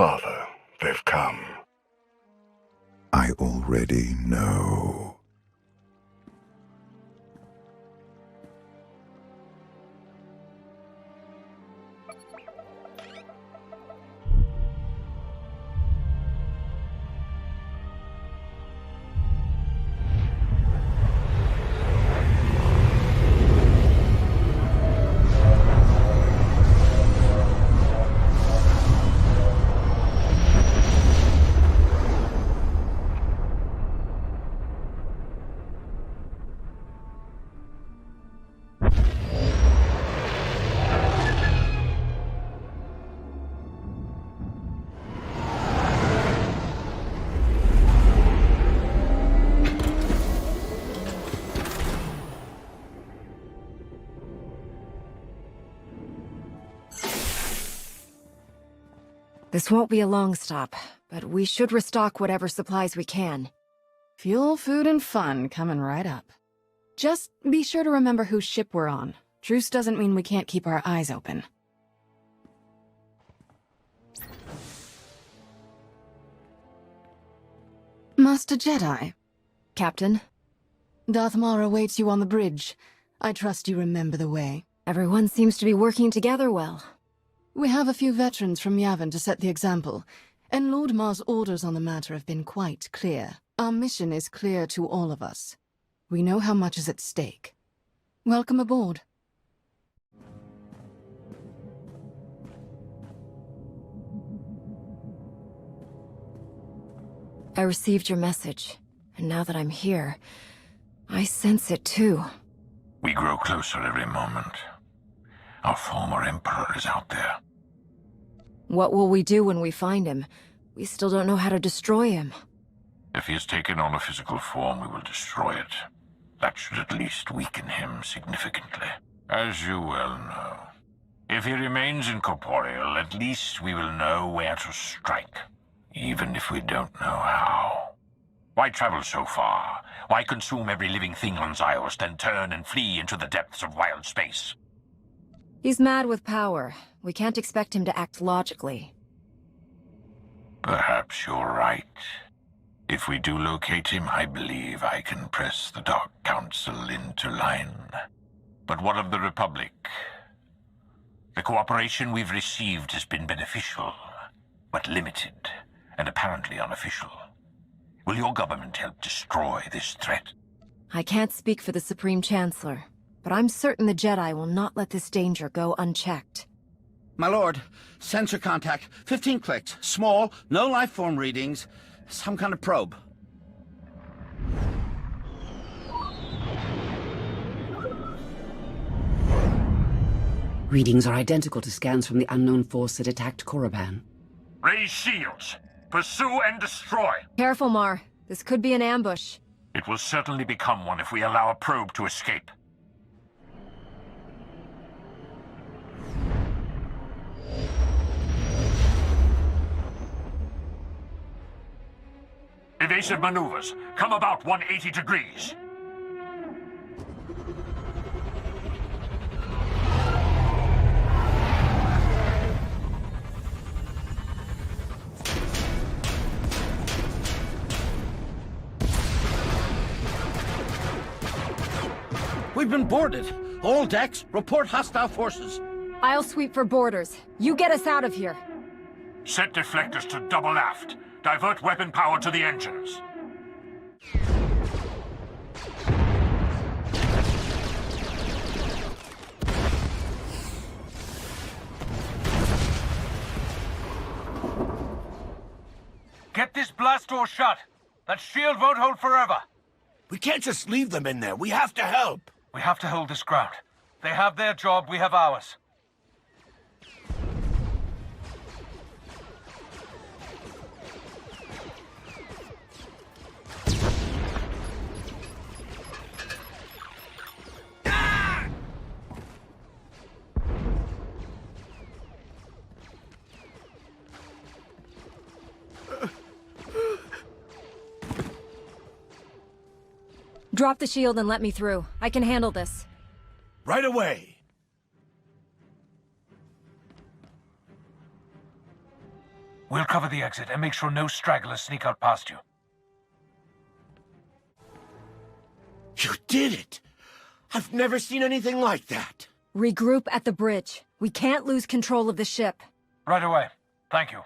Father, they've come. I already know. This won't be a long stop, but we should restock whatever supplies we can. Fuel, food, and fun coming right up. Just be sure to remember whose ship we're on. Truce doesn't mean we can't keep our eyes open. Master Jedi. Captain? Darth Maul awaits you on the bridge. I trust you remember the way. Everyone seems to be working together well. We have a few veterans from Yavin to set the example, and Lord Mar's orders on the matter have been quite clear. Our mission is clear to all of us. We know how much is at stake. Welcome aboard. I received your message, and now that I'm here, I sense it too. We grow closer every moment. Our former Emperor is out there. What will we do when we find him? We still don't know how to destroy him. If he has taken on a physical form, we will destroy it. That should at least weaken him significantly. As you well know. If he remains incorporeal, at least we will know where to strike. Even if we don't know how. Why travel so far? Why consume every living thing on Zyos, then turn and flee into the depths of wild space? He's mad with power. We can't expect him to act logically. Perhaps you're right. If we do locate him, I believe I can press the Dark Council into line. But what of the Republic? The cooperation we've received has been beneficial, but limited, and apparently unofficial. Will your government help destroy this threat? I can't speak for the Supreme Chancellor, but I'm certain the Jedi will not let this danger go unchecked. My lord, sensor contact, 15 clicks, small, no life form readings, some kind of probe. Readings are identical to scans from the unknown force that attacked Korriban. Raise shields! Pursue and destroy! Careful, Mar. This could be an ambush. It will certainly become one if we allow a probe to escape. Evasive maneuvers. Come about 180 degrees. We've been boarded. All decks, report hostile forces. I'll sweep for borders. You get us out of here. Set deflectors to double aft. Divert weapon power to the engines. Get this blast door shut. That shield won't hold forever. We can't just leave them in there. We have to help. We have to hold this ground. They have their job, we have ours. Drop the shield and let me through. I can handle this. Right away. We'll cover the exit and make sure no stragglers sneak out past you. You did it! I've never seen anything like that. Regroup at the bridge. We can't lose control of the ship. Right away. Thank you.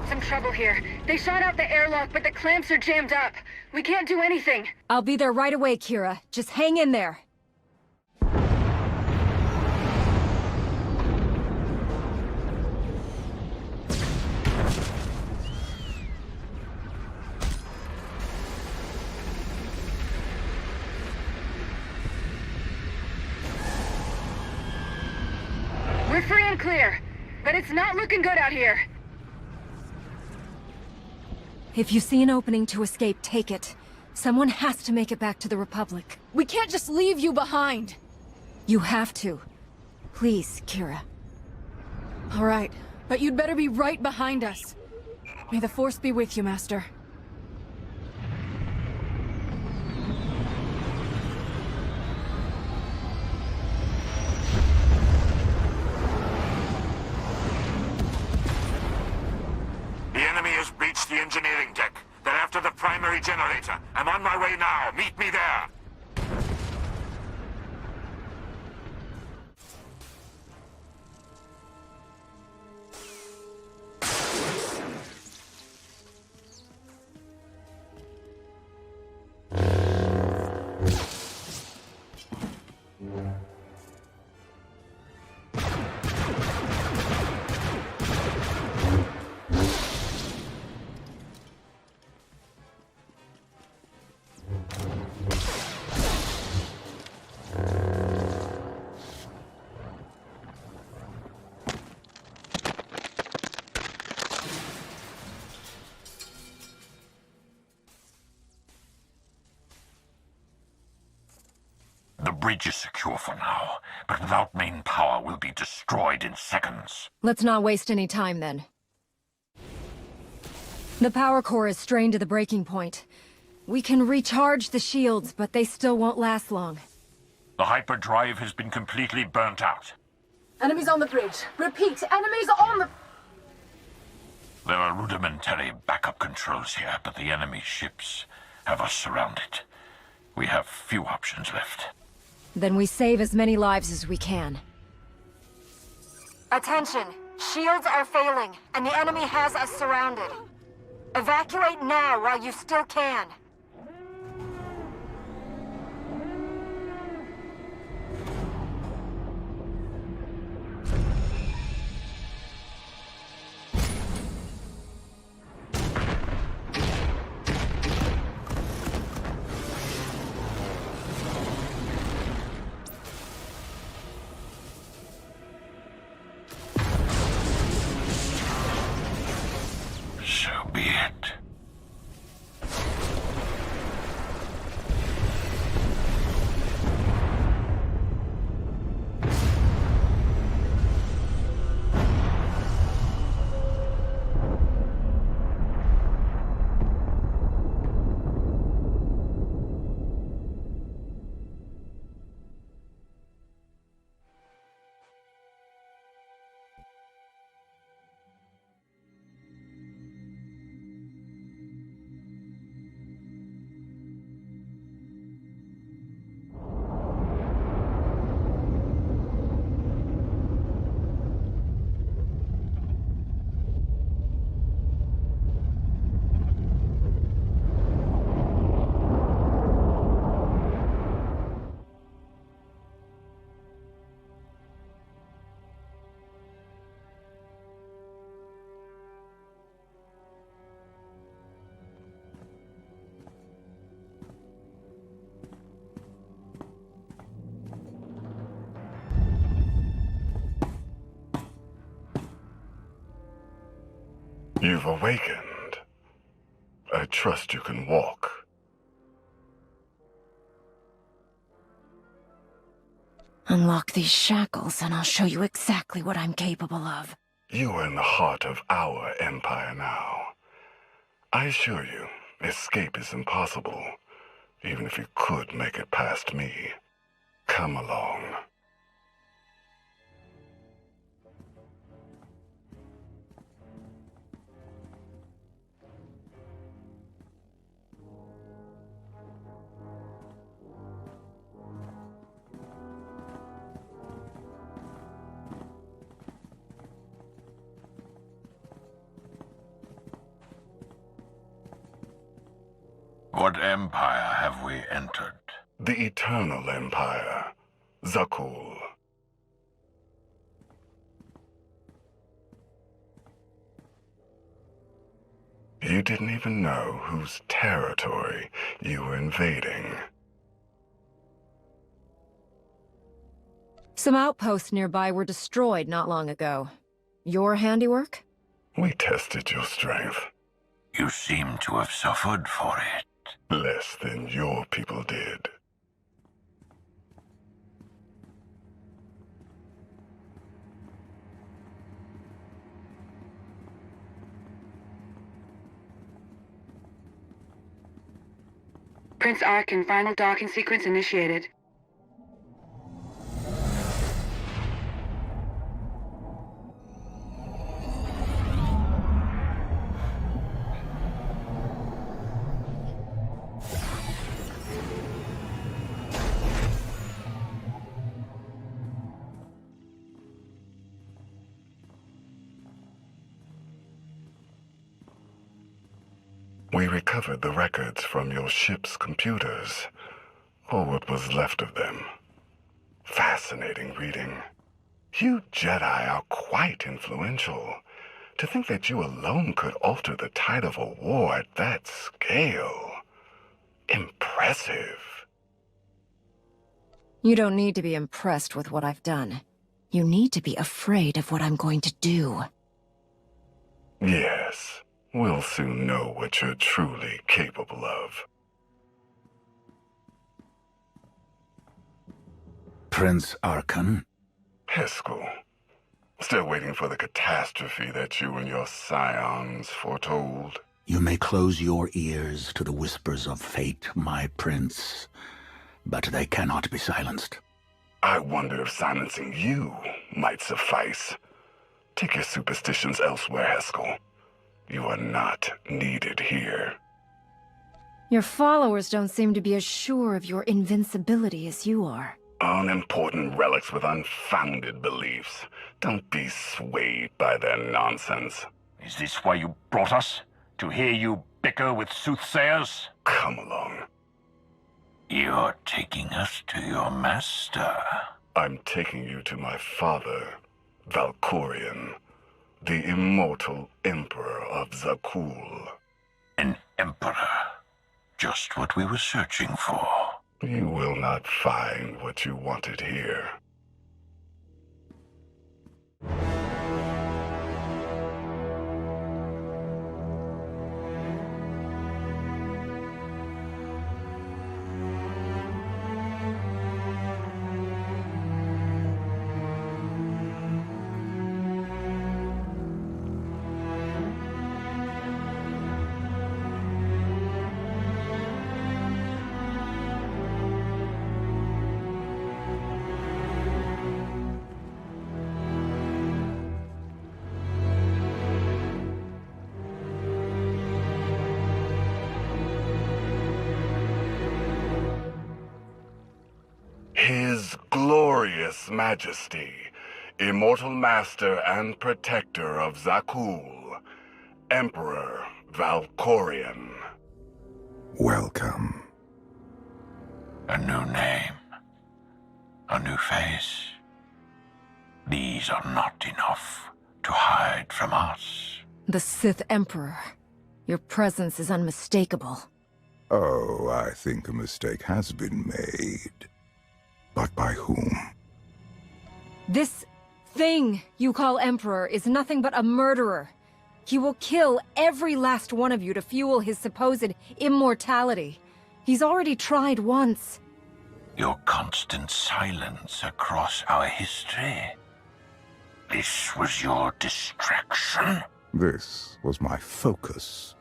Some trouble here. They shot out the airlock, but the clamps are jammed up. We can't do anything. I'll be there right away, Kira. Just hang in there. We're free and clear, but it's not looking good out here. If you see an opening to escape, take it. Someone has to make it back to the Republic. We can't just leave you behind! You have to. Please, Kira. All right, but you'd better be right behind us. May the Force be with you, Master. The enemy has breached the engineering deck. They're after the primary generator. I'm on my way now. Meet me there. The bridge is secure for now, but without main power, we'll be destroyed in seconds. Let's not waste any time, then. The power core is strained to the breaking point. We can recharge the shields, but they still won't last long. The hyperdrive has been completely burnt out. Enemies on the bridge. Repeat, enemies on the... There are rudimentary backup controls here, but the enemy ships have us surrounded. We have few options left. Then we save as many lives as we can. Attention! Shields are failing, and the enemy has us surrounded. Evacuate now while you still can. So be it. You've awakened. I trust you can walk. Unlock these shackles, and I'll show you exactly what I'm capable of. You are in the heart of our empire now. I assure you, escape is impossible. even if you could make it past me. Come along. What empire have we entered? The Eternal Empire, Zakul. You didn't even know whose territory you were invading. Some outposts nearby were destroyed not long ago. Your handiwork? We tested your strength. You seem to have suffered for it. Less than your people did. Prince Arkin, final docking sequence initiated. We recovered the records from your ship's computers, or what was left of them. Fascinating reading. You Jedi are quite influential. To think that you alone could alter the tide of a war at that scale. Impressive. You don't need to be impressed with what I've done. You need to be afraid of what I'm going to do. Yes, we'll soon know what you're truly capable of. Prince Arkin? Heskel. Still waiting for the catastrophe that you and your scions foretold. You may close your ears to the whispers of fate, my prince, but they cannot be silenced. I wonder if silencing you might suffice. Take your superstitions elsewhere, Heskel. You are not needed here. Your followers don't seem to be as sure of your invincibility as you are. Unimportant relics with unfounded beliefs. Don't be swayed by their nonsense. Is this why you brought us? To hear you bicker with soothsayers? Come along. You're taking us to your master. I'm taking you to my father, Valkorion, the immortal Emperor of Zakul. An emperor. Just what we were searching for. You will not find what you wanted here. His glorious majesty, immortal master and protector of Zakul, Emperor Valkorion. Welcome. A new name. A new face. These are not enough to hide from us. The Sith Emperor. Your presence is unmistakable. Oh, I think a mistake has been made. But by whom? This thing you call Emperor is nothing but a murderer. He will kill every last one of you to fuel his supposed immortality. He's already tried once. Your constant silence across our history. This was your distraction? This was my focus.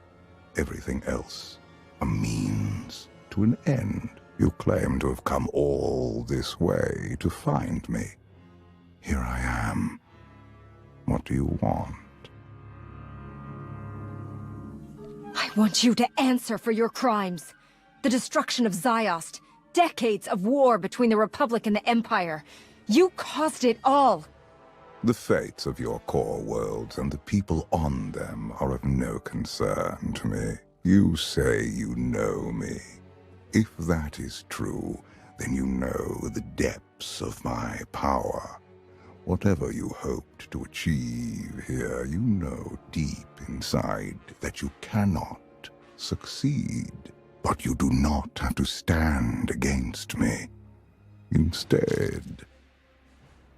Everything else, a means to to an end. You claim to have come all this way to find me. Here I am. What do you want? I want you to answer for your crimes. The destruction of Ziost, decades of war between the Republic and the Empire. You caused it all. The fates of your core worlds and the people on them are of no concern to me. You say you know me. If that is true, then you know the depths of my power. Whatever you hoped to achieve here, you know deep inside that you cannot succeed. But you do not have to stand against me. Instead,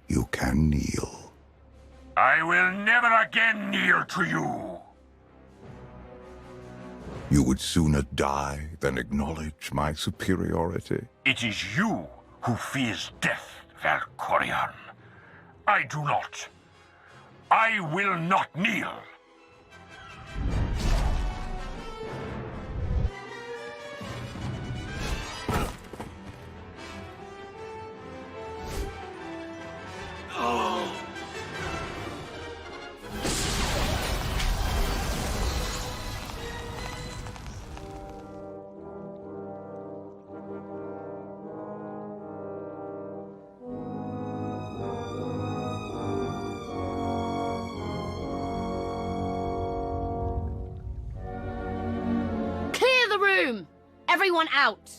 you can kneel. I will never again kneel to you. You would sooner die than acknowledge my superiority? It is you who fears death, Valkorion. I do not. I will not kneel. Clear the room! Everyone out!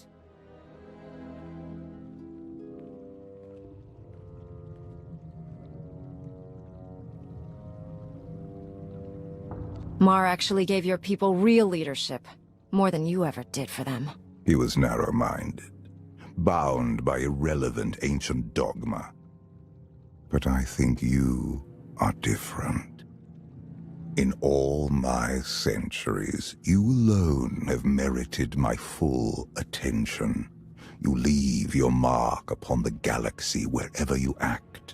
Mar actually gave your people real leadership. More than you ever did for them. He was narrow-minded, bound by irrelevant ancient dogma. But I think you are different. In all my centuries, you alone have merited my full attention. You leave your mark upon the galaxy wherever you act,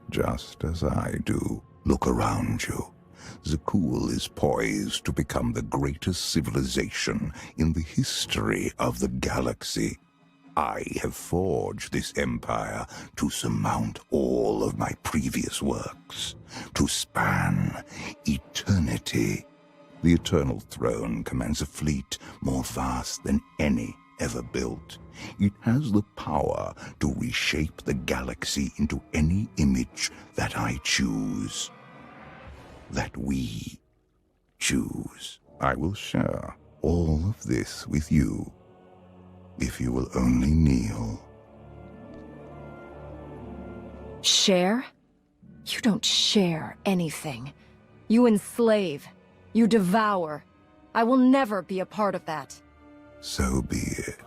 just as I do. Look around you. Zakul is poised to become the greatest civilization in the history of the galaxy. I have forged this empire to surmount all of my previous works, to span eternity. The Eternal Throne commands a fleet more vast than any ever built. It has the power to reshape the galaxy into any image that I choose. That we choose. I will share all of this with you, if you will only kneel. Share? You don't share anything. You enslave. You devour. I will never be a part of that. So be it.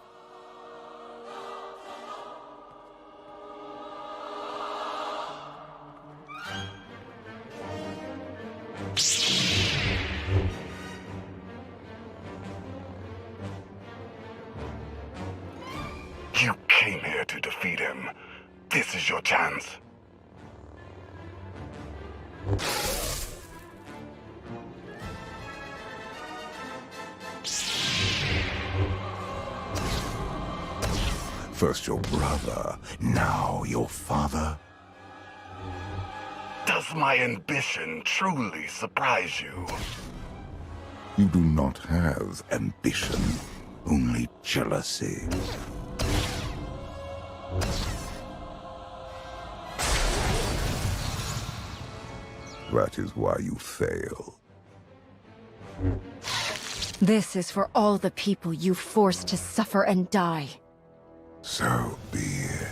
You came here to defeat him. This is your chance. First your brother, now your father. Does my ambition truly surprise you? You do not have ambition, only jealousy. That is why you fail. This is for all the people you forced to suffer and die. So be it.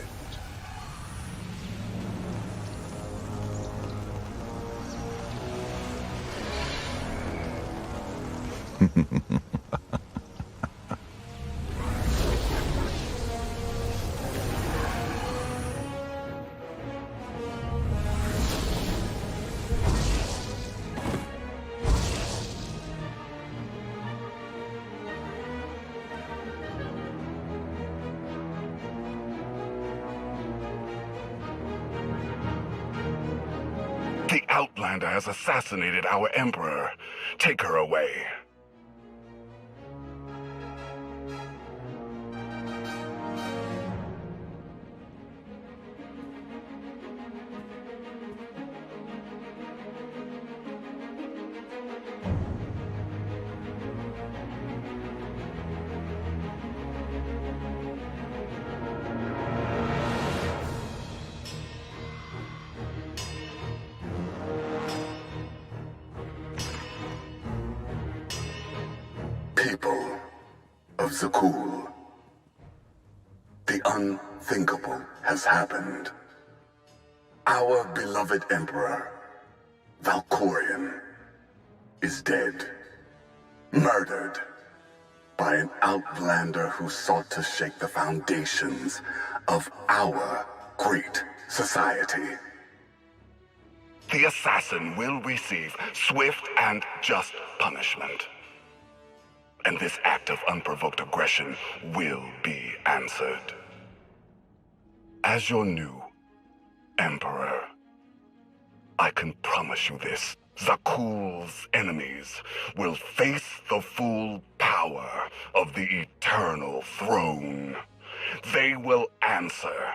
The Outlander has assassinated our Emperor. Take her away. of Zakul. The unthinkable has happened. Our beloved Emperor, Valkorion, is dead. Murdered by an outlander who sought to shake the foundations of our great society. The assassin will receive swift and just punishment. And this act of unprovoked aggression will be answered. As your new Emperor, I can promise you this. Zakul's enemies will face the full power of the eternal throne. They will answer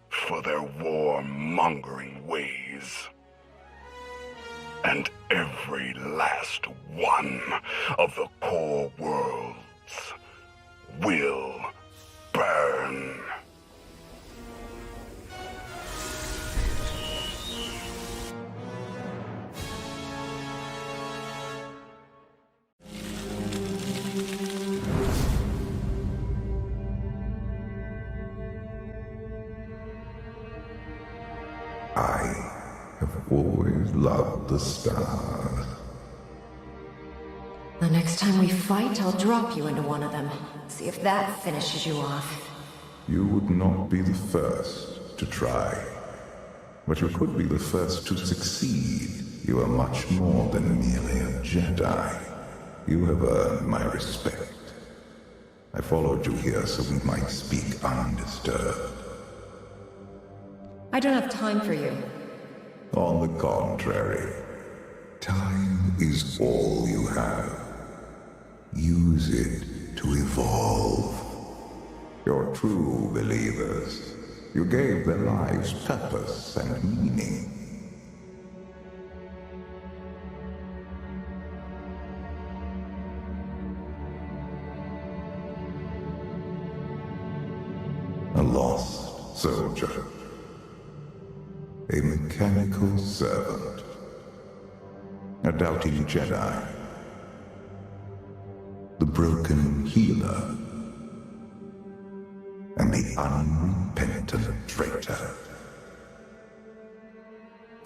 for their warmongering ways. And every last one of the core worlds will burn. I have always loved the stars. The next time we fight, I'll drop you into one of them. See if that finishes you off. You would not be the first to try. But you could be the first to succeed. You are much more than merely a Jedi. You have earned my respect. I followed you here so we might speak undisturbed. I don't have time for you. On the contrary, time is all you have. Use it to evolve. You're true believers. You gave their lives purpose and meaning. A lost soldier. A mechanical servant. A doubting Jedi. The broken healer. And the unrepentant traitor.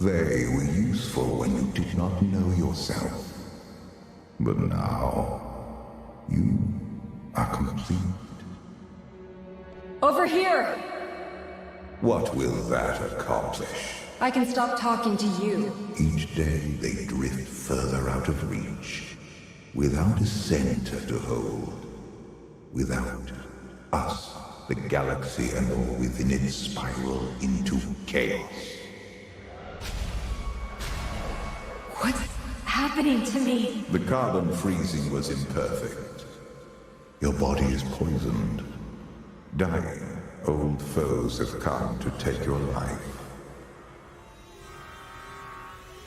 They were useful when you did not know yourself. But now, you are complete. Over here! What will that accomplish? I can stop talking to you. Each day they drift further out of reach, without a center to hold, without us, the galaxy and all within it spiral into chaos. What's happening to me? The carbon freezing was imperfect. Your body is poisoned. Dying, old foes have come to take your life.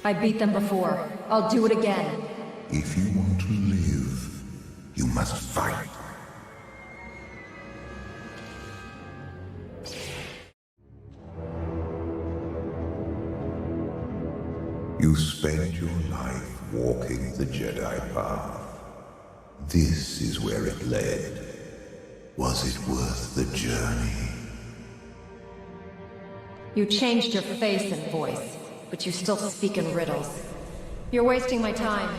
I beat them before. I'll do it again. If you want to live, you must fight. You spend your life walking the Jedi path. This is where it led. Was it worth the journey? You changed your face and voice, but you still speak in riddles. You're wasting my time.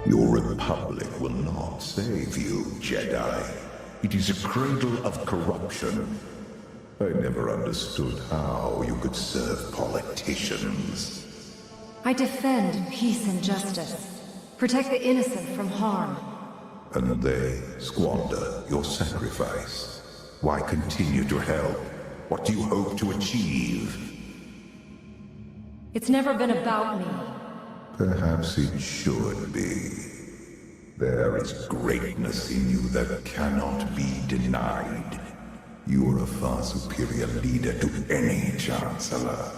Your republic will not save you, Jedi. It is a cradle of corruption. I never understood how you could serve politicians. I defend peace and justice. Protect the innocent from harm. And they squander your sacrifice. Why continue to help? What do you hope to achieve? It's never been about me. Perhaps it should be. There is greatness in you that cannot be denied. You are a far superior leader to any Chancellor.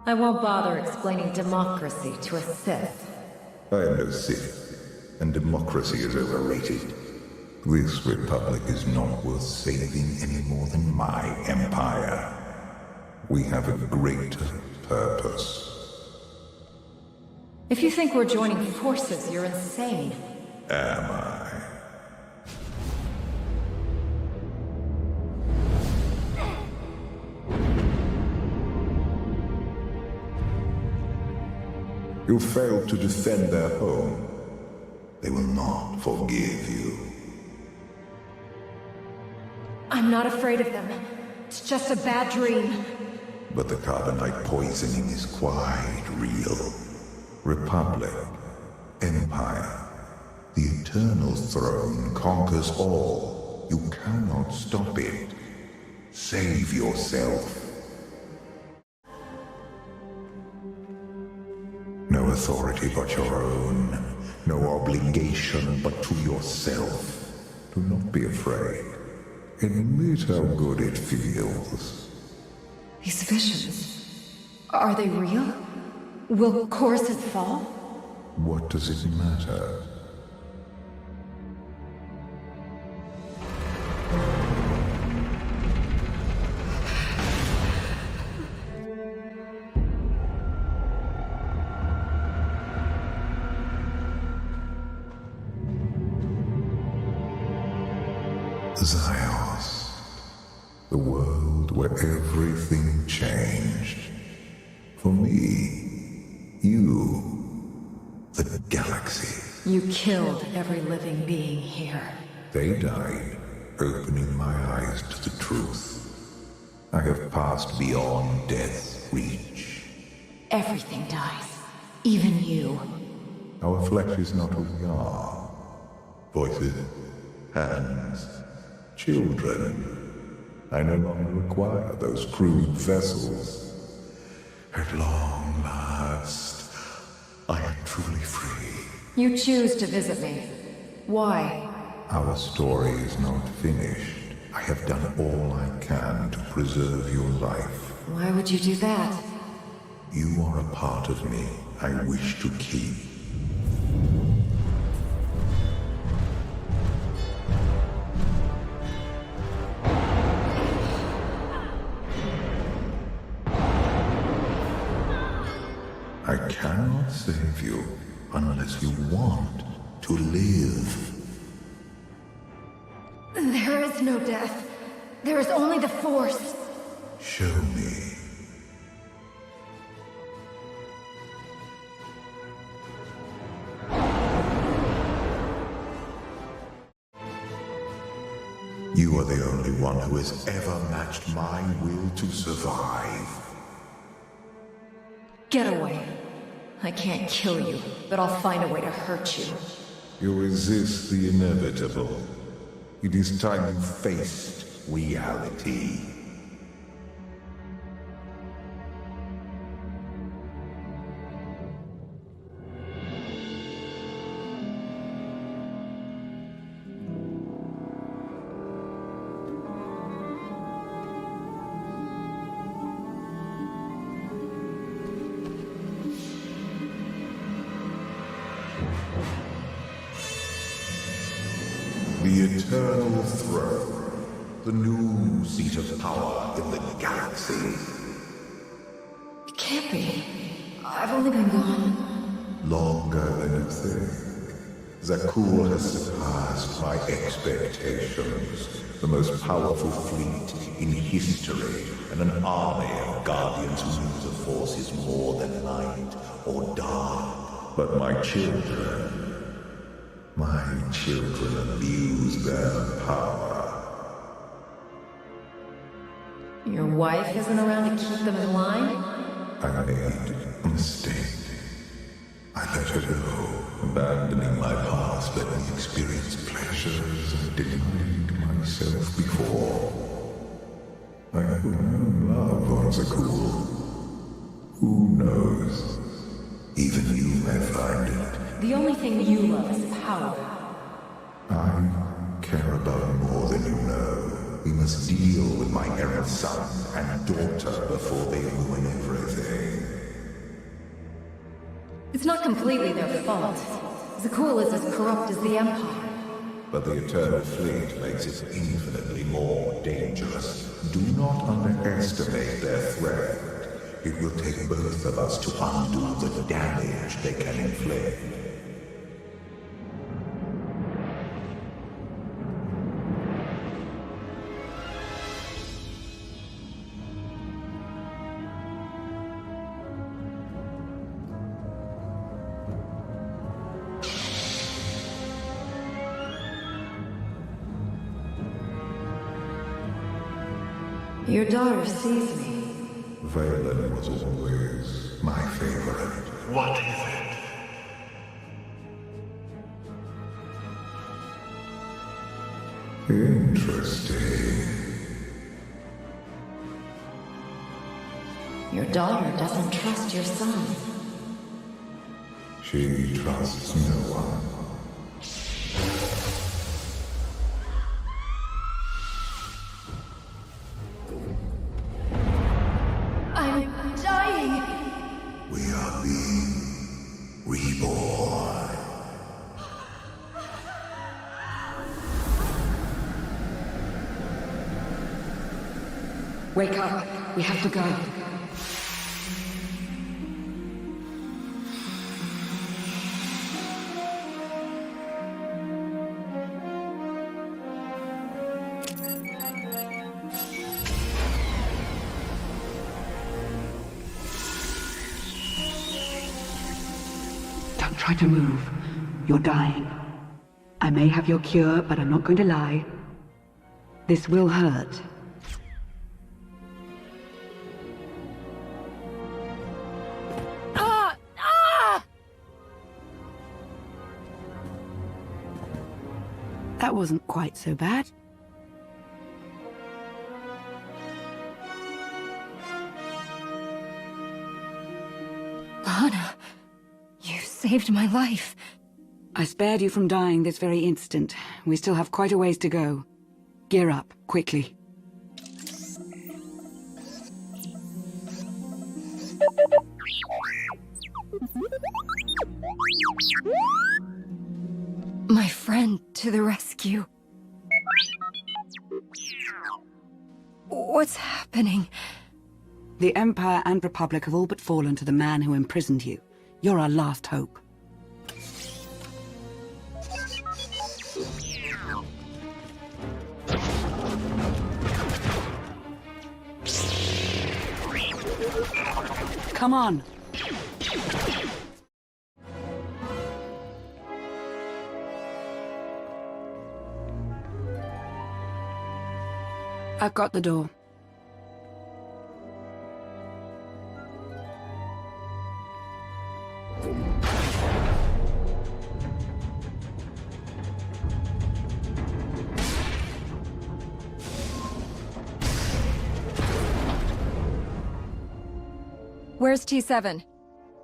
I won't bother explaining democracy to a Sith. I am no Sith, and democracy is overrated. This republic is not worth saving any more than my empire. We have a greater purpose. If you think we're joining forces, you're insane. Am I? You failed to defend their home. They will not forgive you. I'm not afraid of them. It's just a bad dream. But the carbonite poisoning is quite real. Republic, Empire, the Eternal Throne conquers all. You cannot stop it. Save yourself. No authority but your own. No obligation but to yourself. Do not be afraid. Admit how good it feels. These visions, are they real? Will Coruscant fall? What does it matter? Zios, the world where everything changed. For me, you, the galaxy. You killed every living being here. They died, opening my eyes to the truth. I have passed beyond death's reach. Everything dies, even you. Our flesh is not who we are. Voices, hands, children. I no longer require those crude vessels. At long last, I am truly free. You choose to visit me. Why? Our story is not finished. I have done all I can to preserve your life. Why would you do that? You are a part of me I wish to keep. I cannot save you unless you want to live. There is no death. There is only the Force. Show me. You are the only one who has ever matched my will to survive. Get away. I can't kill you, but I'll find a way to hurt you. You resist the inevitable. It is time you faced reality. The Eternal Throne, the new seat of power in the galaxy. It can't be. I've only been gone longer than you think. Zakul has surpassed my expectations. The most powerful fleet in history, and an army of guardians who use the Force is more than light or dark. But my children abuse their power. Your wife isn't around to keep them in line? I made a mistake. I let her go. Abandoning my past, let me experience pleasures I denied myself before. I have known love on Zakul. Who knows? Even you may find it. The only thing you love is power. I care about more than you know. We must deal with my errant son and daughter before they ruin everything. It's not completely their fault. Zakul is as corrupt as the Empire. but the Eternal Fleet makes it infinitely more dangerous. Do not underestimate their threat. It will take both of us to undo the damage they can inflict. Your daughter sees me. Valen was always my favorite. What is it? Interesting. Your daughter doesn't trust your son. She trusts no one. I'm dying. We are being reborn. Wake up. We have to go. Don't try to move. You're dying. I may have your cure, but I'm not going to lie. This will hurt. That wasn't quite so bad. Lana, you saved my life. I spared you from dying this very instant. We still have quite a ways to go. Gear up, quickly. My friend to the rescue. What's happening? The Empire and Republic have all but fallen to the man who imprisoned you. You're our last hope. Come on. I've got the door. Where's T7?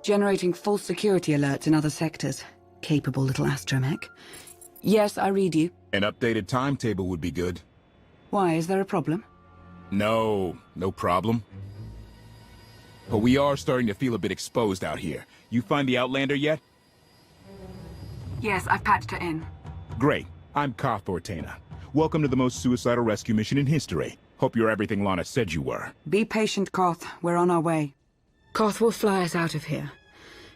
Generating false security alerts in other sectors. Capable little astromech. Yes, I read you. An updated timetable would be good. Why, is there a problem? No problem. But we are starting to feel a bit exposed out here. You find the Outlander yet? Yes, I've patched her in. Great. I'm Koth Ortana. Welcome to the most suicidal rescue mission in history. Hope you're everything Lana said you were. Be patient, Koth. We're on our way. Koth will fly us out of here.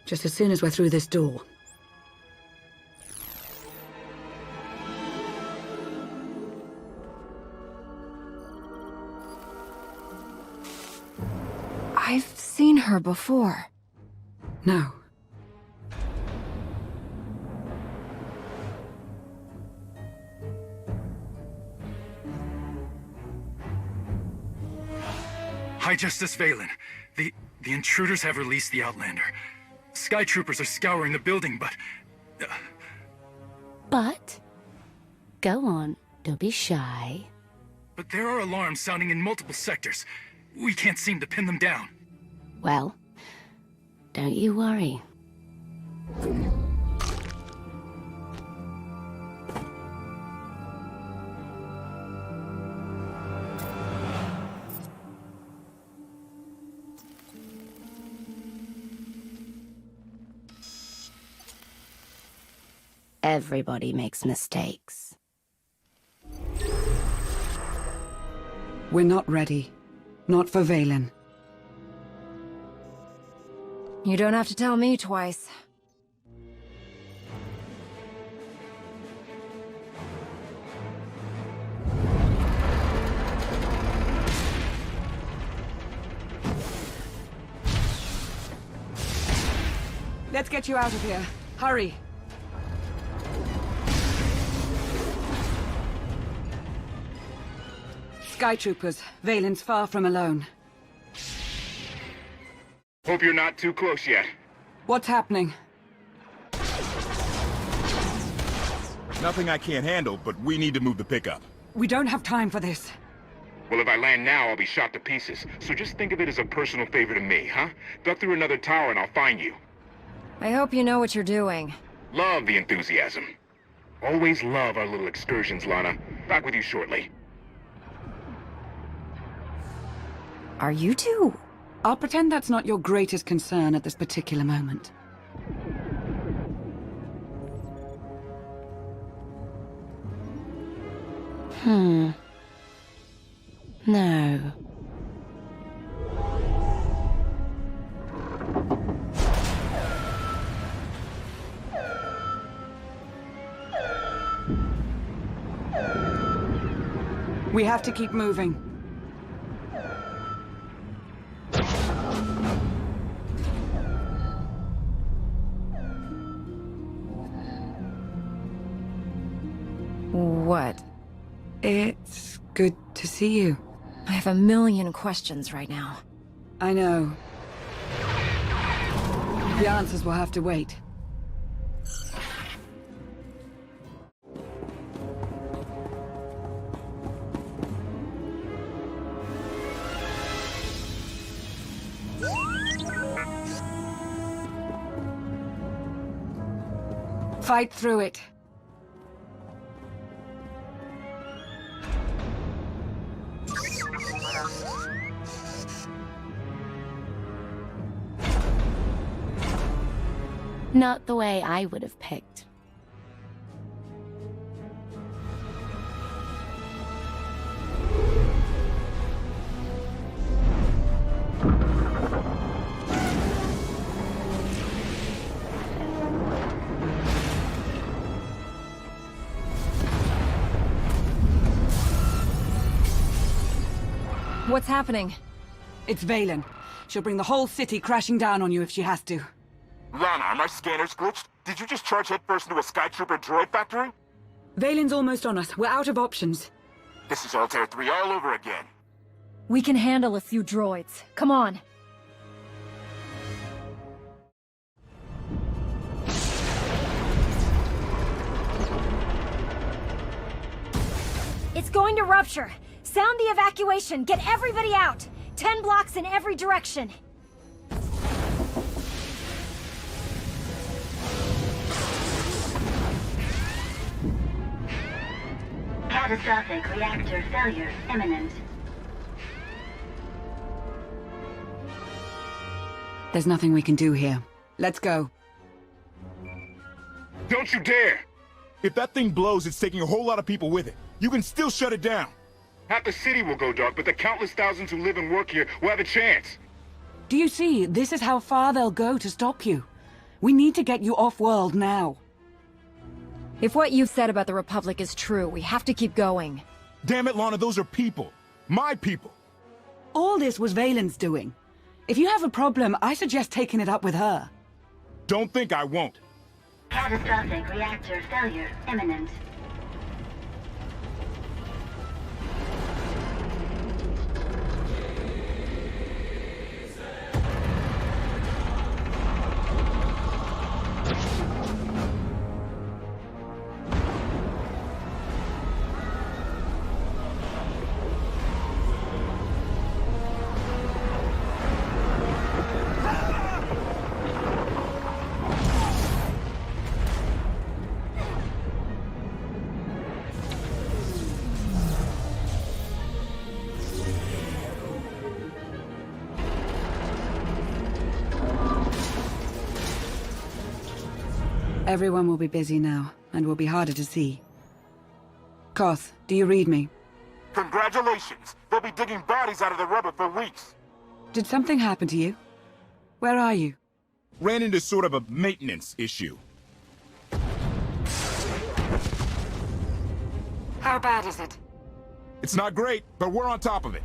Just as soon as we're through this door. I've seen her before. No. High Justice Valen. The intruders have released the Outlander. Sky troopers are scouring the building, but... But? Go on. Don't be shy. But there are alarms sounding in multiple sectors. We can't seem to pin them down. Well, don't you worry. Everybody makes mistakes. We're not ready. Not for Valen. You don't have to tell me twice. Let's get you out of here. Hurry. Sky Troopers, Valen's far from alone. Hope you're not too close yet. What's happening? Nothing I can't handle, but we need to move the pickup. We don't have time for this. Well, if I land now, I'll be shot to pieces. So just think of it as a personal favor to me, huh? Duck through another tower and I'll find you. I hope you know what you're doing. Love the enthusiasm. Always love our little excursions, Lana. Back with you shortly. Are you two? I'll pretend that's not your greatest concern at this particular moment. No. We have to keep moving. What? It's good to see you. I have a million questions right now. I know. The answers will have to wait. Fight through it. Not the way I would have picked. What's happening? It's Valen. She'll bring the whole city crashing down on you if she has to. Lana, are my scanners glitched? Did you just charge headfirst into a Sky Trooper droid factory? Valen's almost on us. We're out of options. This is Altair 3 all over again. We can handle a few droids. Come on. It's going to rupture. Sound the evacuation. Get everybody out. 10 blocks in every direction. Catastrophic reactor failure imminent. There's nothing we can do here. Let's go. Don't you dare! If that thing blows, it's taking a whole lot of people with it. You can still shut it down. Half the city will go dark, but the countless thousands who live and work here will have a chance. Do you see? This is how far they'll go to stop you. We need to get you off-world now. If what you've said about the Republic is true, we have to keep going. Damn it, Lana, those are people. My people. All this was Valen's doing. If you have a problem, I suggest taking it up with her. Don't think I won't. Catastrophic reactor failure imminent. Everyone will be busy now, and will be harder to see. Koth, do you read me? Congratulations. They'll be digging bodies out of the rubble for weeks. Did something happen to you? Where are you? Ran into sort of a maintenance issue. How bad is it? It's not great, but we're on top of it.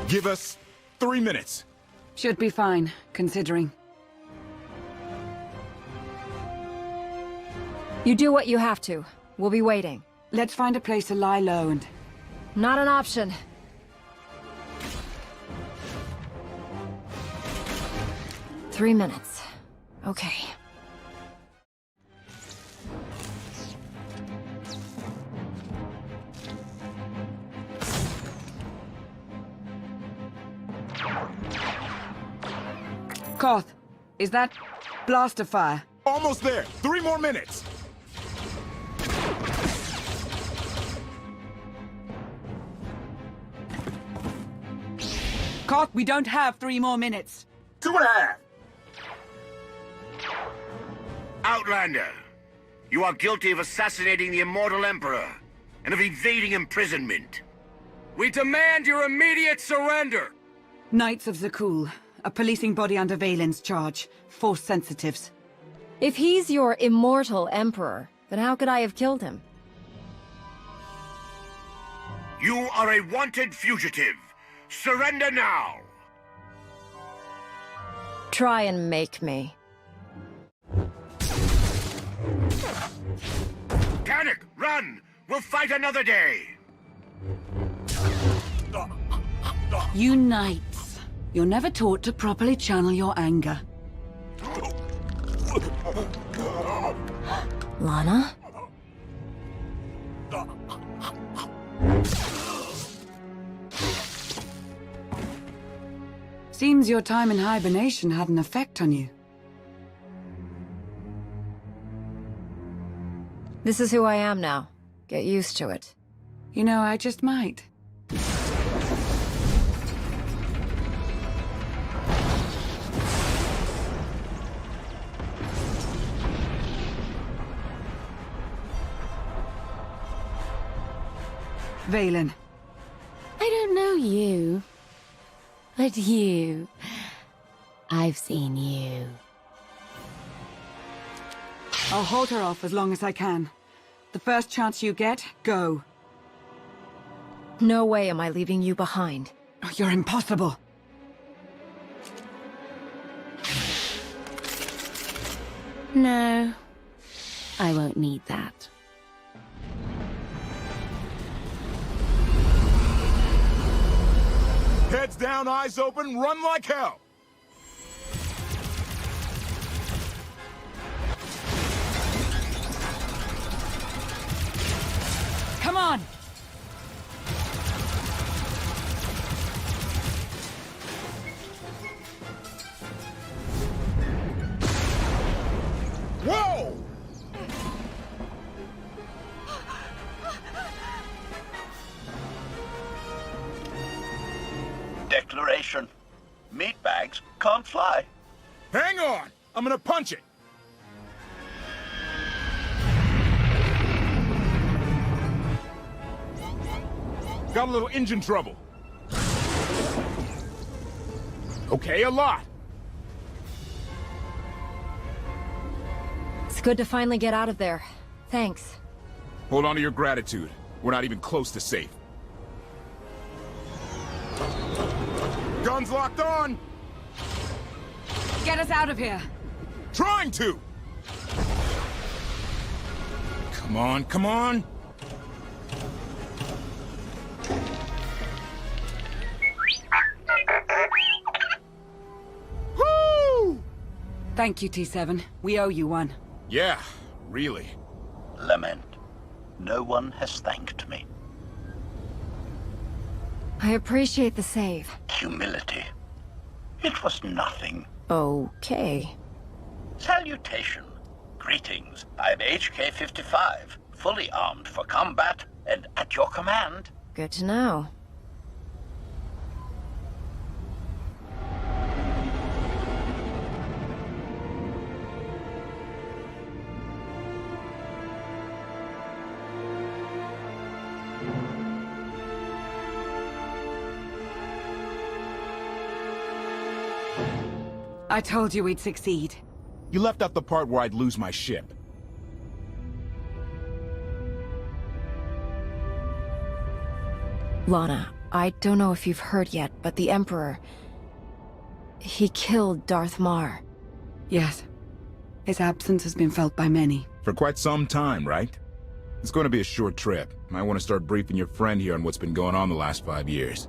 Give us 3 minutes. Should be fine, considering. You do what you have to. We'll be waiting. Let's find a place to lie low and... Not an option. 3 minutes. Okay. Koth, is that blaster fire? Almost there. 3 more minutes. Koth, we don't have 3 more minutes. 2.5. Outlander, you are guilty of assassinating the immortal Emperor and of evading imprisonment. We demand your immediate surrender! Knights of Zakul, a policing body under Valen's charge. Force sensitives. If he's your immortal emperor, then how could I have killed him? You are a wanted fugitive. Surrender now! Try and make me. Panic! Run! We'll fight another day! You knights. You're never taught to properly channel your anger. Lana? Seems your time in hibernation had an effect on you. This is who I am now. Get used to it. You know, I just might. Valen. I don't know you. But you... I've seen you. I'll hold her off as long as I can. The first chance you get, go. No way am I leaving you behind. Oh, you're impossible. No. I won't need that. Heads down, eyes open, run like hell! Come on! Whoa! Declaration. Meatbags can't fly. Hang on! I'm gonna punch it! Got a little engine trouble. Okay, a lot. It's good to finally get out of there. Thanks. Hold on to your gratitude. We're not even close to safe. Guns locked on! Get us out of here! Trying to! Come on, come on! Woo! Thank you, T7. We owe you one. Yeah, really. Lament. No one has thanked me. I appreciate the save. Humility. It was nothing. Okay. Salutation. Greetings. I'm HK-55, fully armed for combat and at your command. Good to know. I told you we'd succeed. You left out the part where I'd lose my ship. Lana, I don't know if you've heard yet, but the Emperor... he killed Darth Mar. Yes. His absence has been felt by many. For quite some time, right? It's going to be a short trip. I want to start briefing your friend here on what's been going on the last 5 years.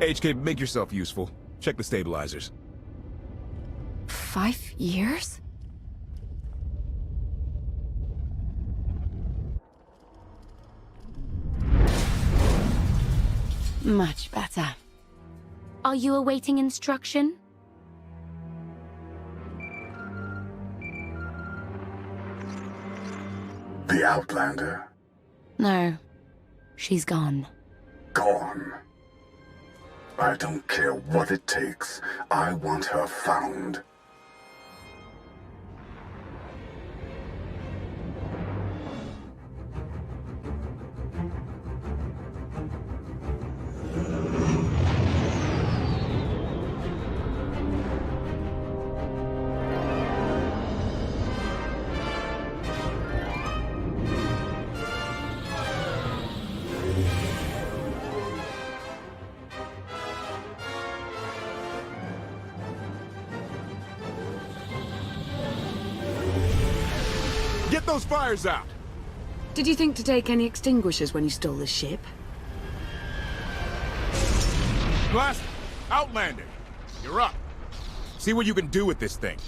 HK, make yourself useful. Check the stabilizers. 5 years? Much better. Are you awaiting instruction? The Outlander? No. She's gone. Gone. I don't care what it takes. I want her found. Get those fires out! Did you think to take any extinguishers when you stole the ship? Blast! Outlander! You're up. See what you can do with this thing.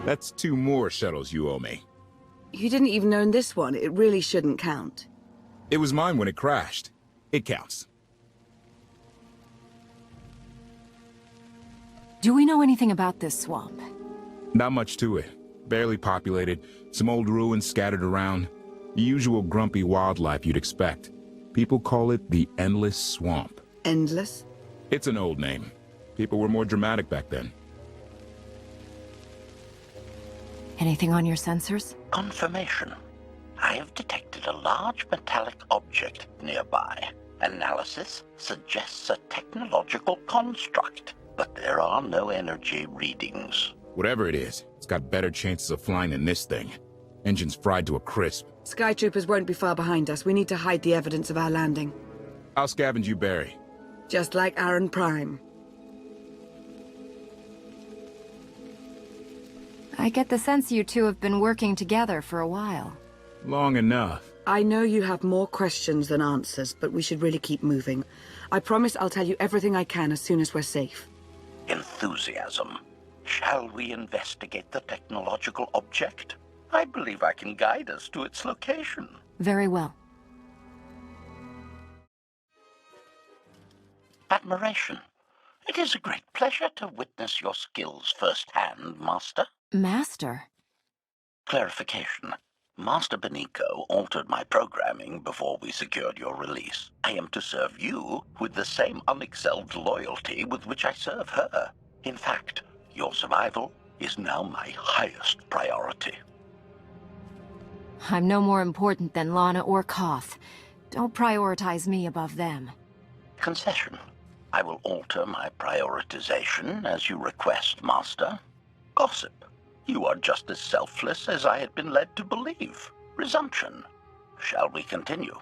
That's 2 more shuttles you owe me. You didn't even own this one. It really shouldn't count. It was mine when it crashed. It counts. Do we know anything about this swamp? Not much to it. Barely populated, some old ruins scattered around. The usual grumpy wildlife you'd expect. People call it the Endless Swamp. Endless? It's an old name. People were more dramatic back then. Anything on your sensors? Confirmation. I have detected a large metallic object nearby. Analysis suggests a technological construct, but there are no energy readings. Whatever it is, it's got better chances of flying than this thing. Engine's fried to a crisp. Sky Troopers won't be far behind us. We need to hide the evidence of our landing. I'll scavenge you, Barry. Just like Aaron Prime. I get the sense you two have been working together for a while. Long enough. I know you have more questions than answers, but we should really keep moving. I promise I'll tell you everything I can as soon as we're safe. Enthusiasm. Shall we investigate the technological object? I believe I can guide us to its location. Very well. Admiration. It is a great pleasure to witness your skills firsthand, Master. Master? Clarification. Master Benico altered my programming before we secured your release. I am to serve you with the same unexcelled loyalty with which I serve her. In fact, your survival is now my highest priority. I'm no more important than Lana or Koth. Don't prioritize me above them. Concession. I will alter my prioritization as you request, Master. Gossip. You are just as selfless as I had been led to believe. Resumption. Shall we continue?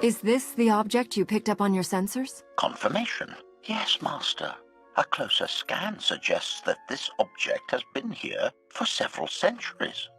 Is this the object you picked up on your sensors? Confirmation. Yes, Master. A closer scan suggests that this object has been here for several centuries.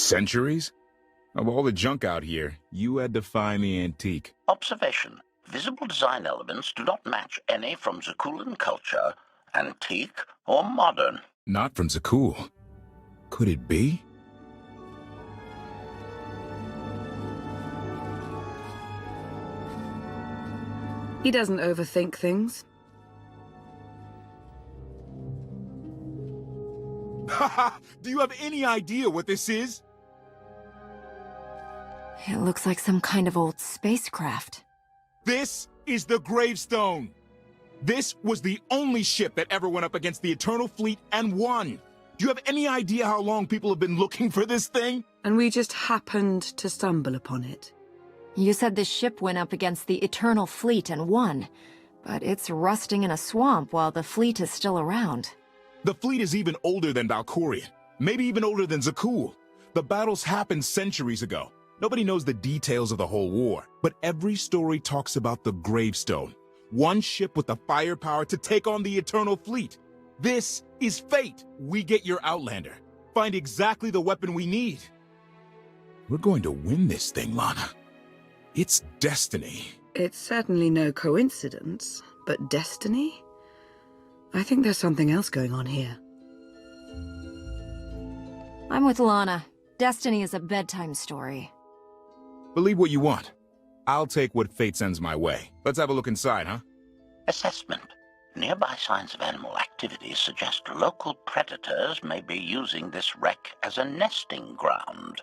Centuries? Of all the junk out here, you had to find the antique. Observation. Visible design elements do not match any from Zakulan culture, antique or modern. Not from Zakul. Could it be? He doesn't overthink things. Haha! Do you have any idea what this is? It looks like some kind of old spacecraft. This is the gravestone! This was the only ship that ever went up against the Eternal Fleet and won! Do you have any idea how long people have been looking for this thing? And we just happened to stumble upon it. You said the ship went up against the Eternal Fleet and won, but it's rusting in a swamp while the fleet is still around. The fleet is even older than Valkyrian, maybe even older than Zakul. The battles happened centuries ago. Nobody knows the details of the whole war, but every story talks about the gravestone. One ship with the firepower to take on the Eternal Fleet. This is fate. We get your Outlander. Find exactly the weapon we need. We're going to win this thing, Lana. It's destiny. It's certainly no coincidence, but destiny? I think there's something else going on here. I'm with Lana. Destiny is a bedtime story. Believe what you want. I'll take what fate sends my way. Let's have a look inside, huh? Assessment. Nearby signs of animal activity suggest local predators may be using this wreck as a nesting ground.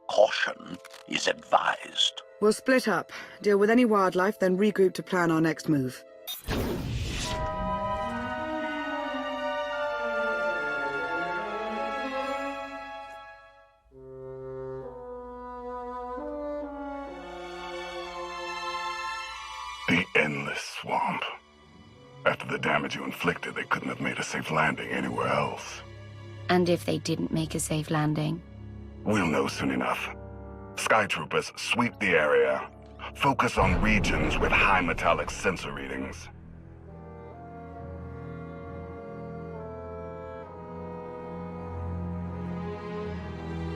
Caution is advised. We'll split up, deal with any wildlife, then regroup to plan our next move. The endless swamp. After the damage you inflicted, they couldn't have made a safe landing anywhere else. And if they didn't make a safe landing? We'll know soon enough. Sky Troopers, sweep the area. Focus on regions with high metallic sensor readings.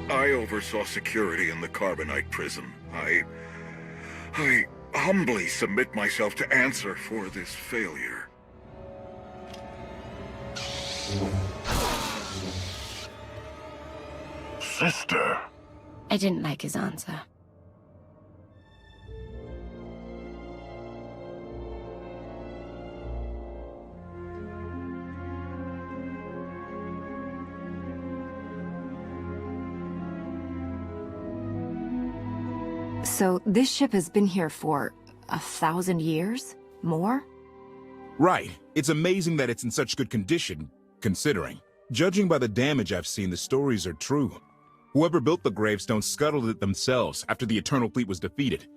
I oversaw security in the Carbonite prison. I humbly submit myself to answer for this failure. Sister. I didn't like his answer. So this ship has been here for 1,000 years? More? Right. It's amazing that it's in such good condition, considering. Judging by the damage I've seen, the stories are true. Whoever built the gravestone scuttled it themselves after the Eternal Fleet was defeated.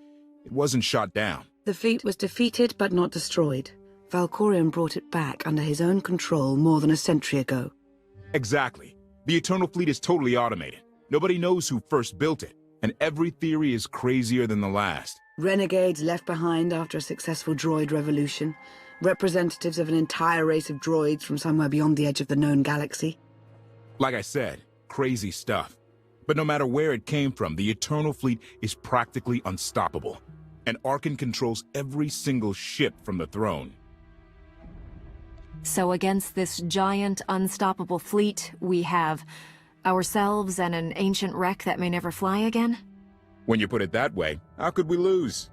It wasn't shot down. The fleet was defeated but not destroyed. Valkorion brought it back under his own control more than a century ago. Exactly. The Eternal Fleet is totally automated. Nobody knows who first built it, and every theory is crazier than the last. Renegades left behind after a successful droid revolution. Representatives of an entire race of droids from somewhere beyond the edge of the known galaxy. Like I said, crazy stuff. But no matter where it came from, the Eternal Fleet is practically unstoppable. And Arkan controls every single ship from the throne. So against this giant, unstoppable fleet, we have ourselves and an ancient wreck that may never fly again? When you put it that way, how could we lose?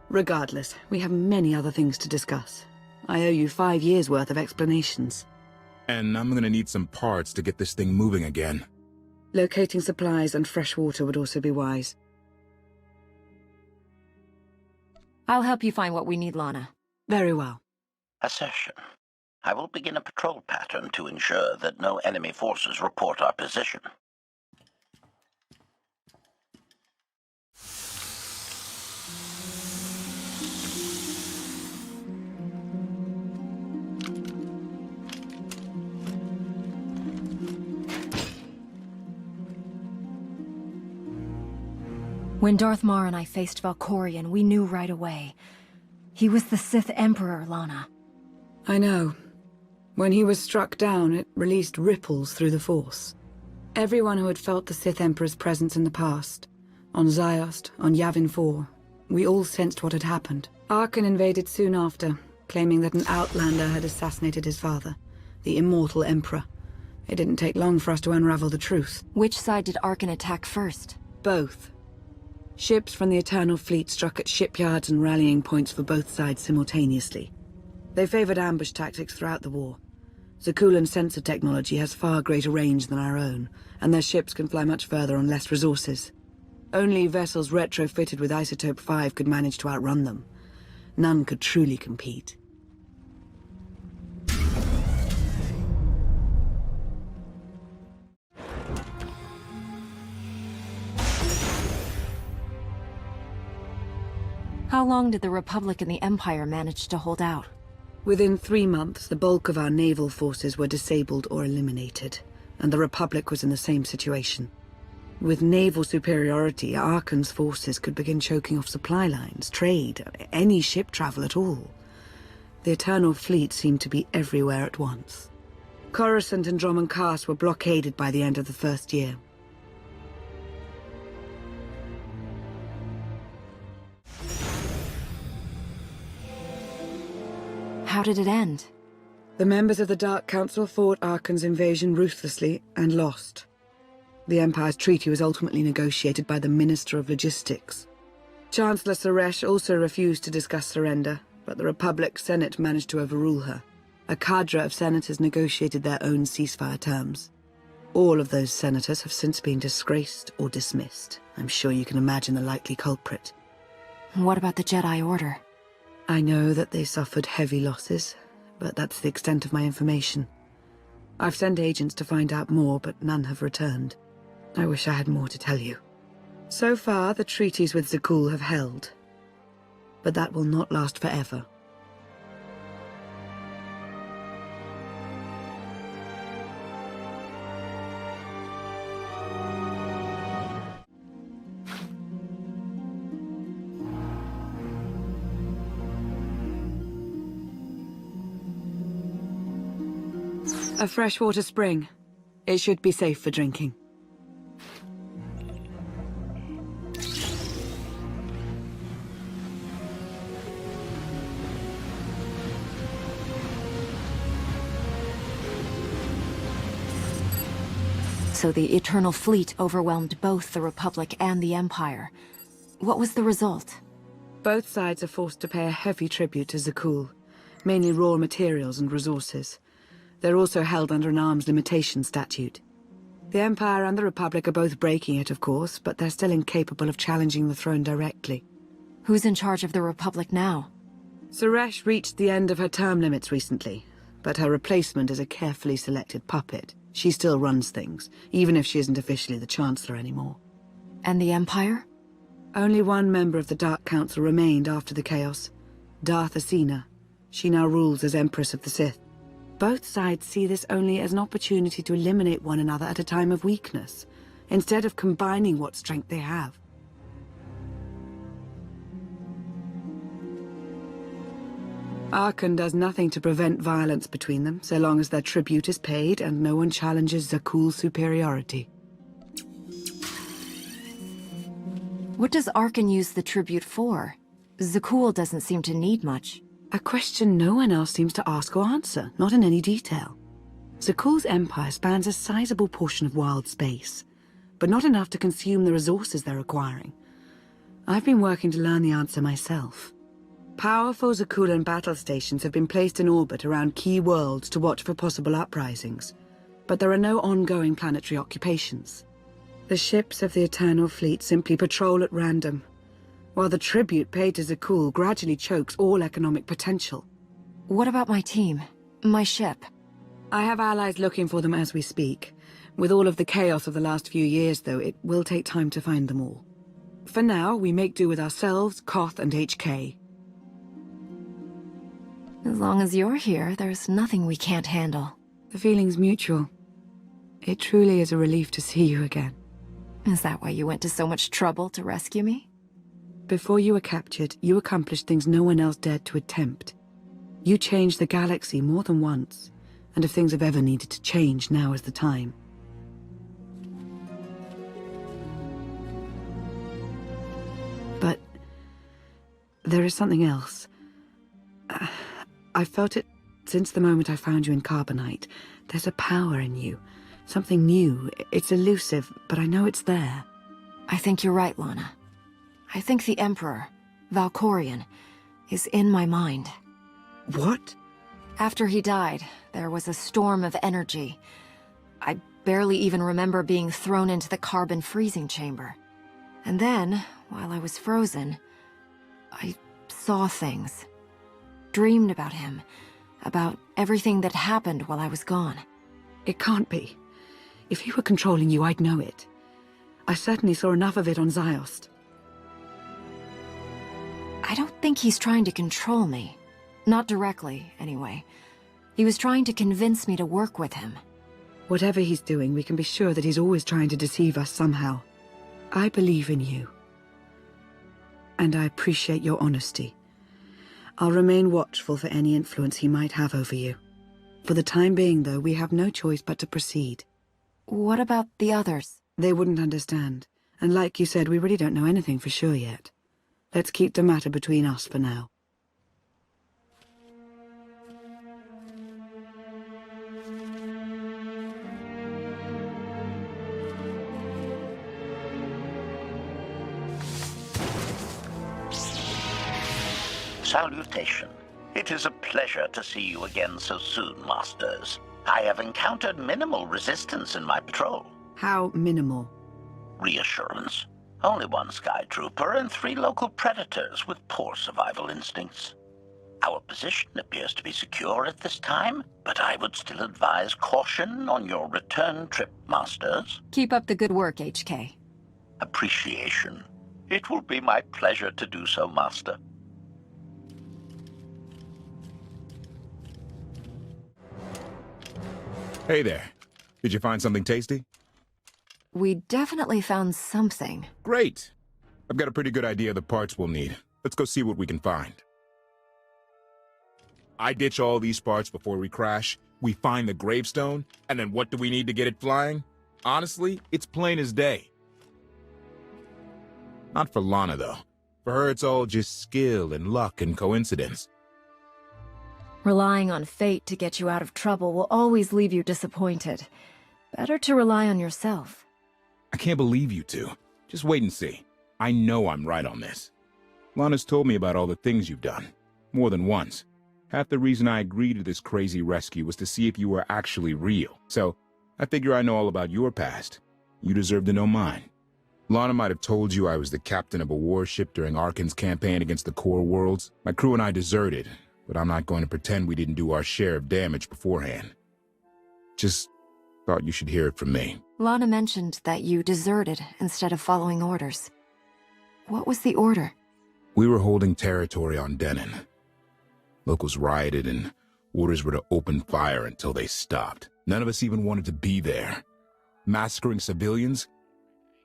Regardless, we have many other things to discuss. I owe you 5 years' worth of explanations. And I'm gonna need some parts to get this thing moving again. Locating supplies and fresh water would also be wise. I'll help you find what we need, Lana. Very well. Assertion. I will begin a patrol pattern to ensure that no enemy forces report our position. When Darth Mar and I faced Valkorion, we knew right away. He was the Sith Emperor, Lana. I know. When he was struck down, it released ripples through the Force. Everyone who had felt the Sith Emperor's presence in the past, on Ziost, on Yavin 4, we all sensed what had happened. Arkan invaded soon after, claiming that an outlander had assassinated his father, the immortal Emperor. It didn't take long for us to unravel the truth. Which side did Arkan attack first? Both. Ships from the Eternal Fleet struck at shipyards and rallying points for both sides simultaneously. They favored ambush tactics throughout the war. Zakuulan sensor technology has far greater range than our own, and their ships can fly much further on less resources. Only vessels retrofitted with Isotope 5 could manage to outrun them. None could truly compete. How long did the Republic and the Empire manage to hold out? Within 3 months, the bulk of our naval forces were disabled or eliminated, and the Republic was in the same situation. With naval superiority, Arkan's forces could begin choking off supply lines, trade, any ship travel at all. The Eternal Fleet seemed to be everywhere at once. Coruscant and Dromund Kaas were blockaded by the end of the first year. How did it end? The members of the Dark Council fought Arkan's invasion ruthlessly and lost. The Empire's treaty was ultimately negotiated by the Minister of Logistics. Chancellor Suresh also refused to discuss surrender, but the Republic Senate managed to overrule her. A cadre of senators negotiated their own ceasefire terms. All of those senators have since been disgraced or dismissed. I'm sure you can imagine the likely culprit. What about the Jedi Order? I know that they suffered heavy losses, but that's the extent of my information. I've sent agents to find out more, but none have returned. I wish I had more to tell you. So far, the treaties with Zakuul have held, but that will not last forever. A freshwater spring. It should be safe for drinking. So the Eternal Fleet overwhelmed both the Republic and the Empire. What was the result? Both sides are forced to pay a heavy tribute to Zakuul, mainly raw materials and resources. They're also held under an arms limitation statute. The Empire and the Republic are both breaking it, of course, but they're still incapable of challenging the throne directly. Who's in charge of the Republic now? Suresh reached the end of her term limits recently, but her replacement is a carefully selected puppet. She still runs things, even if she isn't officially the Chancellor anymore. And the Empire? Only one member of the Dark Council remained after the chaos, Darth Asina. She now rules as Empress of the Sith. Both sides see this only as an opportunity to eliminate one another at a time of weakness, instead of combining what strength they have. Arkan does nothing to prevent violence between them, so long as their tribute is paid and no one challenges Zakuul's superiority. What does Arkan use the tribute for? Zakuul doesn't seem to need much. A question no one else seems to ask or answer, not in any detail. Zakuul's empire spans a sizable portion of wild space, but not enough to consume the resources they're acquiring. I've been working to learn the answer myself. Powerful Zakuulan battle stations have been placed in orbit around key worlds to watch for possible uprisings, but there are no ongoing planetary occupations. The ships of the Eternal Fleet simply patrol at random, while the tribute paid to Zakuul gradually chokes all economic potential. What about my team? My ship? I have allies looking for them as we speak. With all of the chaos of the last few years, though, it will take time to find them all. For now, we make do with ourselves, Koth, and HK. As long as you're here, there's nothing we can't handle. The feeling's mutual. It truly is a relief to see you again. Is that why you went to so much trouble to rescue me? Before you were captured, you accomplished things no one else dared to attempt. You changed the galaxy more than once, and if things have ever needed to change, now is the time. There is something else. I've felt it since the moment I found you in Carbonite. There's a power in you. Something new. It's elusive, but I know it's there. I think you're right, Lana. I think the Emperor, Valkorion, is in my mind. What? After he died, there was a storm of energy. I barely even remember being thrown into the carbon freezing chamber. And then, while I was frozen, I saw things. Dreamed about him. About everything that happened while I was gone. It can't be. If he were controlling you, I'd know it. I certainly saw enough of it on Ziost. I don't think he's trying to control me. Not directly, anyway. He was trying to convince me to work with him. Whatever he's doing, we can be sure that he's always trying to deceive us somehow. I believe in you. And I appreciate your honesty. I'll remain watchful for any influence he might have over you. For the time being, though, we have no choice but to proceed. What about the others? They wouldn't understand. And like you said, we really don't know anything for sure yet. Let's keep the matter between us for now. Salutation. It is a pleasure to see you again so soon, Masters. I have encountered minimal resistance in my patrol. How minimal? Reassurance. Only one Sky Trooper and 3 local predators with poor survival instincts. Our position appears to be secure at this time, but I would still advise caution on your return trip, Masters. Keep up the good work, HK. Appreciation. It will be my pleasure to do so, Master. Hey there. Did you find something tasty? We definitely found something. Great. I've got a pretty good idea of the parts we'll need. Let's go see what we can find. I ditch all these parts before we crash. We find the gravestone, and then what do we need to get it flying? Honestly, it's plain as day. Not for Lana, though. For her, it's all just skill and luck and coincidence. Relying on fate to get you out of trouble will always leave you disappointed. Better to rely on yourself. I can't believe you two. Just wait and see. I know I'm right on this. Lana's told me about all the things you've done. More than once. Half the reason I agreed to this crazy rescue was to see if you were actually real. So, I figure I know all about your past. You deserve to know mine. Lana might have told you I was the captain of a warship during Arkan's campaign against the Core Worlds. My crew and I deserted, but I'm not going to pretend we didn't do our share of damage beforehand. Just thought you should hear it from me. Lana mentioned that you deserted instead of following orders. What was the order? We were holding territory on Denon. Locals rioted and orders were to open fire until they stopped. None of us even wanted to be there. Massacring civilians?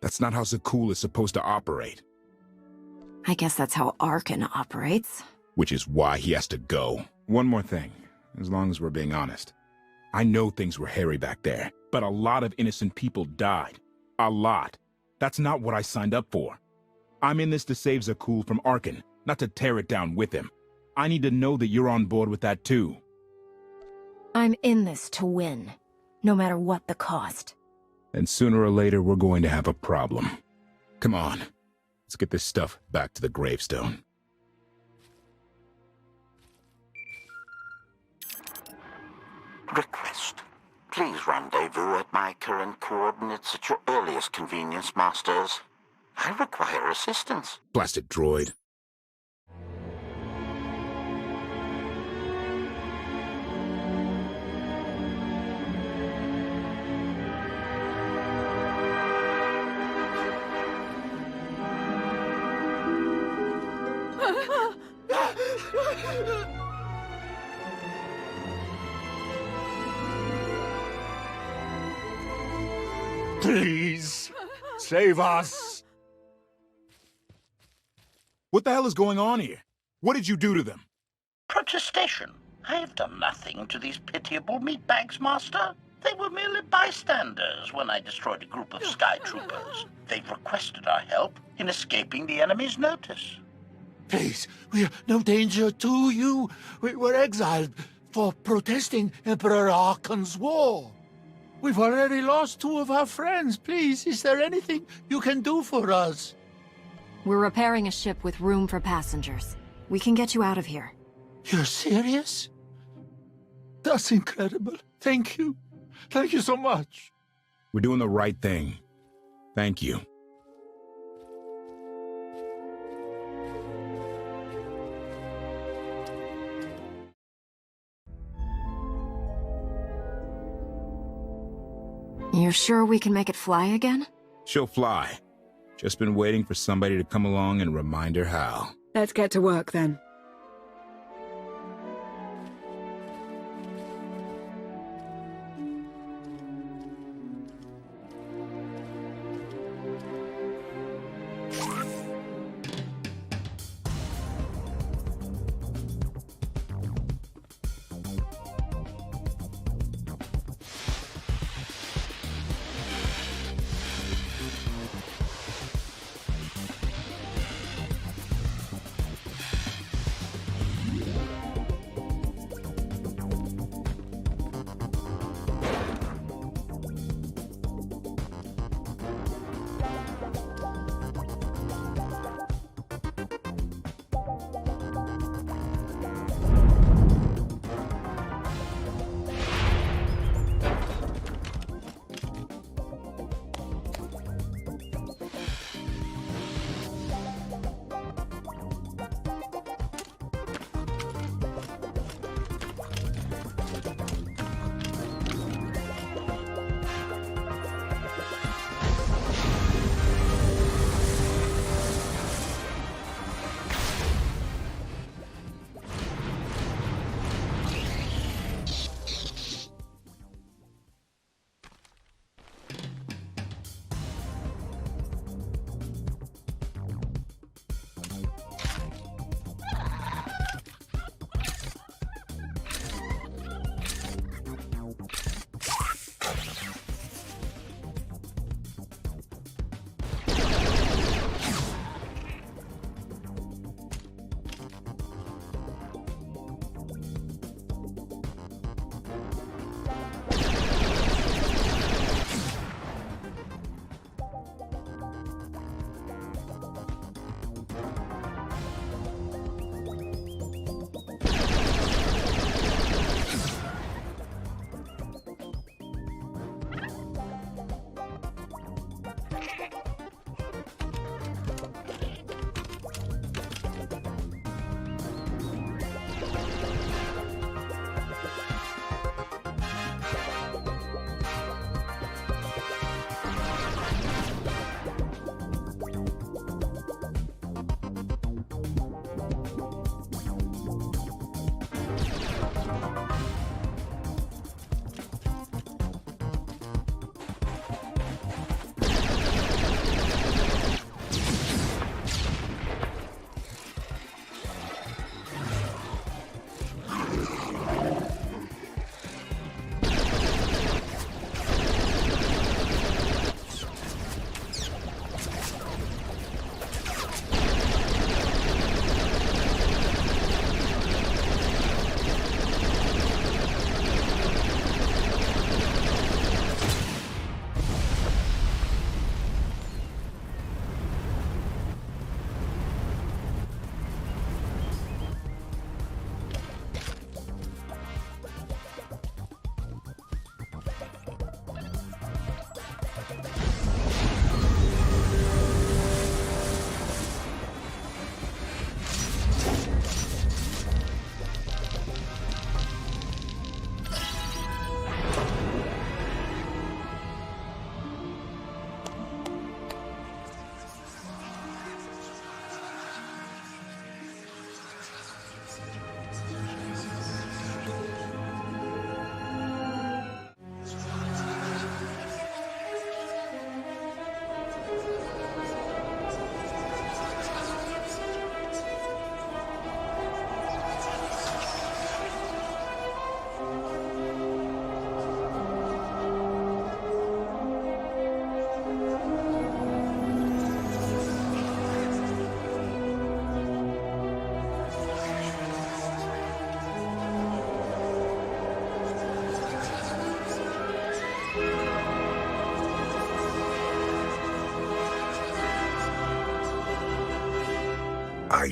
That's not how Zakul is supposed to operate. I guess that's how Arkan operates. Which is why he has to go. One more thing, as long as we're being honest. I know things were hairy back there, but a lot of innocent people died. A lot. That's not what I signed up for. I'm in this to save Zakul from Arkan, not to tear it down with him. I need to know that you're on board with that too. I'm in this to win, no matter what the cost. And sooner or later, we're going to have a problem. Come on, let's get this stuff back to the gravestone. Request. Please rendezvous at my current coordinates at your earliest convenience, Masters. I require assistance. Blasted droid. Please, save us. What the hell is going on here? What did you do to them? Protestation. I have done nothing to these pitiable meatbags, Master. They were merely bystanders when I destroyed a group of Sky Troopers. They've requested our help in escaping the enemy's notice. Please, we are no danger to you. We were exiled for protesting Emperor Archon's war. We've already lost 2 of our friends. Please, is there anything you can do for us? We're repairing a ship with room for passengers. We can get you out of here. You're serious? That's incredible. Thank you. Thank you so much. We're doing the right thing. Thank you. You're sure we can make it fly again? She'll fly. Just been waiting for somebody to come along and remind her how. Let's get to work then.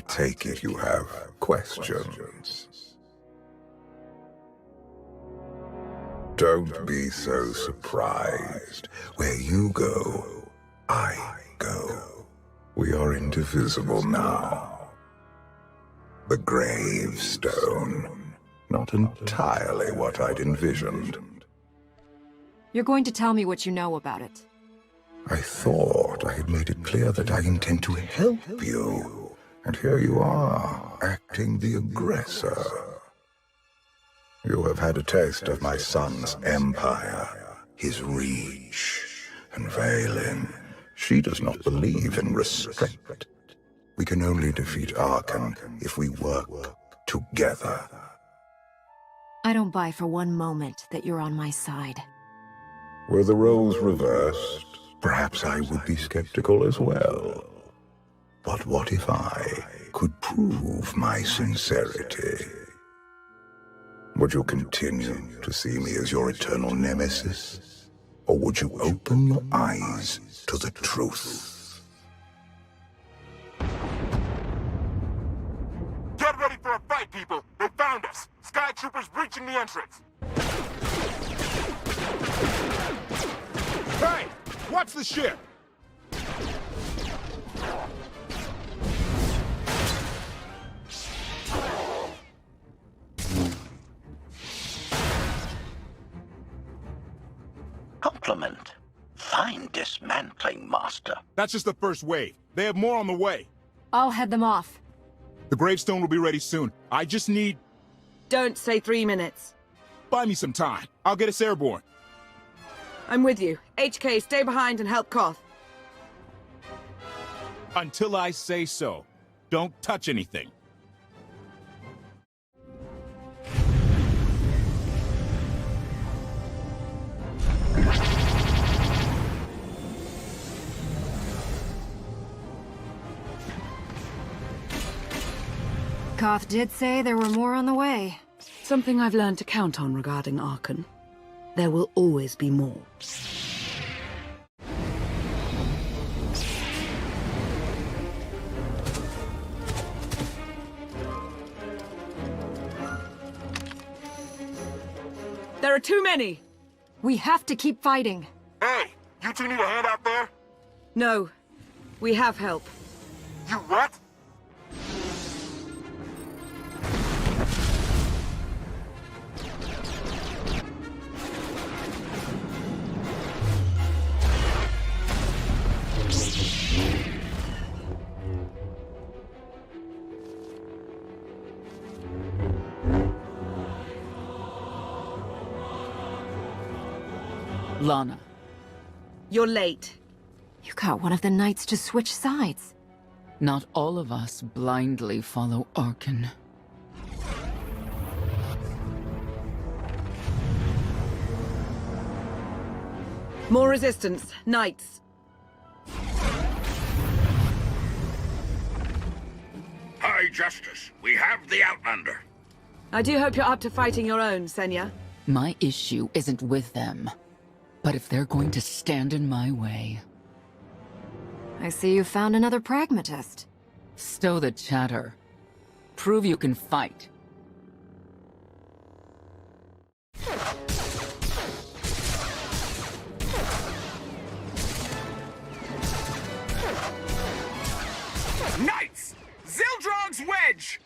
take it you have questions. Don't be so surprised. Where you go, I go. We are indivisible now. The gravestone. Not entirely what I'd envisioned. You're going to tell me what you know about it. I thought I had made it clear that I intend to help you. And here you are, acting the aggressor. You have had a taste of my son's empire, his reach. And Vaylin, she does not believe in restraint. We can only defeat Arkan if we work together. I don't buy for one moment that you're on my side. Were the roles reversed, perhaps I would be skeptical as well. But what if I could prove my sincerity? Would you continue to see me as your eternal nemesis? Or would you open your eyes to the truth? Get ready for a fight, people! They found us! Sky Troopers breaching the entrance! Hey! Watch the ship! Compliment. Fine dismantling, Master. That's just the first wave. They have more on the way. I'll head them off. The gravestone will be ready soon. I just need... Don't say 3 minutes. Buy me some time. I'll get us airborne. I'm with you. HK, stay behind and help Koth. Until I say so. Don't touch anything. Koth did say there were more on the way. Something I've learned to count on regarding Arkan. There will always be more. There are too many! We have to keep fighting. Hey! You two need a hand out there? No. We have help. You what? Lana. You're late. You got one of the knights to switch sides. Not all of us blindly follow Arkan. More resistance. Knights. High Justice, we have the Outlander. I do hope you're up to fighting your own, Senya. My issue isn't with them. But if they're going to stand in my way... I see you found another pragmatist. Stow the chatter. Prove you can fight. Knights! Zildrog's wedge!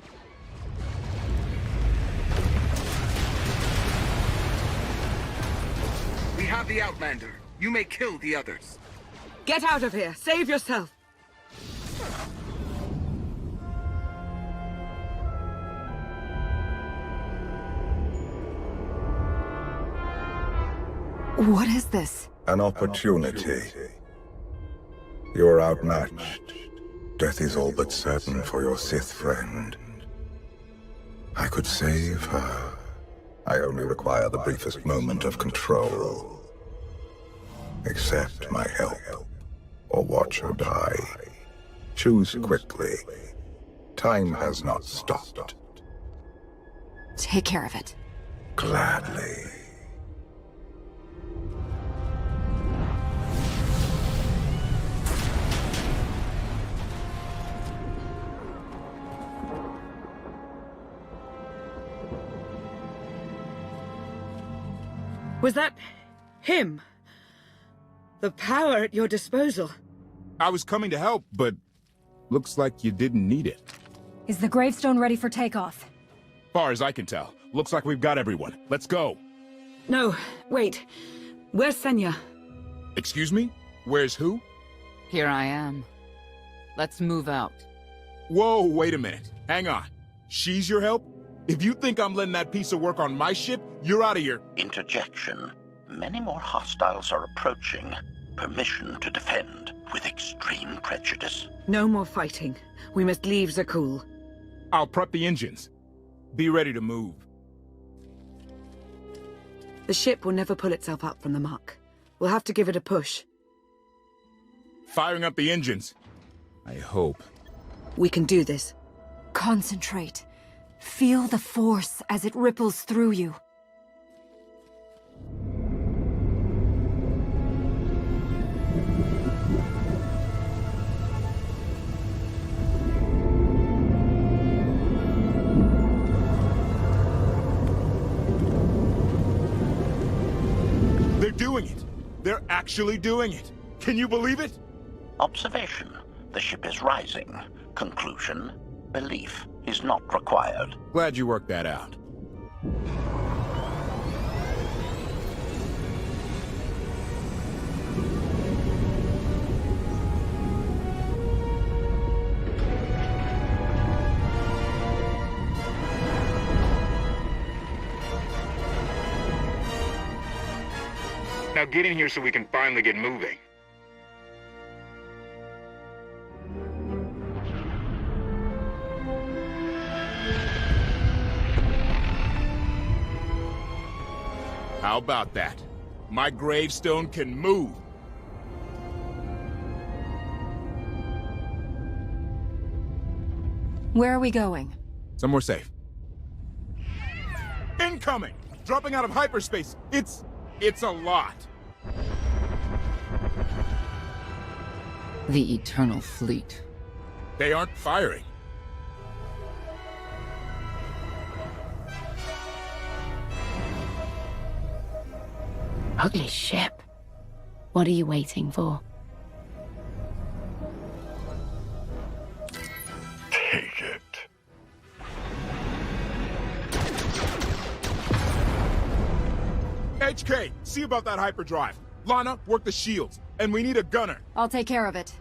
We have the Outlander. You may kill the others. Get out of here! Save yourself! What is this? An opportunity. You're outmatched. Death is all but certain for your Sith friend. I could save her. I only require the briefest moment of control. Accept my help, or watch her die. Choose quickly. Time has not stopped. Take care of it. Gladly. Was that him? The power at your disposal. I was coming to help, but looks like you didn't need it. Is the gravestone ready for takeoff? Far as I can tell, looks like we've got everyone. Let's go. No, wait. Where's Senya? Excuse me? Where's who? Here I am. Let's move out. Whoa, wait a minute. Hang on. She's your help? If you think I'm letting that piece of work on my ship, you're out of here. Interjection. Many more hostiles are approaching. Permission to defend with extreme prejudice. No more fighting. We must leave Zakul. I'll prep the engines. Be ready to move. The ship will never pull itself up from the muck. We'll have to give it a push. Firing up the engines. I hope. We can do this. Concentrate. Feel the force as it ripples through you. They're doing it. They're actually doing it. Can you believe it? Observation. The ship is rising. Conclusion. Belief is not required. Glad you worked that out. Now get in here so we can finally get moving. How about that? My gravestone can move. Where are we going? Somewhere safe. Incoming! Dropping out of hyperspace. It's a lot. The Eternal Fleet. They aren't firing. Ugly ship. What are you waiting for? Take it. HK, see about that hyperdrive. Lana, work the shields. And we need a gunner. I'll take care of it.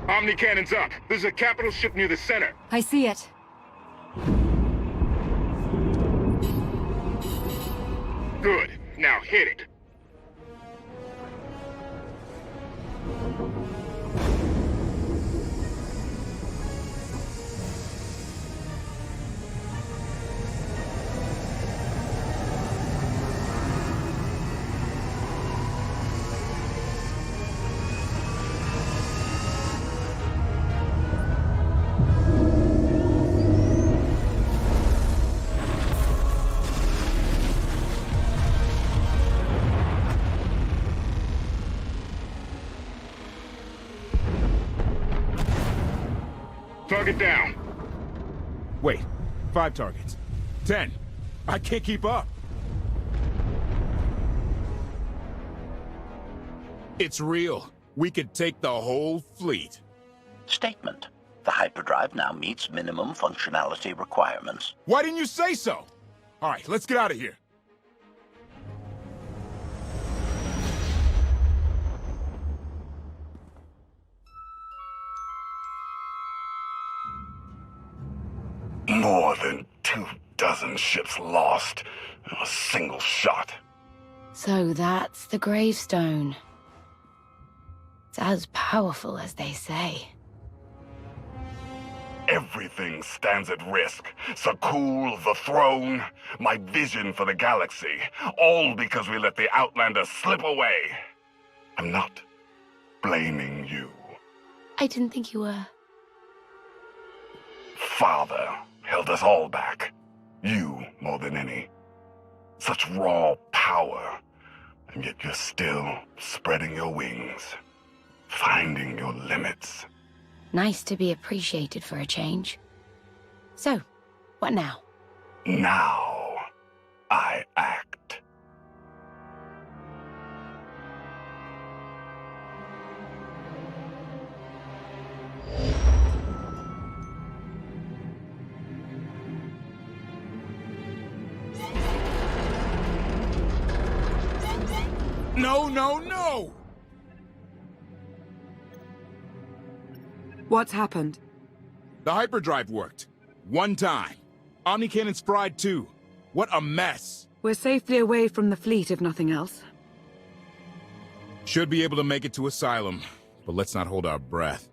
Omni cannons up. There's a capital ship near the center. I see it. Good. Now hit it. Target down. Wait, 5 targets. 10. I can't keep up. It's real. We could take the whole fleet. Statement. The hyperdrive now meets minimum functionality requirements. Why didn't you say so? All right, let's get out of here. More than 24 ships lost in a single shot. So that's the gravestone. It's as powerful as they say. Everything stands at risk. Zakul, the throne, my vision for the galaxy. All because we let the Outlander slip away. I'm not blaming you. I didn't think you were. Father held us all back. You more than any. Such raw power, and yet you're still spreading your wings, finding your limits. Nice to be appreciated for a change. So, what now? Now, No, no, no! What's happened? The hyperdrive worked. One time. Omnicannon's fried too. What a mess! We're safely away from the fleet, if nothing else. Should be able to make it to Asylum, but let's not hold our breath.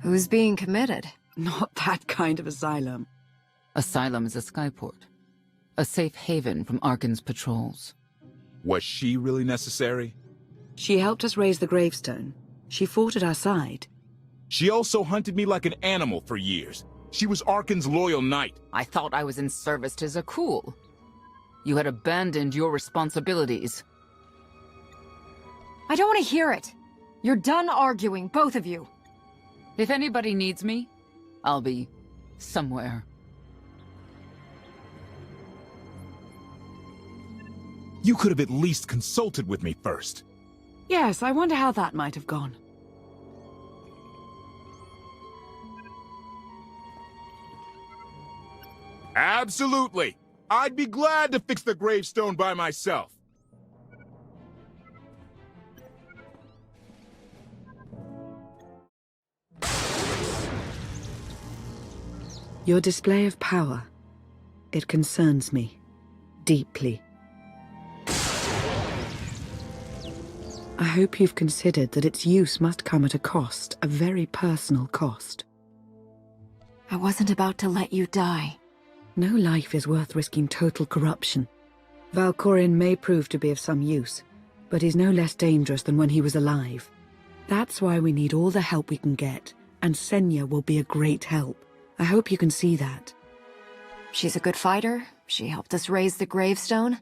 Who's being committed? Not that kind of asylum. Asylum is a skyport. A safe haven from Arkan's patrols. Was she really necessary? She helped us raise the gravestone. She fought at our side. She also hunted me like an animal for years. She was Arkan's loyal knight. I thought I was in service to Zakul. You had abandoned your responsibilities. I don't want to hear it. You're done arguing, both of you. If anybody needs me, I'll be somewhere. You could have at least consulted with me first. Yes, I wonder how that might have gone. Absolutely! I'd be glad to fix the gravestone by myself. Your display of power, it concerns me deeply. I hope you've considered that its use must come at a cost, a very personal cost. I wasn't about to let you die. No life is worth risking total corruption. Valkorion may prove to be of some use, but he's no less dangerous than when he was alive. That's why we need all the help we can get, and Senya will be a great help. I hope you can see that. She's a good fighter. She helped us raise the gravestone.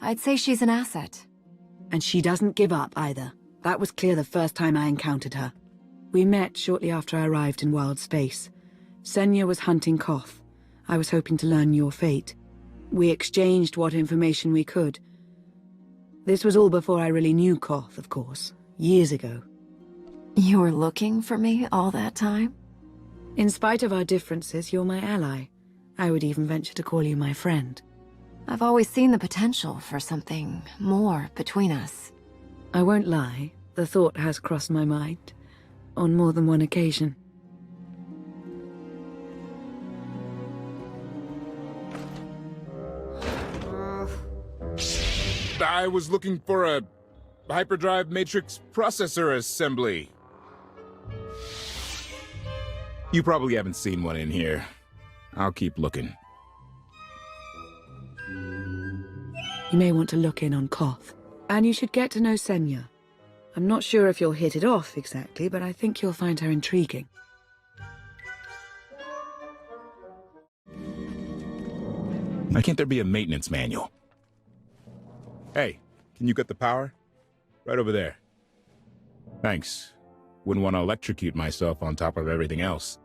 I'd say she's an asset. And she doesn't give up either. That was clear the first time I encountered her. We met shortly after I arrived in wild space. Senya was hunting Koth. I was hoping to learn your fate. We exchanged what information we could. This was all before I really knew Koth, of course. Years ago. You were looking for me all that time? In spite of our differences, you're my ally. I would even venture to call you my friend. I've always seen the potential for something more between us. I won't lie, the thought has crossed my mind. On more than one occasion. I was looking for a hyperdrive matrix processor assembly. You probably haven't seen one in here. I'll keep looking. You may want to look in on Koth. And you should get to know Senya. I'm not sure if you'll hit it off exactly, but I think you'll find her intriguing. Why can't there be a maintenance manual? Hey, can you get the power? Right over there. Thanks. Wouldn't want to electrocute myself on top of everything else.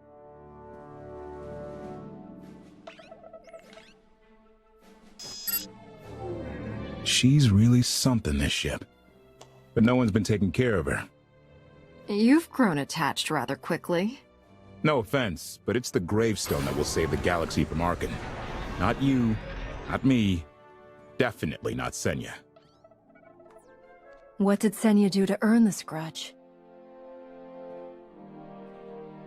She's really something, this ship. But no one's been taking care of her. You've grown attached rather quickly. No offense, but it's the gravestone that will save the galaxy from Arkan. Not you, not me, definitely not Senya. What did Senya do to earn this grudge?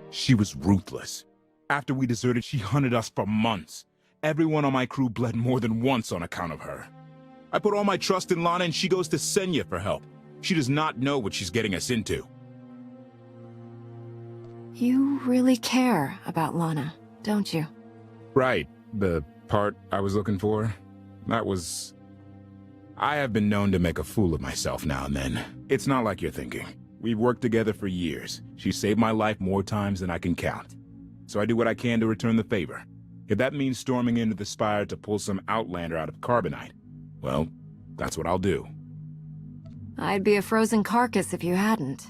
She was ruthless. After we deserted, she hunted us for months. Everyone on my crew bled more than once on account of her. I put all my trust in Lana and she goes to Senya for help. She does not know what she's getting us into. You really care about Lana, don't you? Right. The part I was looking for, that was... I have been known to make a fool of myself now and then. It's not like you're thinking. We've worked together for years. She saved my life more times than I can count. So I do what I can to return the favor. If that means storming into the Spire to pull some Outlander out of Carbonite, well, that's what I'll do. I'd be a frozen carcass if you hadn't.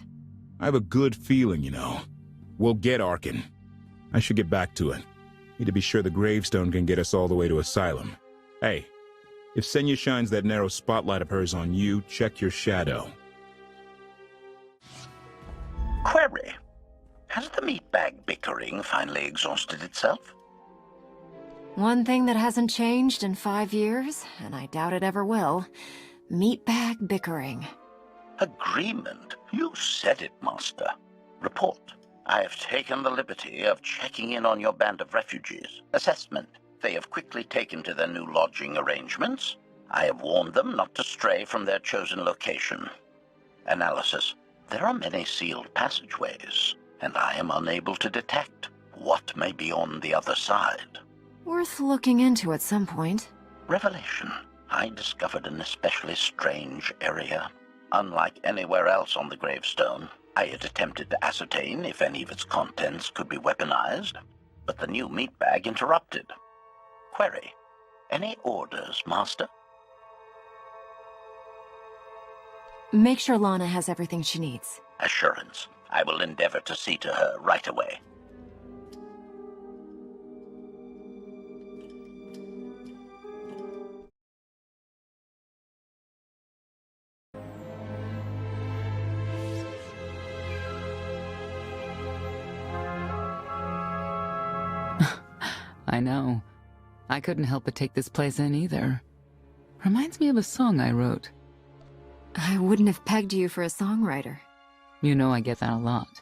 I have a good feeling, you know. We'll get Arkan. I should get back to it. Need to be sure the gravestone can get us all the way to Asylum. Hey, if Senya shines that narrow spotlight of hers on you, check your shadow. Query. Has the meatbag bickering finally exhausted itself? One thing that hasn't changed in 5 years, and I doubt it ever will, meatbag bickering. Agreement? You said it, Master. Report. I have taken the liberty of checking in on your band of refugees. Assessment. They have quickly taken to their new lodging arrangements. I have warned them not to stray from their chosen location. Analysis. There are many sealed passageways, and I am unable to detect what may be on the other side. Worth looking into at some point. Revelation. I discovered an especially strange area. Unlike anywhere else on the gravestone, I had attempted to ascertain if any of its contents could be weaponized, but the new meatbag interrupted. Query. Any orders, Master? Make sure Lana has everything she needs. Assurance. I will endeavor to see to her right away. I know. I couldn't help but take this place in either. Reminds me of a song I wrote. I wouldn't have pegged you for a songwriter. You know I get that a lot.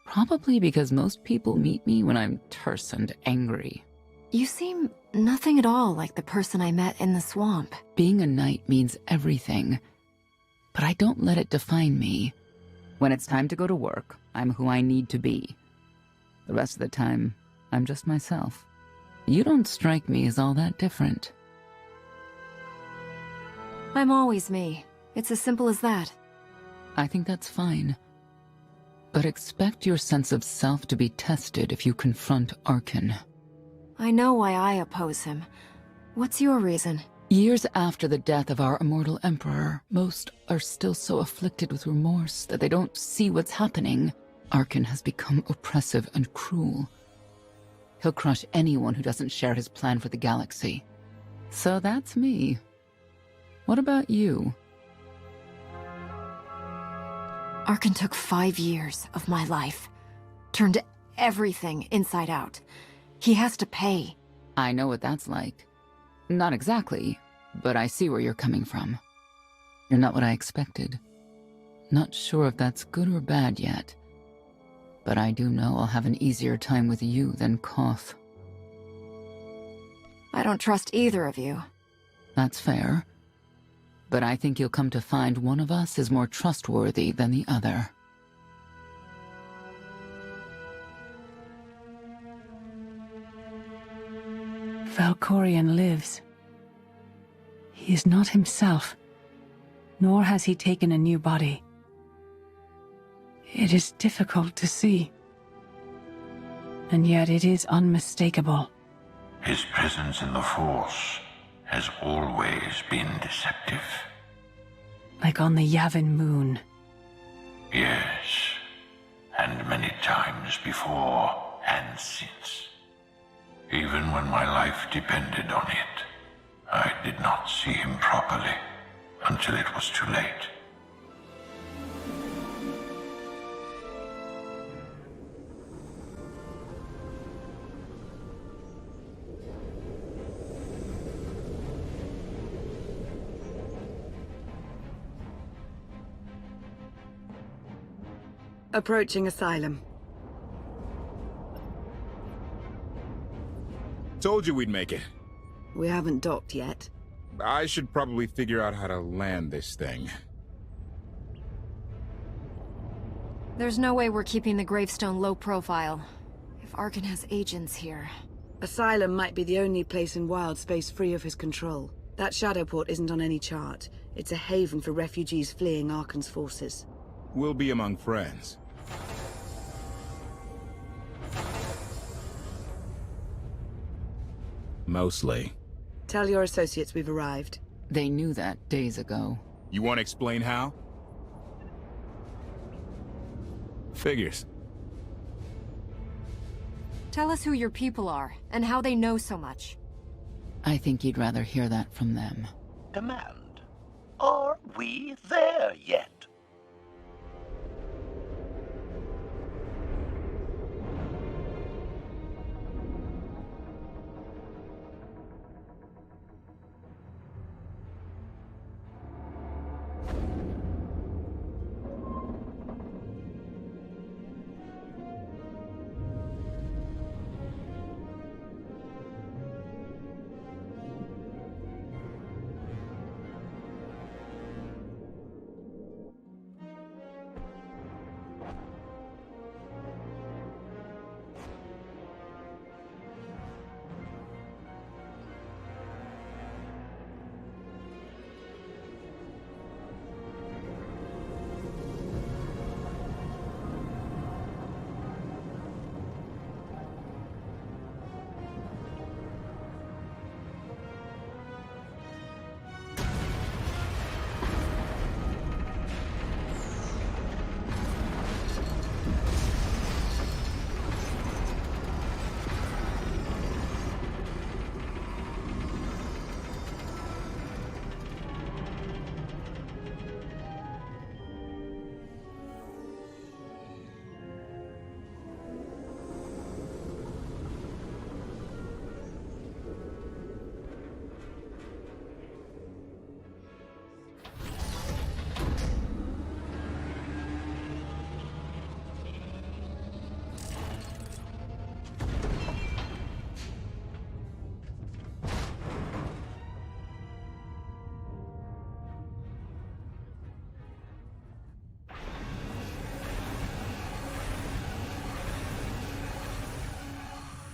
Probably because most people meet me when I'm terse and angry. You seem nothing at all like the person I met in the swamp. Being a knight means everything, but I don't let it define me. When it's time to go to work, I'm who I need to be. The rest of the time, I'm just myself. You don't strike me as all that different. I'm always me. It's as simple as that. I think that's fine. But expect your sense of self to be tested if you confront Arkin. I know why I oppose him. What's your reason? Years after the death of our immortal emperor, most are still so afflicted with remorse that they don't see what's happening. Arkin has become oppressive and cruel. He'll crush anyone who doesn't share his plan for the galaxy. So that's me. What about you? Arkin took 5 years of my life. Turned everything inside out. He has to pay. I know what that's like. Not exactly, but I see where you're coming from. You're not what I expected. Not sure if that's good or bad yet. But I do know I'll have an easier time with you than Koth. I don't trust either of you. That's fair. But I think you'll come to find one of us is more trustworthy than the other. Valkorion lives. He is not himself, nor has he taken a new body. It is difficult to see, and yet it is unmistakable. His presence in the Force has always been deceptive. Like on the Yavin moon. Yes, and many times before and since. Even when my life depended on it, I did not see him properly until it was too late. Approaching Asylum. Told you we'd make it. We haven't docked yet. I should probably figure out how to land this thing. There's no way we're keeping the gravestone low profile. If Arkin has agents here... Asylum might be the only place in wild space free of his control. That Shadowport isn't on any chart. It's a haven for refugees fleeing Arkin's forces. We'll be among friends. Mostly. Tell your associates we've arrived. They knew that days ago. You want to explain how? Figures. Tell us who your people are, and how they know so much. I think you'd rather hear that from them. Demand. Are we there yet?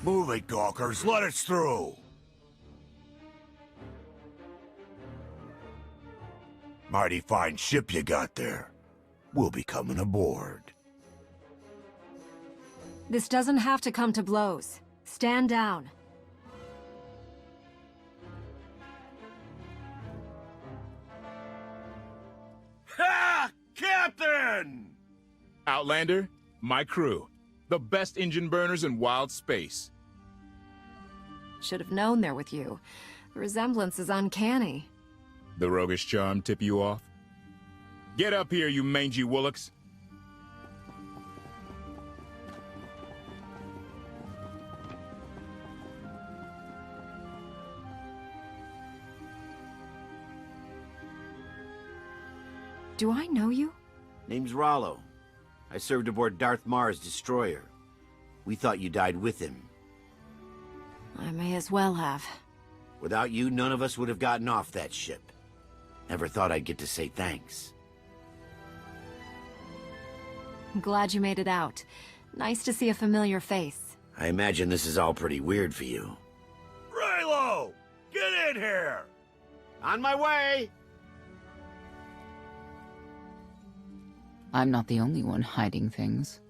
Move it, Gawkers. Let us through. Mighty fine ship you got there. We'll be coming aboard. This doesn't have to come to blows. Stand down. Ha! Captain! Outlander, my crew. The best engine burners in wild space. Should have known they're with you. The resemblance is uncanny. The roguish charm tip you off? Get up here, you mangy woolocks. Do I know you? Name's Rollo. I served aboard Darth Marr's destroyer. We thought you died with him. I may as well have. Without you, none of us would have gotten off that ship. Never thought I'd get to say thanks. I'm glad you made it out. Nice to see a familiar face. I imagine this is all pretty weird for you. Raylo! Get in here! On my way! I'm not the only one hiding things.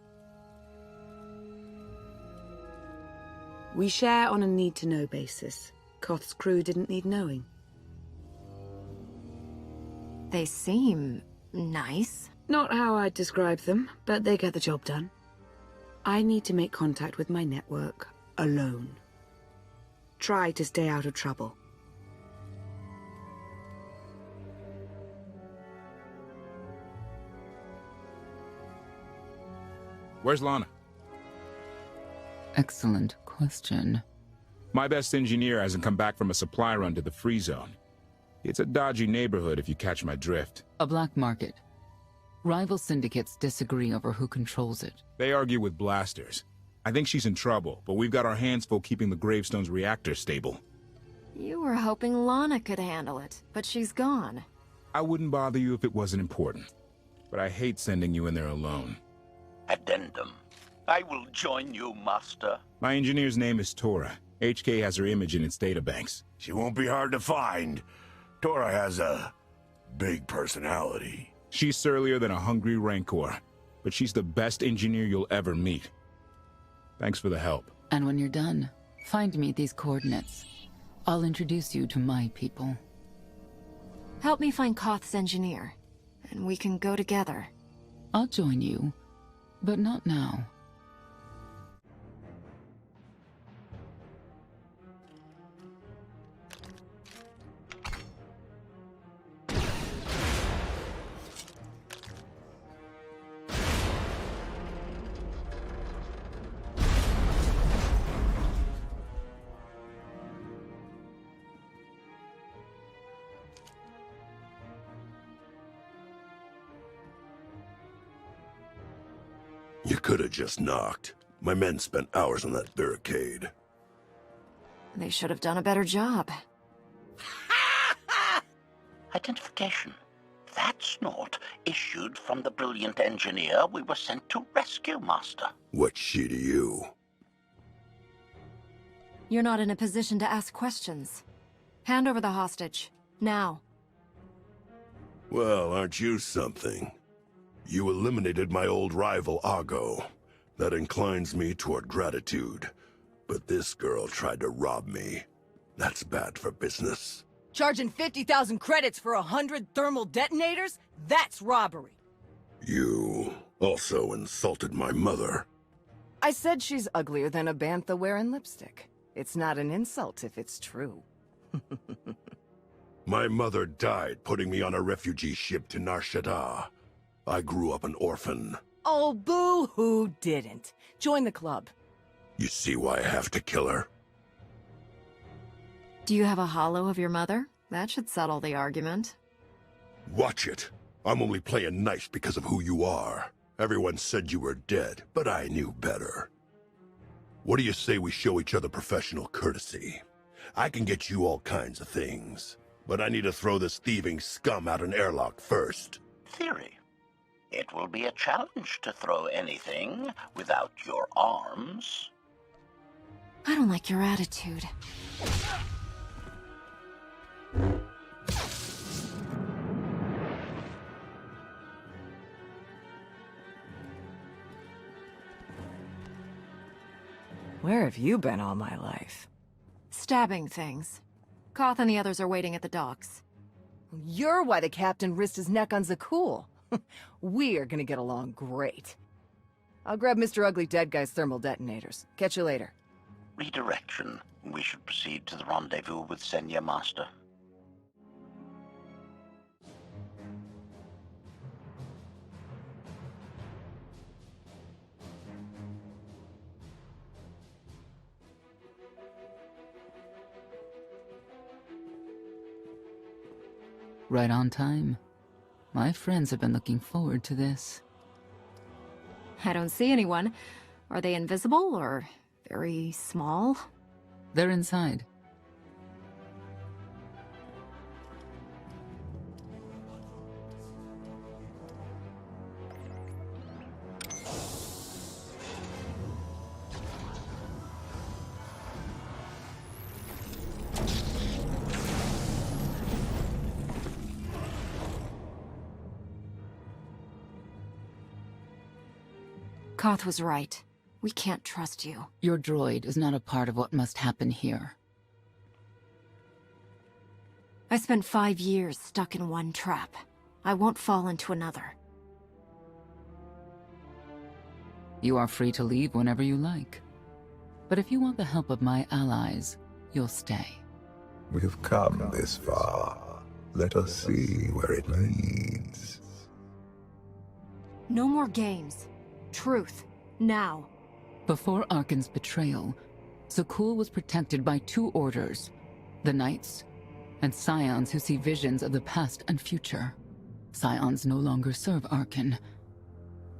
We share on a need-to-know basis. Koth's crew didn't need knowing. They seem nice. Not how I'd describe them, but they get the job done. I need to make contact with my network alone. Try to stay out of trouble. Where's Lana? Excellent question. My best engineer hasn't come back from a supply run to the free zone. It's a dodgy neighborhood if you catch my drift. A black market. Rival syndicates disagree over who controls it. They argue with blasters. I think she's in trouble, but we've got our hands full keeping the Gravestone's reactor stable. You were hoping Lana could handle it, but she's gone. I wouldn't bother you if it wasn't important, but I hate sending you in there alone. Addendum. I will join you, Master. My engineer's name is Tora. HK has her image in its databanks. She won't be hard to find. Tora has a big personality. She's surlier than a hungry rancor, but she's the best engineer you'll ever meet. Thanks for the help. And when you're done, find me these coordinates. I'll introduce you to my people. Help me find Koth's engineer, and we can go together. I'll join you, but not now. You could have just knocked. My men spent hours on that barricade. They should have done a better job. Identification. That's not issued from the brilliant engineer we were sent to rescue, Master. What's she to you? You're not in a position to ask questions. Hand over the hostage. Now. Well, aren't you something? You eliminated my old rival, Argo. That inclines me toward gratitude. But this girl tried to rob me. That's bad for business. Charging 50,000 credits for 100 thermal detonators? That's robbery. You also insulted my mother. I said she's uglier than a bantha wearing lipstick. It's not an insult if it's true. My mother died putting me on a refugee ship to Nar Shaddaa. I grew up an orphan. Oh, boo-hoo didn't. Join the club. You see why I have to kill her? Do you have a holo of your mother? That should settle the argument. Watch it. I'm only playing nice because of who you are. Everyone said you were dead, but I knew better. What do you say we show each other professional courtesy? I can get you all kinds of things, but I need to throw this thieving scum out an airlock first. Theory. It will be a challenge to throw anything without your arms. I don't like your attitude. Where have you been all my life? Stabbing things. Koth and the others are waiting at the docks. You're why the captain risked his neck on Zakul. We're gonna get along great. I'll grab Mr. Ugly Dead Guy's thermal detonators. Catch you later. Redirection. We should proceed to the rendezvous with Senya Master. Right on time. My friends have been looking forward to this. I don't see anyone. Are they invisible or very small? They're inside. Koth was right. We can't trust you. Your droid is not a part of what must happen here. I spent 5 years stuck in one trap. I won't fall into another. You are free to leave whenever you like. But if you want the help of my allies, you'll stay. We've come this far. Let us see where it leads. No more games. Truth. Now. Before Arkan's betrayal, Zakul was protected by 2 orders. The Knights, and Scions who see visions of the past and future. Scions no longer serve Arkan.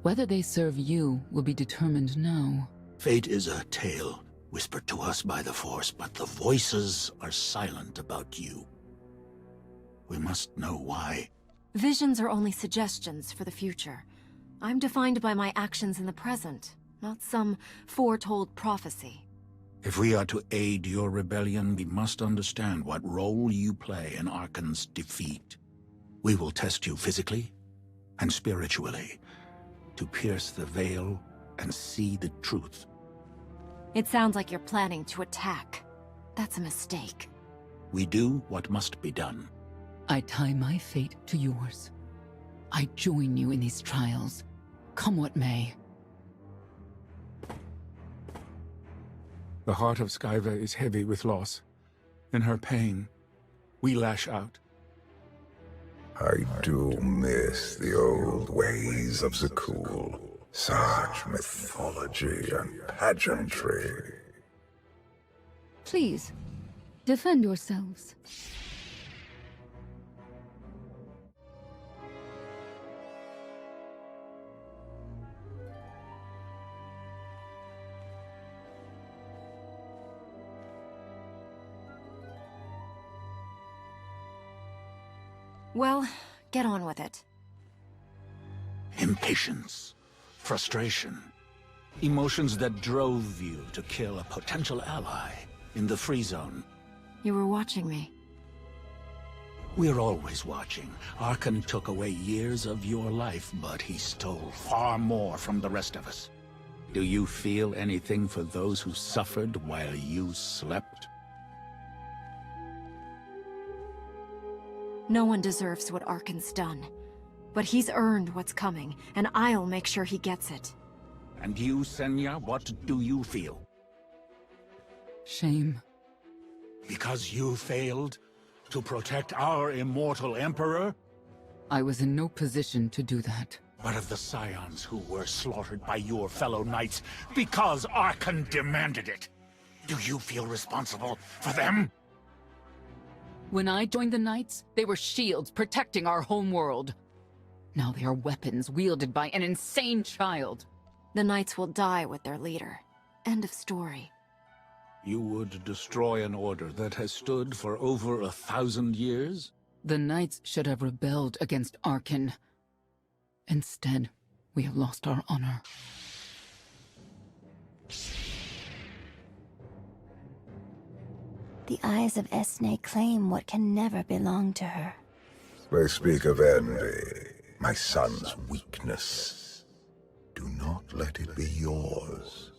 Whether they serve you will be determined now. Fate is a tale whispered to us by the Force, but the voices are silent about you. We must know why. Visions are only suggestions for the future. I'm defined by my actions in the present, not some foretold prophecy. If we are to aid your rebellion, we must understand what role you play in Arkan's defeat. We will test you physically and spiritually to pierce the veil and see the truth. It sounds like you're planning to attack. That's a mistake. We do what must be done. I tie my fate to yours. I join you in these trials, come what may. The heart of Skyva is heavy with loss. In her pain, we lash out. I do miss the old ways of Zakul. Such mythology and pageantry. Please, defend yourselves. Well, get on with it. Impatience, frustration, emotions that drove you to kill a potential ally in the free zone. You were watching me. We're always watching. Arkan took away years of your life, but he stole far more from the rest of us. Do you feel anything for those who suffered while you slept? No one deserves what Arkan's done. But he's earned what's coming, and I'll make sure he gets it. And you, Senya, what do you feel? Shame. Because you failed to protect our immortal Emperor? I was in no position to do that. What of the Scions who were slaughtered by your fellow Knights because Arkan demanded it? Do you feel responsible for them? When I joined the Knights, they were shields protecting our homeworld. Now they are weapons wielded by an insane child. The Knights will die with their leader. End of story. You would destroy an order that has stood for over 1,000 years? The Knights should have rebelled against Arkan. Instead, we have lost our honor. The eyes of Esne claim what can never belong to her. They speak of envy, my son's weakness. Do not let it be yours.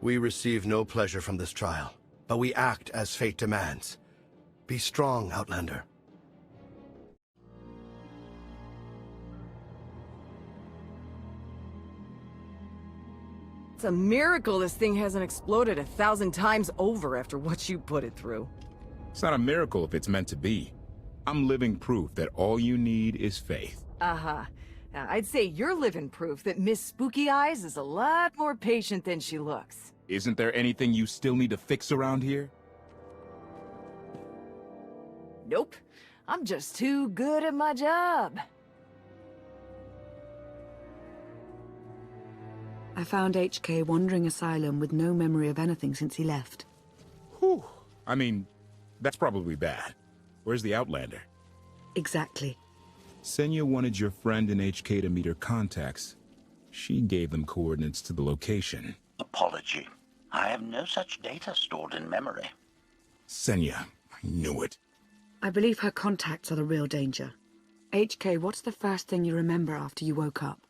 We receive no pleasure from this trial, but we act as fate demands. Be strong, Outlander. It's a miracle this thing hasn't exploded 1,000 times over after what you put it through. It's not a miracle if it's meant to be. I'm living proof that all you need is faith. Uh-huh. I'd say you're living proof that Miss Spooky Eyes is a lot more patient than she looks. Isn't there anything you still need to fix around here? Nope. I'm just too good at my job. I found HK wandering asylum with no memory of anything since he left. Whew. I mean, that's probably bad. Where's the Outlander? Exactly. Senya wanted your friend in HK to meet her contacts. She gave them coordinates to the location. Apology. I have no such data stored in memory. Senya, I knew it. I believe her contacts are the real danger. HK, what's the first thing you remember after you woke up?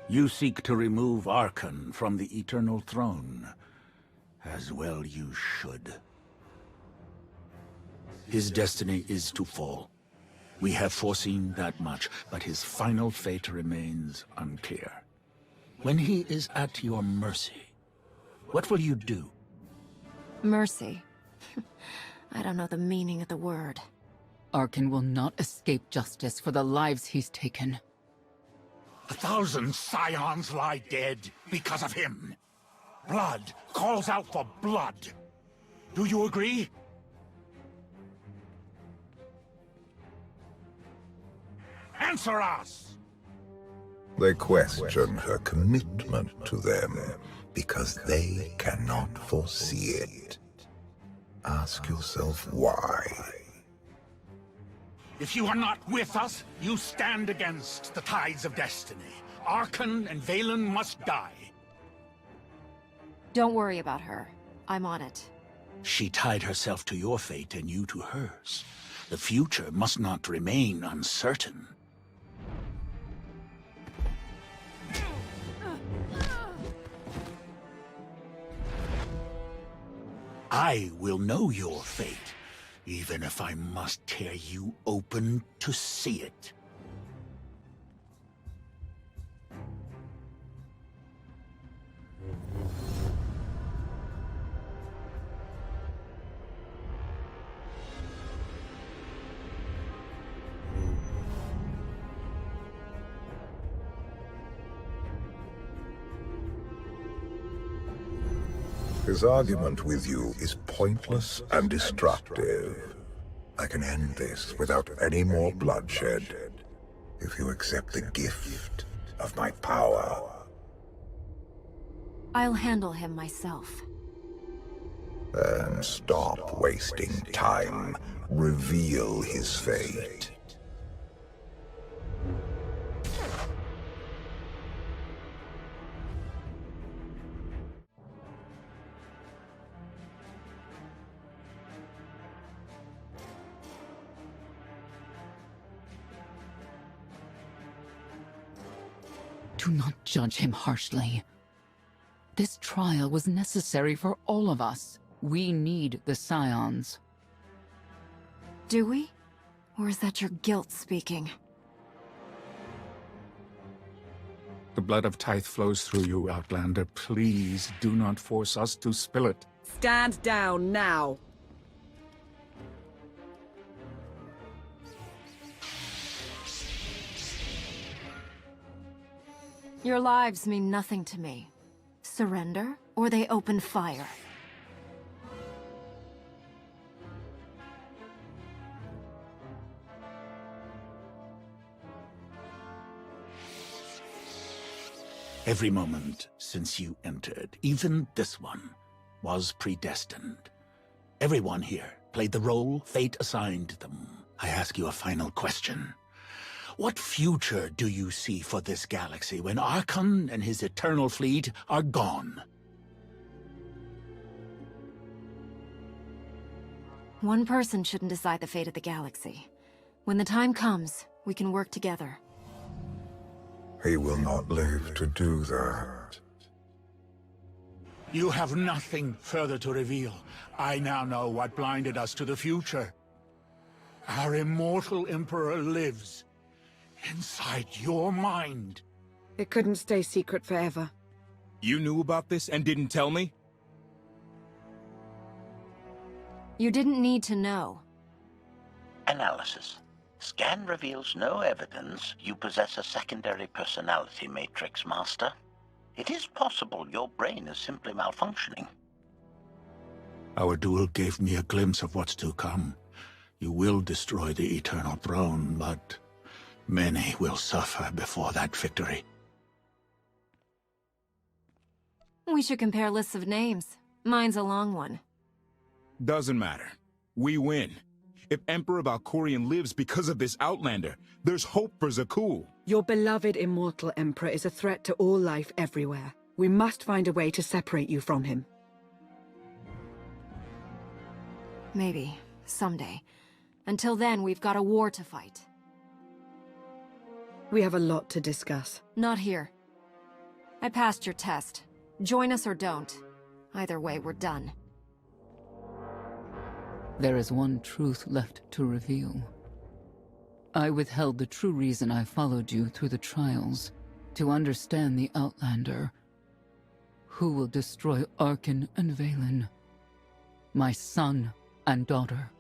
You seek to remove Archon from the Eternal Throne. As well you should. His destiny is to fall. We have foreseen that much, but his final fate remains unclear. When he is at your mercy, what will you do? Mercy? I don't know the meaning of the word. Archon will not escape justice for the lives he's taken. 1,000 scions lie dead because of him. Blood calls out for blood. Do you agree? Answer us! They question her commitment to them because they cannot foresee it. Ask yourself why. If you are not with us, you stand against the tides of destiny. Archon and Valen must die. Don't worry about her. I'm on it. She tied herself to your fate and you to hers. The future must not remain uncertain. I will know your fate, even if I must tear you open to see it. His argument with you is pointless and destructive. I can end this without any more bloodshed, if you accept the gift of my power. I'll handle him myself. Then stop wasting time. Reveal his fate. Do not judge him harshly. This trial was necessary for all of us. We need the Scions. Do we? Or is that your guilt speaking? The blood of Tithe flows through you, Outlander. Please do not force us to spill it. Stand down now. Your lives mean nothing to me. Surrender, or they open fire. Every moment since you entered, even this one, was predestined. Everyone here played the role fate assigned them. I ask you a final question. What future do you see for this galaxy when Archon and his eternal fleet are gone? One person shouldn't decide the fate of the galaxy. When the time comes, we can work together. He will not live to do that. You have nothing further to reveal. I now know what blinded us to the future. Our immortal Emperor lives inside your mind. It couldn't stay secret forever. You knew about this and didn't tell me? You didn't need to know. Analysis. Scan reveals no evidence you possess a secondary personality matrix, Master. It is possible your brain is simply malfunctioning. Our duel gave me a glimpse of what's to come. You will destroy the Eternal Throne, but many will suffer before that victory. We should compare lists of names. Mine's a long one. Doesn't matter. We win. If Emperor Valkorion lives because of this Outlander, there's hope for Zakul. Your beloved immortal Emperor is a threat to all life everywhere. We must find a way to separate you from him. Maybe. Someday. Until then, we've got a war to fight. We have a lot to discuss. Not here. I passed your test. Join us or don't. Either way, we're done. There is one truth left to reveal. I withheld the true reason I followed you through the trials, to understand the Outlander, who will destroy Archon and Valen, my son and daughter.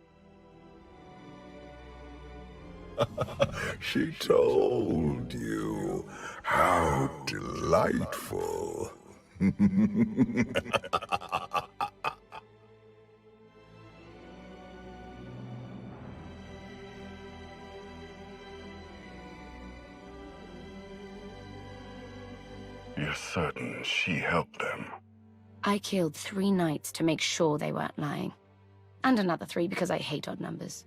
She told you. How delightful. You're certain she helped them? I killed 3 knights to make sure they weren't lying. And another 3 because I hate odd numbers.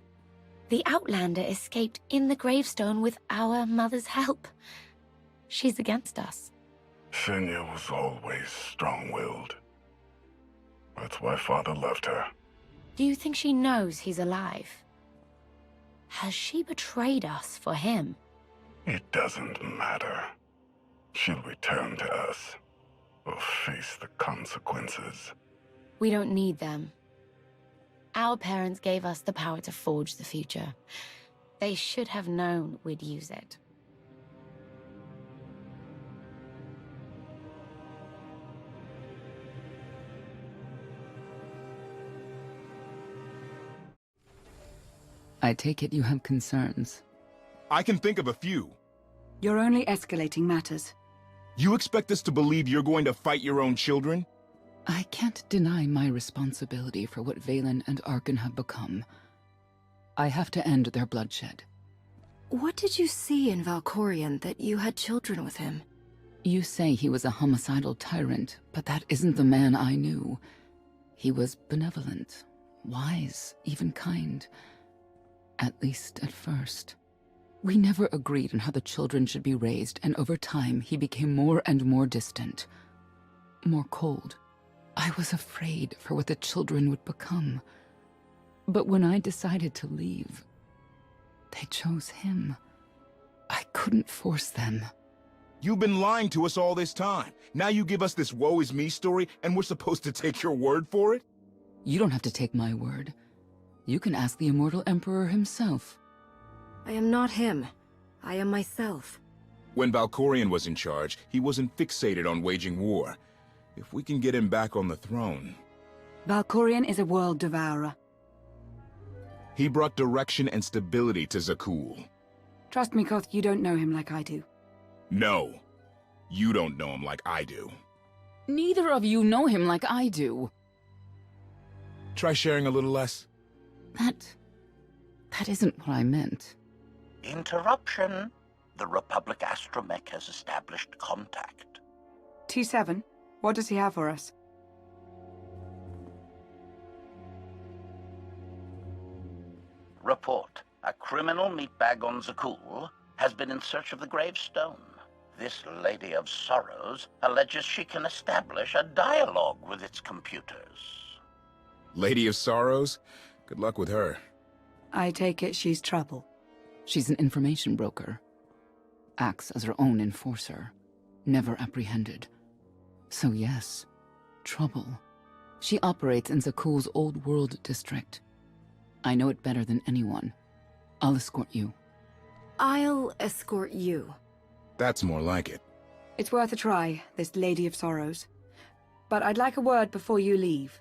The Outlander escaped in the gravestone with our mother's help. She's against us. Senya was always strong-willed. That's why Father loved her. Do you think she knows he's alive? Has she betrayed us for him? It doesn't matter. She'll return to us, or face the consequences. We don't need them. Our parents gave us the power to forge the future. They should have known we'd use it. I take it you have concerns. I can think of a few. You're only escalating matters. You expect us to believe you're going to fight your own children? I can't deny my responsibility for what Valen and Archon have become. I have to end their bloodshed. What did you see in Valkorion that you had children with him? You say he was a homicidal tyrant, but that isn't the man I knew. He was benevolent, wise, even kind. At least at first. We never agreed on how the children should be raised, and over time he became more and more distant. More cold. I was afraid for what the children would become. But when I decided to leave, they chose him. I couldn't force them. You've been lying to us all this time. Now you give us this woe is me story, and we're supposed to take your word for it? You don't have to take my word. You can ask the Immortal Emperor himself. I am not him. I am myself. When Valkorion was in charge, he wasn't fixated on waging war. If we can get him back on the throne... Valkorion is a world devourer. He brought direction and stability to Zakul. Trust me, Koth, you don't know him like I do. No. You don't know him like I do. Neither of you know him like I do. Try sharing a little less. That isn't what I meant. Interruption. The Republic astromech has established contact. T7, what does he have for us? Report. A criminal meatbag on Zakul has been in search of the gravestone. This Lady of Sorrows alleges she can establish a dialogue with its computers. Lady of Sorrows? Good luck with her. I take it she's trouble. She's an information broker. Acts as her own enforcer. Never apprehended. So yes, trouble. She operates in Zakul's Old World district. I know it better than anyone. I'll escort you. I'll escort you. That's more like it. It's worth a try, this Lady of Sorrows. But I'd like a word before you leave.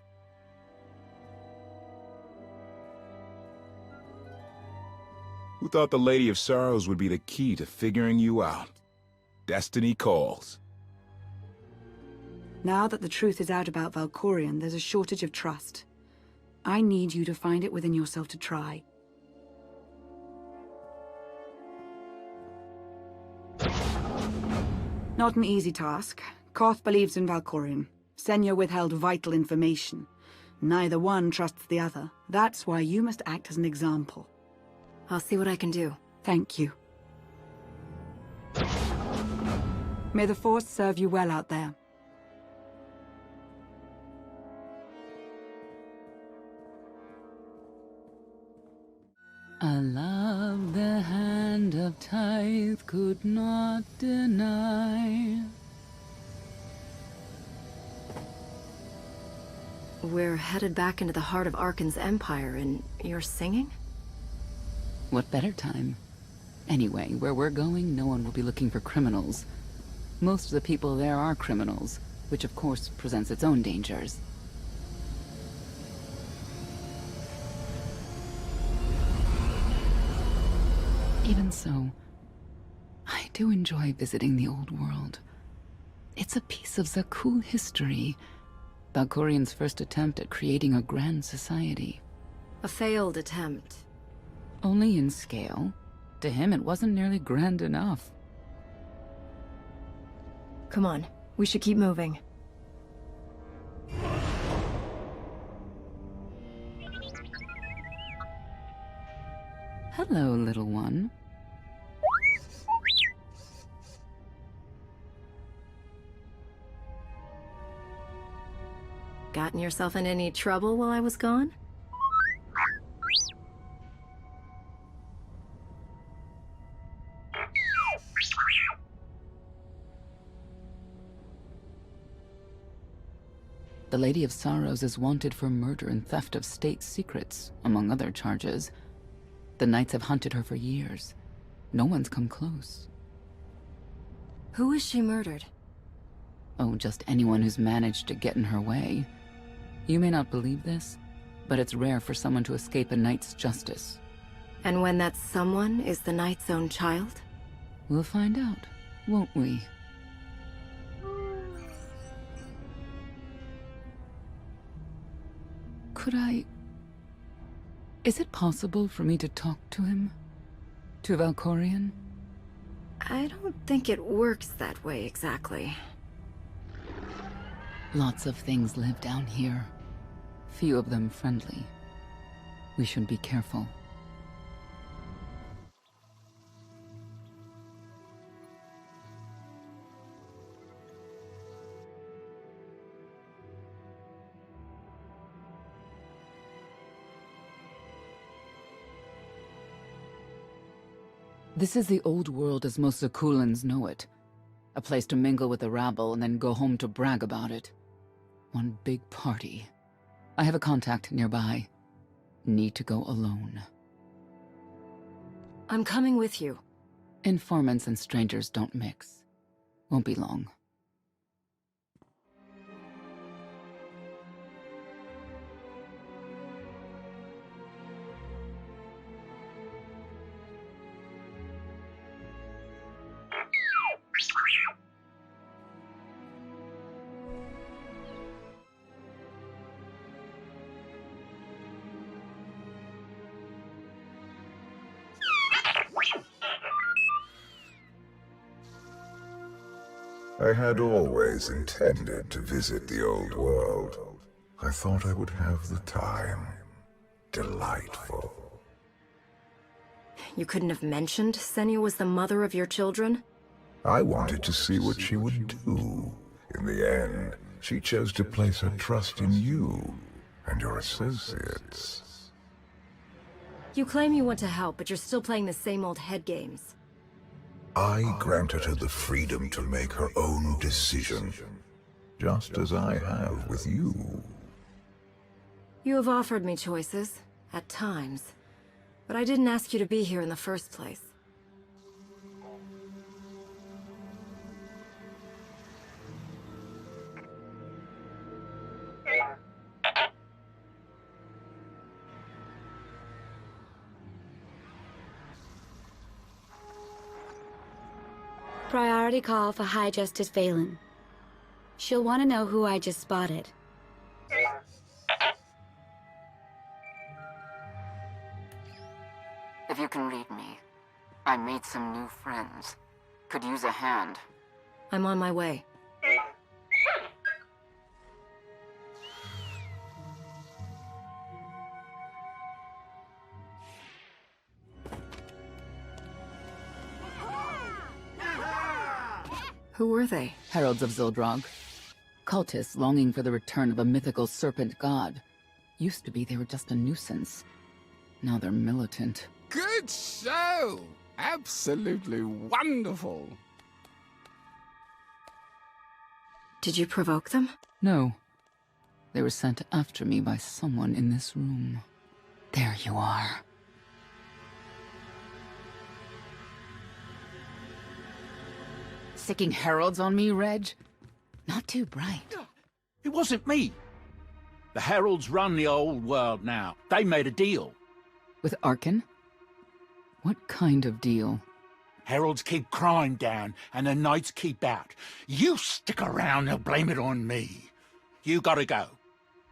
Who thought the Lady of Sorrows would be the key to figuring you out? Destiny calls. Now that the truth is out about Valkorion, there's a shortage of trust. I need you to find it within yourself to try. Not an easy task. Koth believes in Valkorion. Senya withheld vital information. Neither one trusts the other. That's why you must act as an example. I'll see what I can do. Thank you. May the Force serve you well out there. I love the hand of tithe could not deny. We're headed back into the heart of Arkan's empire, and you're singing? What better time? Anyway, where we're going, no one will be looking for criminals. Most of the people there are criminals, which of course presents its own dangers. Even so, I do enjoy visiting the old world. It's a piece of Zakul history. Valkorion's first attempt at creating a grand society. A failed attempt. Only in scale. To him, it wasn't nearly grand enough. Come on, we should keep moving. Hello, little one. Gotten yourself in any trouble while I was gone? The Lady of Sorrows is wanted for murder and theft of state secrets, among other charges. The Knights have hunted her for years. No one's come close. Who is she murdered? Oh, just anyone who's managed to get in her way. You may not believe this, but it's rare for someone to escape a Knight's justice. And when that someone is the Knight's own child? We'll find out, won't we? Could I... Is it possible for me to talk to him? To Valkorion? I don't think it works that way exactly. Lots of things live down here. Few of them friendly. We should be careful. This is the old world as most Zakulans know it. A place to mingle with the rabble and then go home to brag about it. One big party. I have a contact nearby. Need to go alone. I'm coming with you. Informants and strangers don't mix. Won't be long. I had always intended to visit the old world. I thought I would have the time. Delightful. You couldn't have mentioned Senya was the mother of your children? I wanted to see what she would do. In the end, she chose to place her trust in you and your associates. You claim you want to help, but you're still playing the same old head games. I granted her the freedom to make her own decision, just as I have with you. You have offered me choices, at times, but I didn't ask you to be here in the first place. Priority call for High Justice Valen. She'll want to know who I just spotted. If you can read me, I made some new friends. Could use a hand. I'm on my way. Who were they? Heralds of Zildrog. Cultists longing for the return of a mythical serpent god. Used to be they were just a nuisance. Now they're militant. Good show! Absolutely wonderful. Did you provoke them? No. They were sent after me by someone in this room. There you are. Sicking heralds on me, Reg? Not too bright. It wasn't me. The Heralds run the old world now. They made a deal. With Arkin? What kind of deal? Heralds keep crime down, and the Knights keep out. You stick around, they'll blame it on me. You gotta go.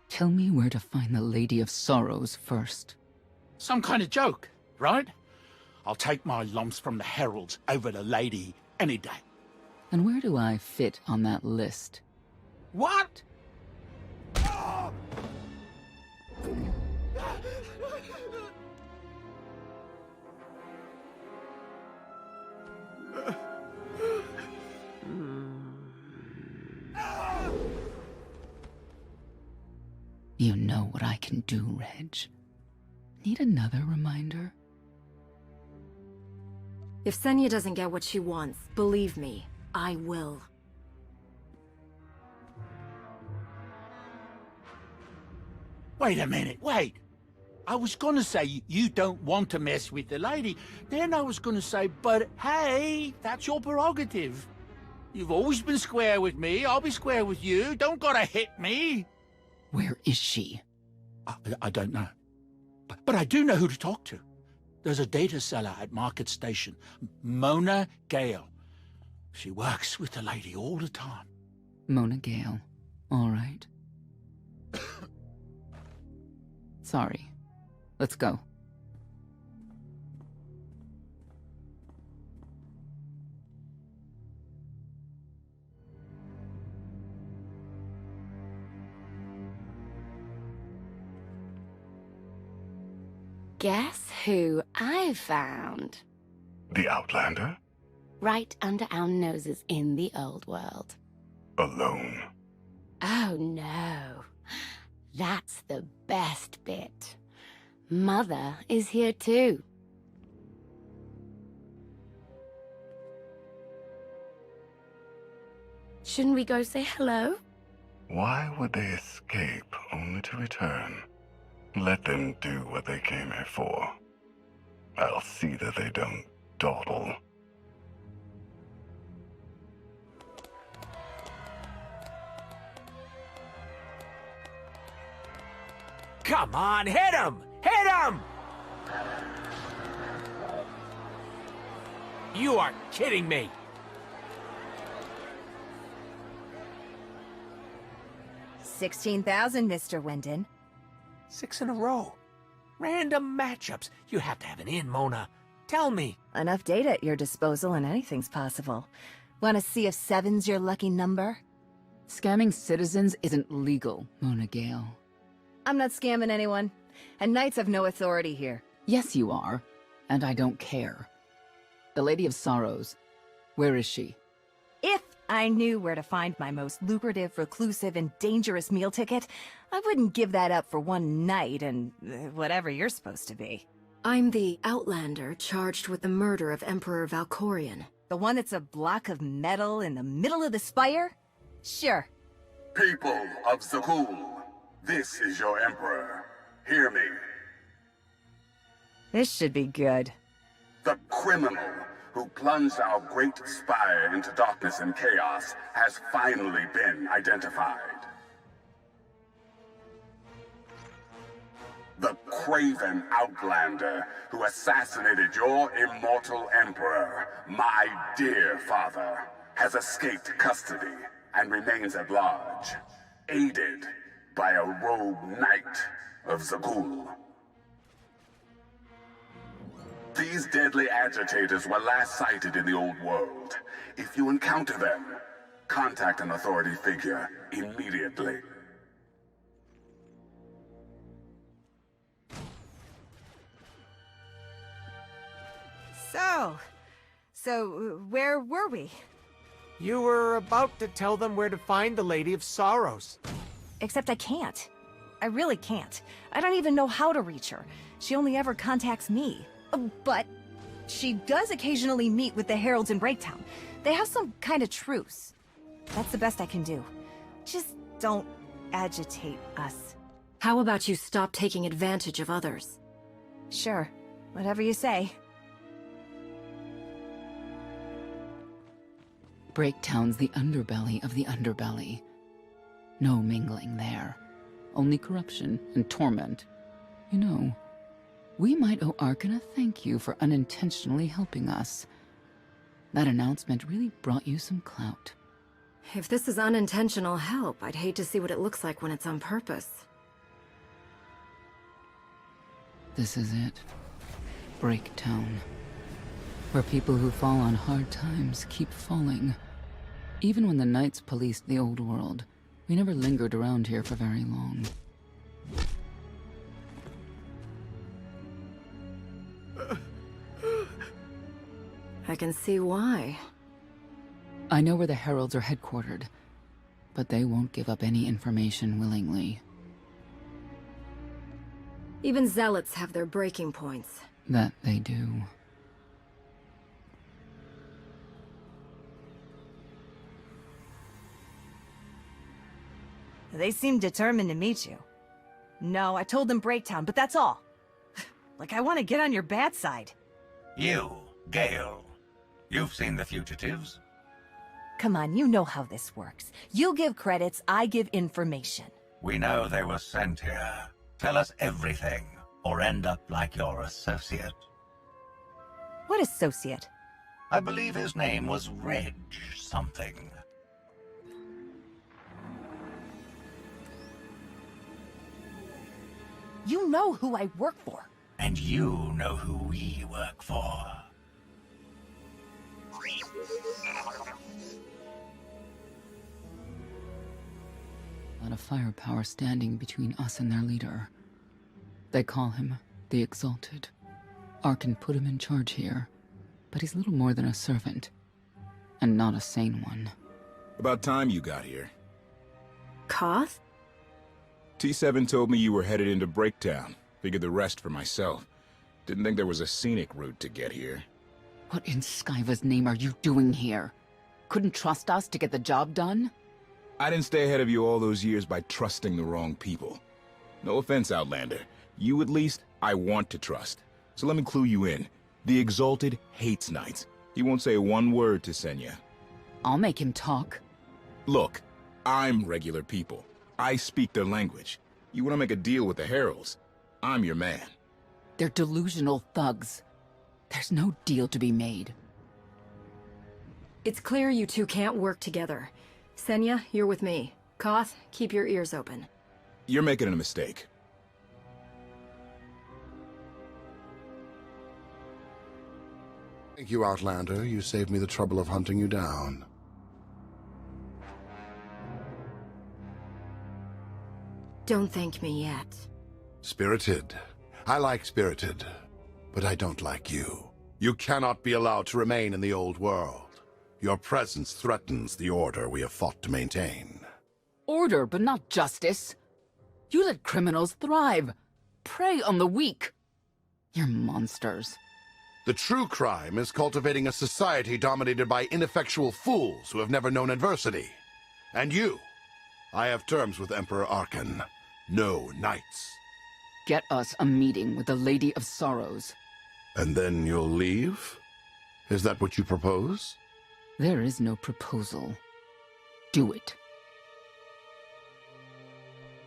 Tell me where to find the Lady of Sorrows first. Some kind of joke, right? I'll take my lumps from the Heralds over the Lady any day. And where do I fit on that list? What? You know what I can do, Reg. Need another reminder? If Senya doesn't get what she wants, believe me, I will. Wait a minute, wait. I was gonna say you don't want to mess with the lady. Then I was gonna say, but hey, that's your prerogative. You've always been square with me, I'll be square with you. Don't gotta hit me. Where is she? I don't know. But I do know who to talk to. There's a data seller at Market Station, Mona Gale. She works with the lady all the time. Mona Gale. All right. Sorry. Let's go. Guess who I found? The Outlander? Right under our noses in the old world. Alone? Oh no. That's the best bit. Mother is here too. Shouldn't we go say hello? Why would they escape only to return? Let them do what they came here for. I'll see that they don't dawdle. Come on, hit him! Hit him! You are kidding me. $16,000, Mr. Wyndon. 6 in a row. Random matchups. You have to have an in, Mona. Tell me. Enough data at your disposal and anything's possible. Wanna see if 7's your lucky number? Scamming citizens isn't legal, Mona Gale. I'm not scamming anyone. And knights have no authority here. Yes, you are. And I don't care. The Lady of Sorrows. Where is she? If I knew where to find my most lucrative, reclusive, and dangerous meal ticket, I wouldn't give that up for one night and whatever you're supposed to be. I'm the Outlander charged with the murder of Emperor Valkorion. The one that's a block of metal in the middle of the spire? Sure. People of Zakul, this is your Emperor. Hear me. This should be good. The criminal who plunged our great spire into darkness and chaos has finally been identified. The craven Outlander who assassinated your immortal Emperor, my dear father, has escaped custody and remains at large, aided by a rogue knight of Zakul. These deadly agitators were last sighted in the old world. If you encounter them, contact an authority figure immediately. So, where were we? You were about to tell them where to find the Lady of Sorrows. Except I can't. I really can't. I don't even know how to reach her. She only ever contacts me. But she does occasionally meet with the Heralds in Breaktown. They have some kind of truce. That's the best I can do. Just don't agitate us. How about you stop taking advantage of others? Sure. Whatever you say. Breaktown's the underbelly of the underbelly. No mingling there. Only corruption and torment. You know, we might owe Arkan a thank you for unintentionally helping us. That announcement really brought you some clout. If this is unintentional help, I'd hate to see what it looks like when it's on purpose. This is it. Breaktown. Where people who fall on hard times keep falling. Even when the Knights policed the old world, we never lingered around here for very long. I can see why. I know where the Heralds are headquartered, but they won't give up any information willingly. Even Zealots have their breaking points. That they do. They seem determined to meet you. No, I told them Breaktown, but that's all. Like I want to get on your bad side. You, Gale. You've seen the fugitives. Come on, you know how this works. You give credits, I give information. We know they were sent here. Tell us everything, or end up like your associate. What associate? I believe his name was Reg something. You know who I work for. And you know who we work for. A lot of firepower standing between us and their leader. They call him the Exalted. Arkan put him in charge here, but he's little more than a servant, and not a sane one. About time you got here. Koth? T7 told me you were headed into Breaktown. Figured the rest for myself. Didn't think there was a scenic route to get here. What in Skyva's name are you doing here? Couldn't trust us to get the job done? I didn't stay ahead of you all those years by trusting the wrong people. No offense, Outlander. You at least, I want to trust. So let me clue you in. The Exalted hates Knights. He won't say one word to Senya. I'll make him talk. Look, I'm regular people. I speak their language. You want to make a deal with the Heralds? I'm your man. They're delusional thugs. There's no deal to be made. It's clear you two can't work together. Senya, you're with me. Koth, keep your ears open. You're making a mistake. Thank you, Outlander. You saved me the trouble of hunting you down. Don't thank me yet. Spirited. I like Spirited, but I don't like you. You cannot be allowed to remain in the old world. Your presence threatens the order we have fought to maintain. Order, but not justice. You let criminals thrive. Prey on the weak. You're monsters. The true crime is cultivating a society dominated by ineffectual fools who have never known adversity. And you. I have terms with Emperor Arkan. No knights. Get us a meeting with the Lady of Sorrows. And then you'll leave? Is that what you propose? There is no proposal. Do it.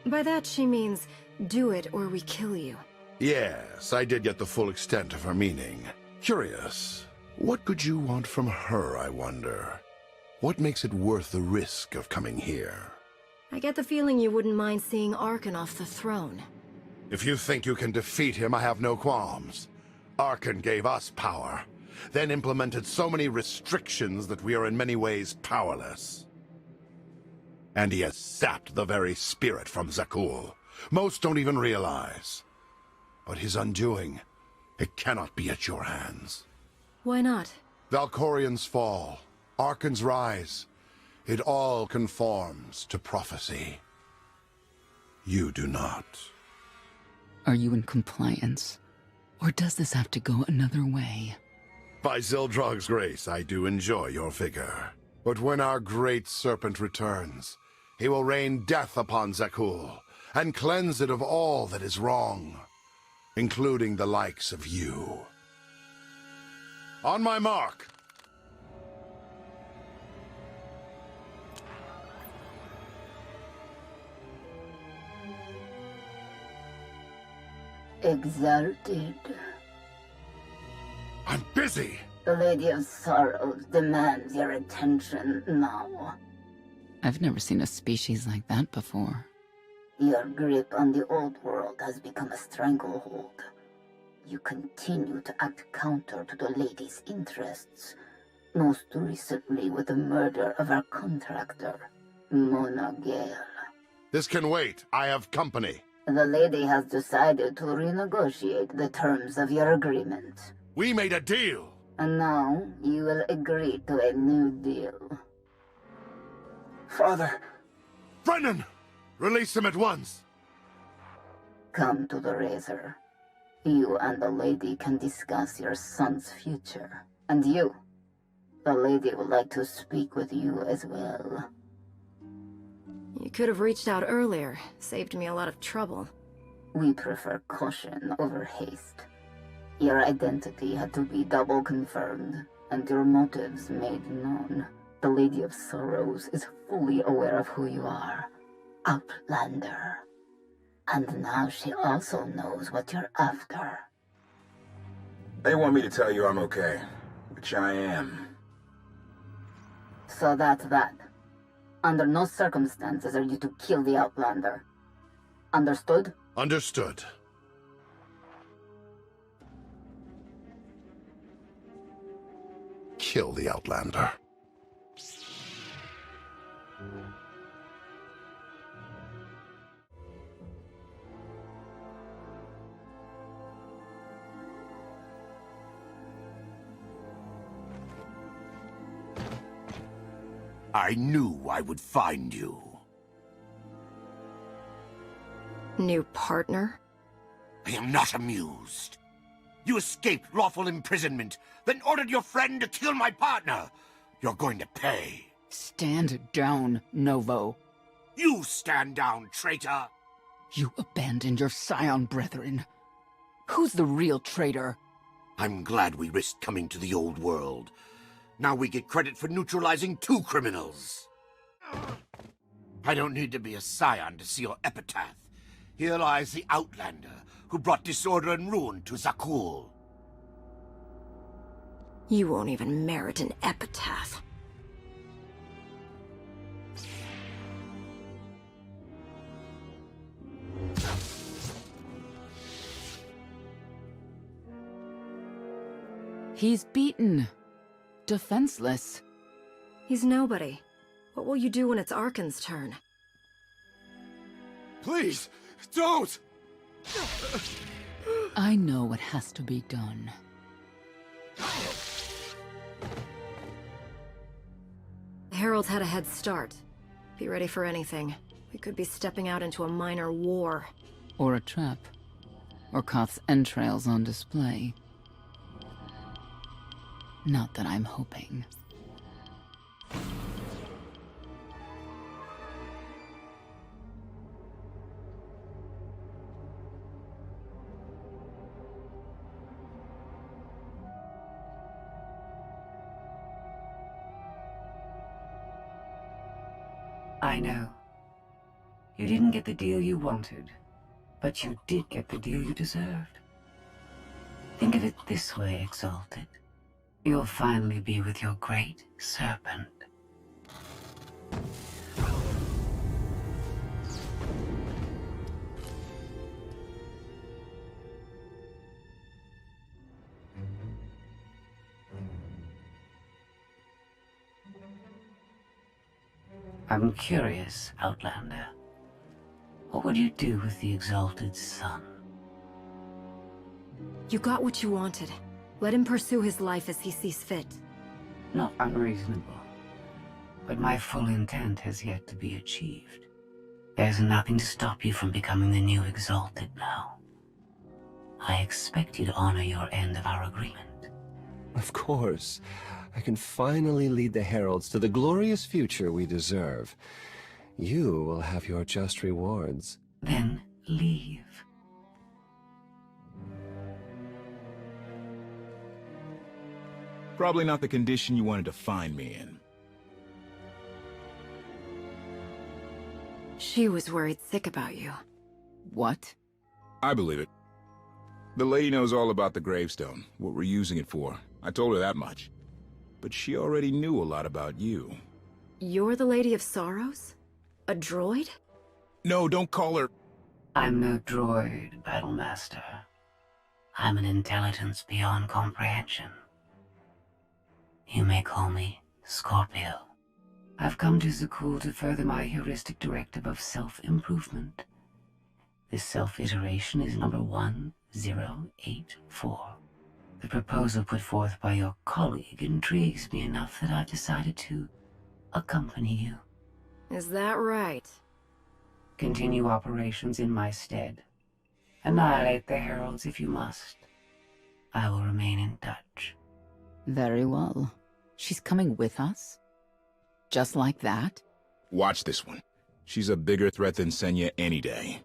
By that she means, do it or we kill you. Yes, I did get the full extent of her meaning. Curious. What could you want from her, I wonder? What makes it worth the risk of coming here? I get the feeling you wouldn't mind seeing Arkan off the throne. If you think you can defeat him, I have no qualms. Arkan gave us power, then implemented so many restrictions that we are in many ways powerless. And he has sapped the very spirit from Zakul. Most don't even realize. But his undoing, it cannot be at your hands. Why not? Valkorian's fall, Arkan's rise, it all conforms to prophecy. You do not. Are you in compliance? Or does this have to go another way? By Zildrog's grace, I do enjoy your vigor. But when our great serpent returns, he will rain death upon Zakul, and cleanse it of all that is wrong, including the likes of you. On my mark! Exalted. I'm busy! The Lady of Sorrows demands your attention now. I've never seen a species like that before. Your grip on the old world has become a stranglehold. You continue to act counter to the Lady's interests, most recently with the murder of our contractor, Mona Gale. This can wait. I have company. The Lady has decided to renegotiate the terms of your agreement. We made a deal! And now you will agree to a new deal. Father! Brennan! Release him at once! Come to the Razor. You and the Lady can discuss your son's future. And you, the Lady would like to speak with you as well. You could have reached out earlier. Saved me a lot of trouble. We prefer caution over haste. Your identity had to be double confirmed, and your motives made known. The Lady of Sorrows is fully aware of who you are. Outlander. And now she also knows what you're after. They want me to tell you I'm okay, which I am. So that's that. Under no circumstances are you to kill the Outlander. Understood? Understood. Kill the Outlander. I knew I would find you. New partner? I am not amused. You escaped lawful imprisonment, then ordered your friend to kill my partner. You're going to pay. Stand down, Novo. You stand down, traitor! You abandoned your scion brethren. Who's the real traitor? I'm glad we risked coming to the old world. Now we get credit for neutralizing 2 criminals. I don't need to be a scion to see your epitaph. Here lies the Outlander, who brought disorder and ruin to Zakul. You won't even merit an epitaph. He's beaten. Defenseless. He's nobody. What will you do when it's Arkan's turn? Please, don't! I know what has to be done. The Heralds had a head start. Be ready for anything. We could be stepping out into a minor war. Or a trap. Or Koth's entrails on display. Not that I'm hoping. I know. You didn't get the deal you wanted, but you did get the deal you deserved. Think of it this way, Exalted. You'll finally be with your great serpent. I'm curious, Outlander. What would you do with the Exalted's son? You got what you wanted. Let him pursue his life as he sees fit. Not unreasonable. But my full intent has yet to be achieved. There's nothing to stop you from becoming the new Exalted now. I expect you to honor your end of our agreement. Of course. I can finally lead the Heralds to the glorious future we deserve. You will have your just rewards. Then leave. Probably not the condition you wanted to find me in. She was worried sick about you. What? I believe it. The lady knows all about the gravestone, what we're using it for. I told her that much. But she already knew a lot about you. You're the Lady of Sorrows? A droid? No, don't call her... I'm no droid, Battlemaster. I'm an intelligence beyond comprehension. You may call me Scorpio. I've come to Zakul to further my heuristic directive of self-improvement. This self-iteration is number 1084. The proposal put forth by your colleague intrigues me enough that I've decided to accompany you. Is that right? Continue operations in my stead. Annihilate the Heralds if you must. I will remain in touch. Very well. She's coming with us? Just like that? Watch this one. She's a bigger threat than Senya any day.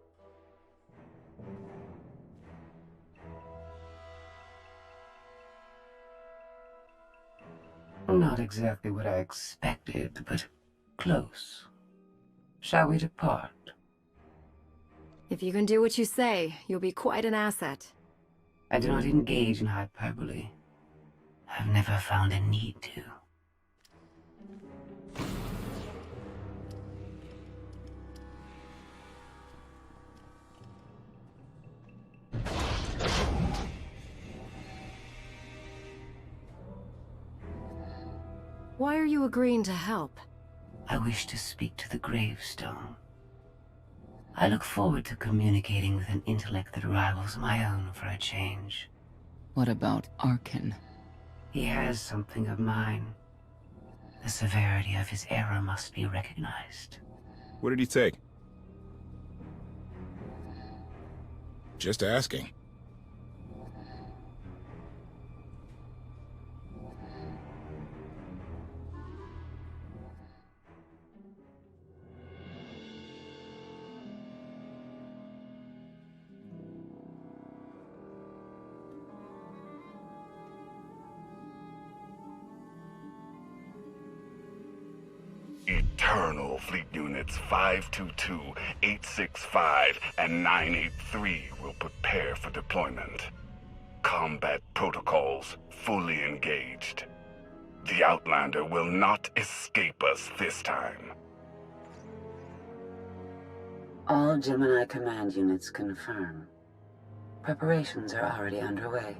Not exactly what I expected, but close. Shall we depart? If you can do what you say, you'll be quite an asset. I do not engage in hyperbole. I've never found a need to. Why are you agreeing to help? I wish to speak to the gravestone. I look forward to communicating with an intellect that rivals my own for a change. What about Arkin? He has something of mine. The severity of his error must be recognized. What did he take? Just asking. Eternal Fleet Units 522, 865, and 983 will prepare for deployment. Combat protocols fully engaged. The Outlander will not escape us this time. All Gemini command units confirm. Preparations are already underway.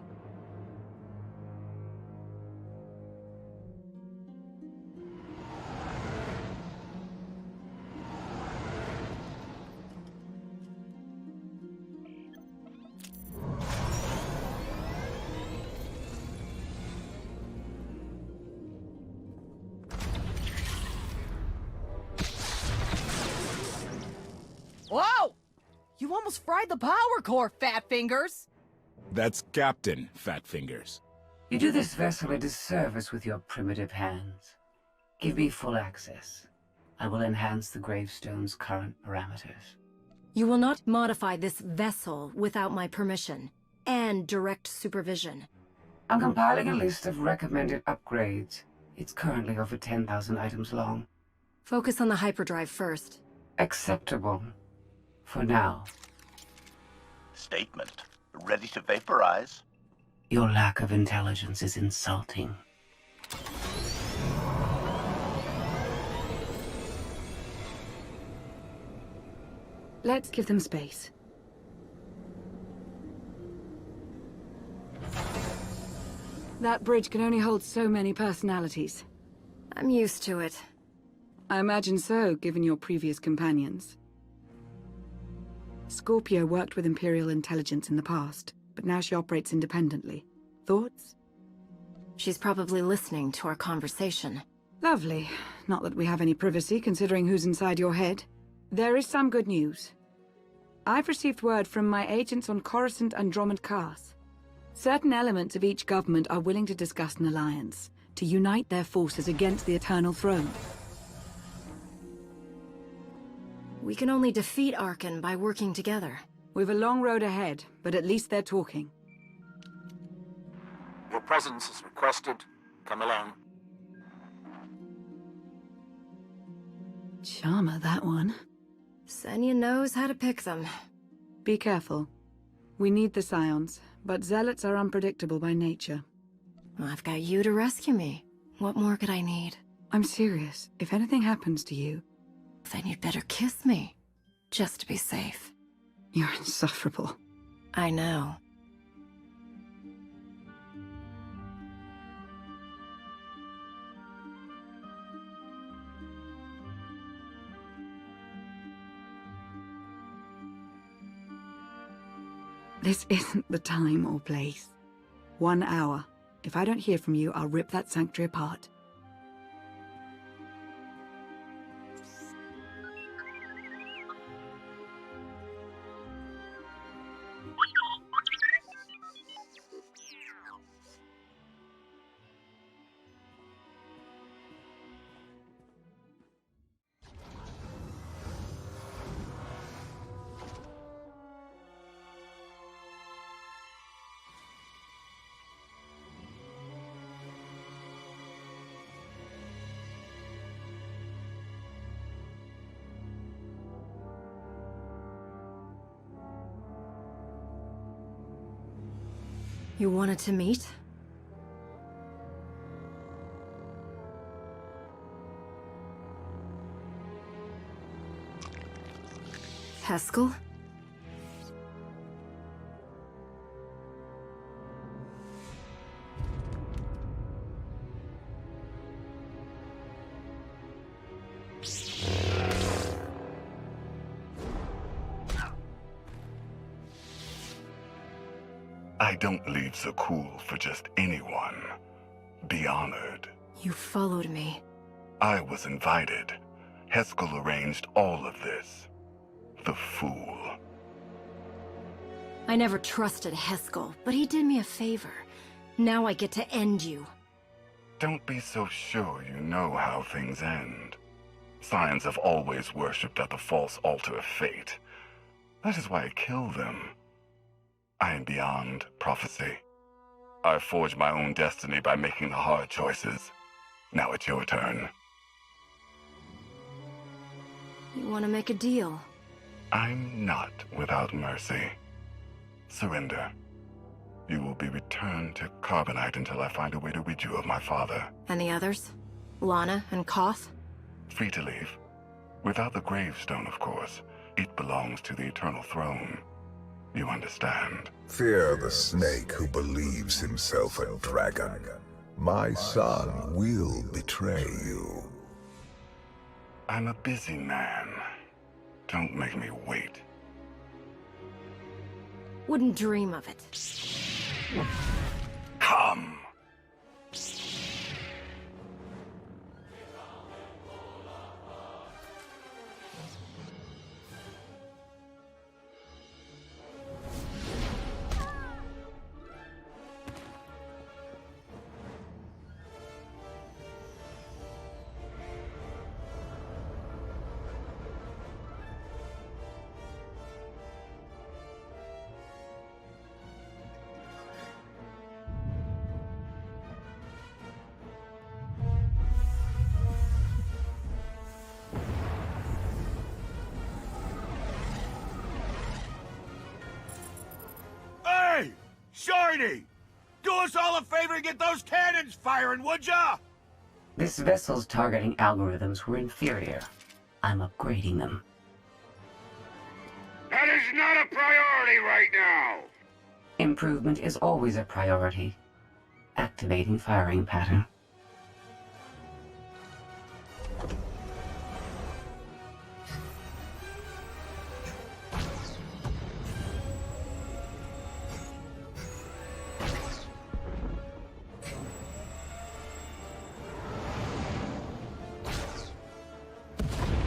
You almost fried the power core, Fat Fingers! That's Captain Fat Fingers. You do this vessel a disservice with your primitive hands. Give me full access. I will enhance the gravestone's current parameters. You will not modify this vessel without my permission and direct supervision. I'm compiling a list of recommended upgrades. It's currently over 10,000 items long. Focus on the hyperdrive first. Acceptable. For now. Statement. Ready to vaporize? Your lack of intelligence is insulting. Let's give them space. That bridge can only hold so many personalities. I'm used to it. I imagine so, given your previous companions. Scorpio worked with Imperial intelligence in the past, but now she operates independently. Thoughts? She's probably listening to our conversation. Lovely. Not that we have any privacy, considering who's inside your head. There is some good news. I've received word from my agents on Coruscant and Dromund Kaas. Certain elements of each government are willing to discuss an alliance, to unite their forces against the Eternal Throne. We can only defeat Arkan by working together. We've a long road ahead, but at least they're talking. Your presence is requested. Come along. Charmer, that one. Senya knows how to pick them. Be careful. We need the Scions, but Zealots are unpredictable by nature. I've got you to rescue me. What more could I need? I'm serious. If anything happens to you... Then you'd better kiss me. Just to be safe. You're insufferable. I know. This isn't the time or place. 1 hour. If I don't hear from you, I'll rip that sanctuary apart. You wanted to meet? Haskell? I don't leave Zakul for just anyone. Be honored. You followed me. I was invited. Haskell arranged all of this. The fool. I never trusted Haskell, but he did me a favor. Now I get to end you. Don't be so sure you know how things end. Scions have always worshipped at the false altar of fate. That is why I kill them. I am beyond prophecy. I forged my own destiny by making the hard choices. Now it's your turn. You want to make a deal? I'm not without mercy. Surrender. You will be returned to Carbonite until I find a way to rid you of my father. And the others? Lana and Koth? Free to leave. Without the gravestone, of course. It belongs to the Eternal Throne. You understand? Fear the snake who believes himself a dragon. My son will betray you. I'm a busy man. Don't make me wait. Wouldn't dream of it. Come! Shorty! Do us all a favor and get those cannons firing, would ya? This vessel's targeting algorithms were inferior. I'm upgrading them. That is not a priority right now! Improvement is always a priority. Activating firing pattern.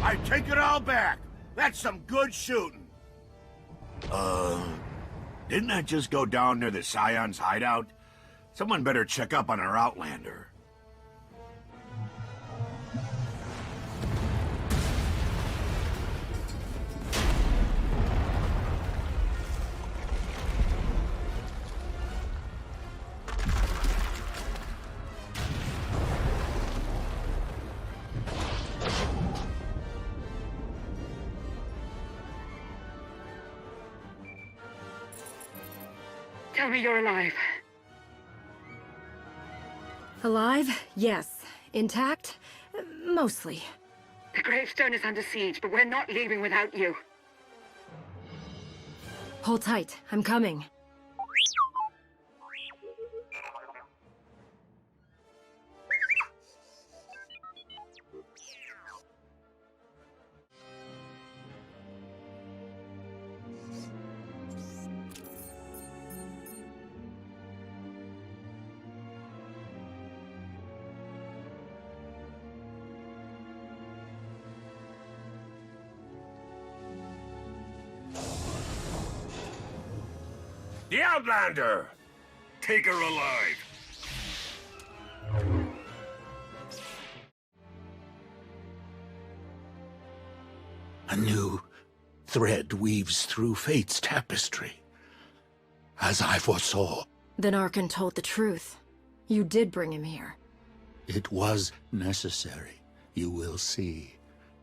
I take it all back. That's some good shooting. Didn't that just go down near the Scion's hideout? Someone better check up on our Outlander. Tell me you're alive. Alive? Yes. Intact? Mostly. The gravestone is under siege, but we're not leaving without you. Hold tight. I'm coming. The Outlander! Take her alive! A new thread weaves through fate's tapestry. As I foresaw, Then Arkan told the truth. You did bring him here. it was necessary. You will see.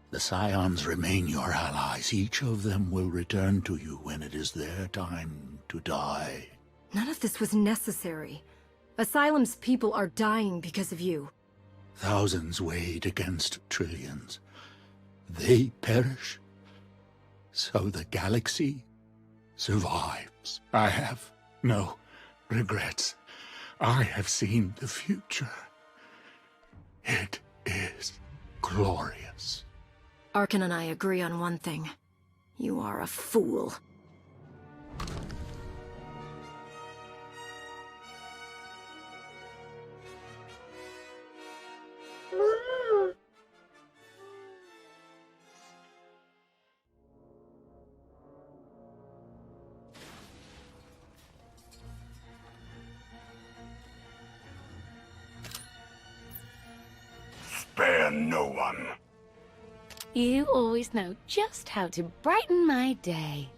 The Scions remain your allies. Each of them will return to you when it is their time to die. None of this was necessary. Asylum's people are dying because of you. Thousands weighed against trillions. They perish, so the galaxy survives. I have no regrets. I have seen the future. It is glorious. Arkan and I agree on one thing. You are a fool. Spare no one. You always know just how to brighten my day.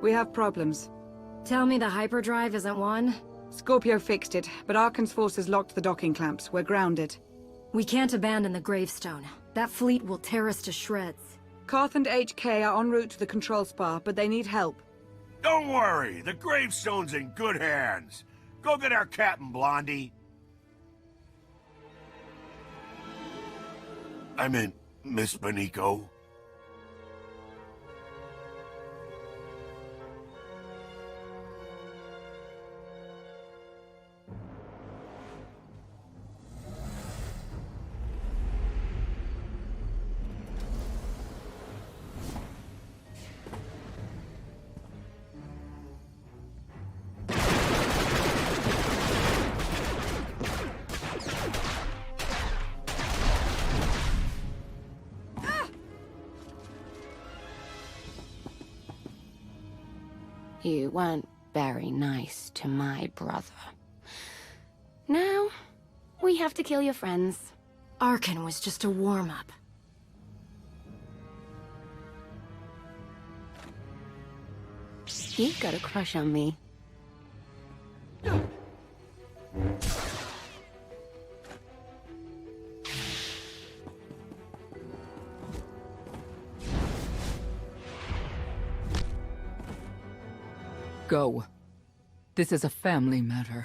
We have problems. Tell me the hyperdrive isn't one? Scorpio fixed it, but Arkan's forces locked the docking clamps. We're grounded. We can't abandon the gravestone. That fleet will tear us to shreds. Karth and HK are en route to the control spar, but they need help. Don't worry, the gravestone's in good hands. Go get our captain, Blondie. I meant Miss Benico. You weren't very nice to my brother. Now, we have to kill your friends. Arkin was just a warm-up. You've got a crush on me. Go. This is a family matter.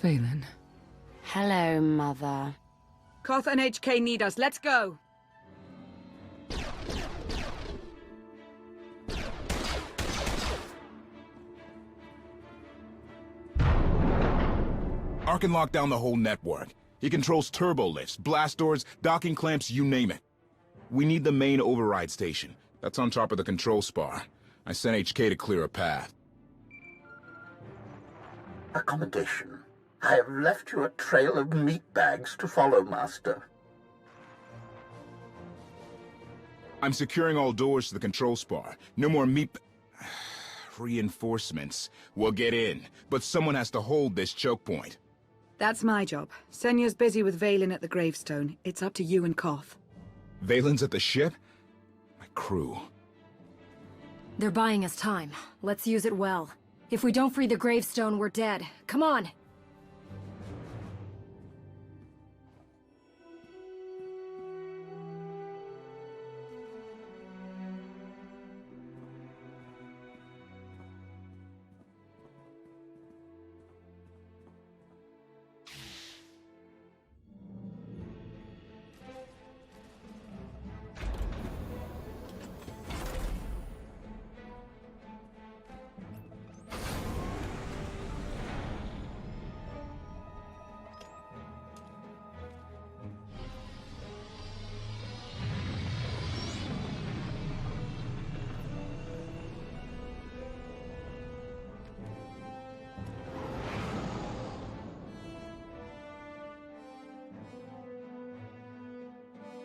Valen. Hello, Mother. Koth and HK need us. Let's go. Arkin locked down the whole network. He controls turbo lifts, blast doors, docking clamps, you name it. We need the main override station. That's on top of the control spar. I sent HK to clear a path. Accommodation. I have left you a trail of meat bags to follow, Master. I'm securing all doors to the control spar. No more reinforcements. We'll get in, but someone has to hold this choke point. That's my job. Senya's busy with Valen at the gravestone. It's up to you and Koth. Valen's at the ship? My crew. They're buying us time. Let's use it well. If we don't free the gravestone, we're dead. Come on!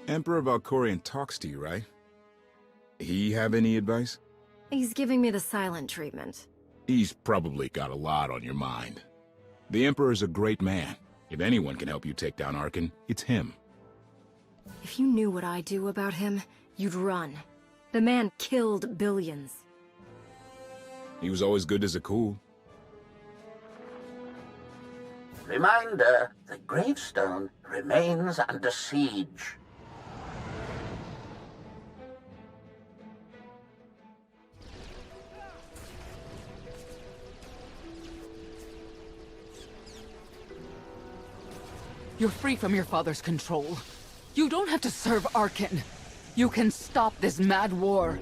Emperor Valkorion talks to you, right? He have any advice? He's giving me the silent treatment. He's probably got a lot on your mind. The Emperor's a great man. If anyone can help you take down Arkin, it's him. If you knew what I do about him, you'd run. The man killed billions. He was always good as a cool. Reminder, the gravestone remains under siege. You're free from your father's control. You don't have to serve Arkin. You can stop this mad war.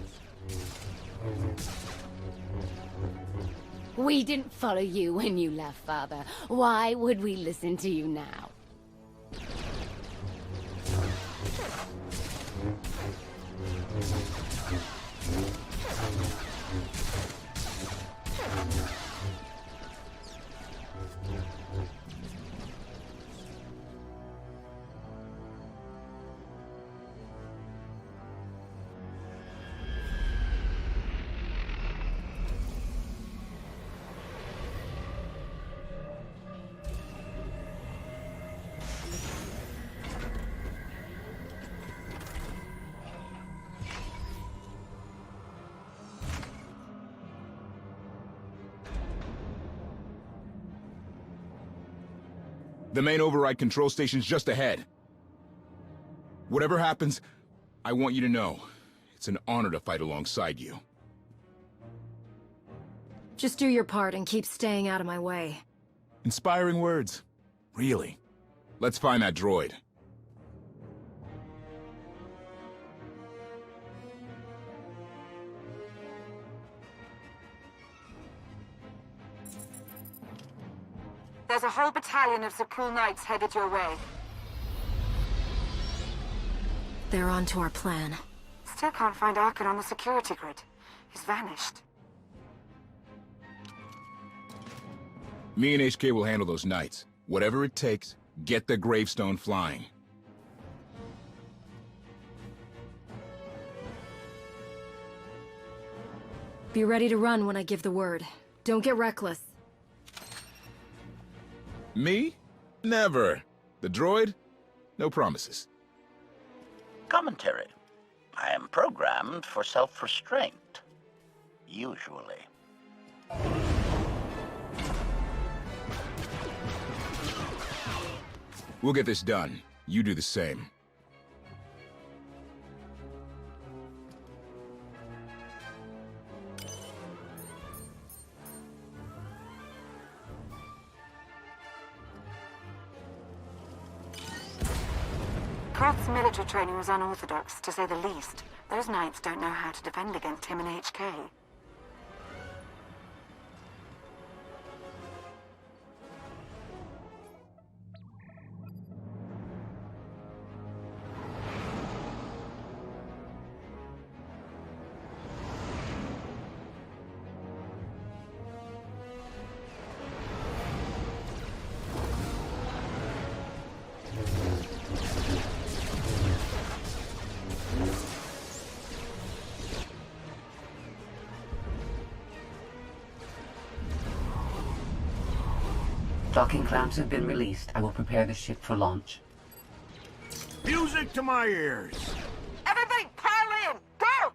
We didn't follow you when you left, Father. Why would we listen to you now? The main override control station's just ahead. Whatever happens, I want you to know, it's an honor to fight alongside you. Just do your part and keep staying out of my way. Inspiring words. Really. Let's find that droid. There's a whole battalion of Zakul Knights headed your way. They're onto our plan. Still can't find Arkin on the security grid. He's vanished. Me and HK will handle those Knights. Whatever it takes, Get the gravestone flying. Be ready to run when I give the word. Don't get reckless. Me? Never. The droid? No promises. Commentary. I am programmed for self-restraint. Usually. We'll get this done. You do the same. Pratt's military training was unorthodox, to say the least. Those knights don't know how to defend against him in HK. Docking clamps have been released. I will prepare the ship for launch. Music to my ears! Everybody pile in! Go!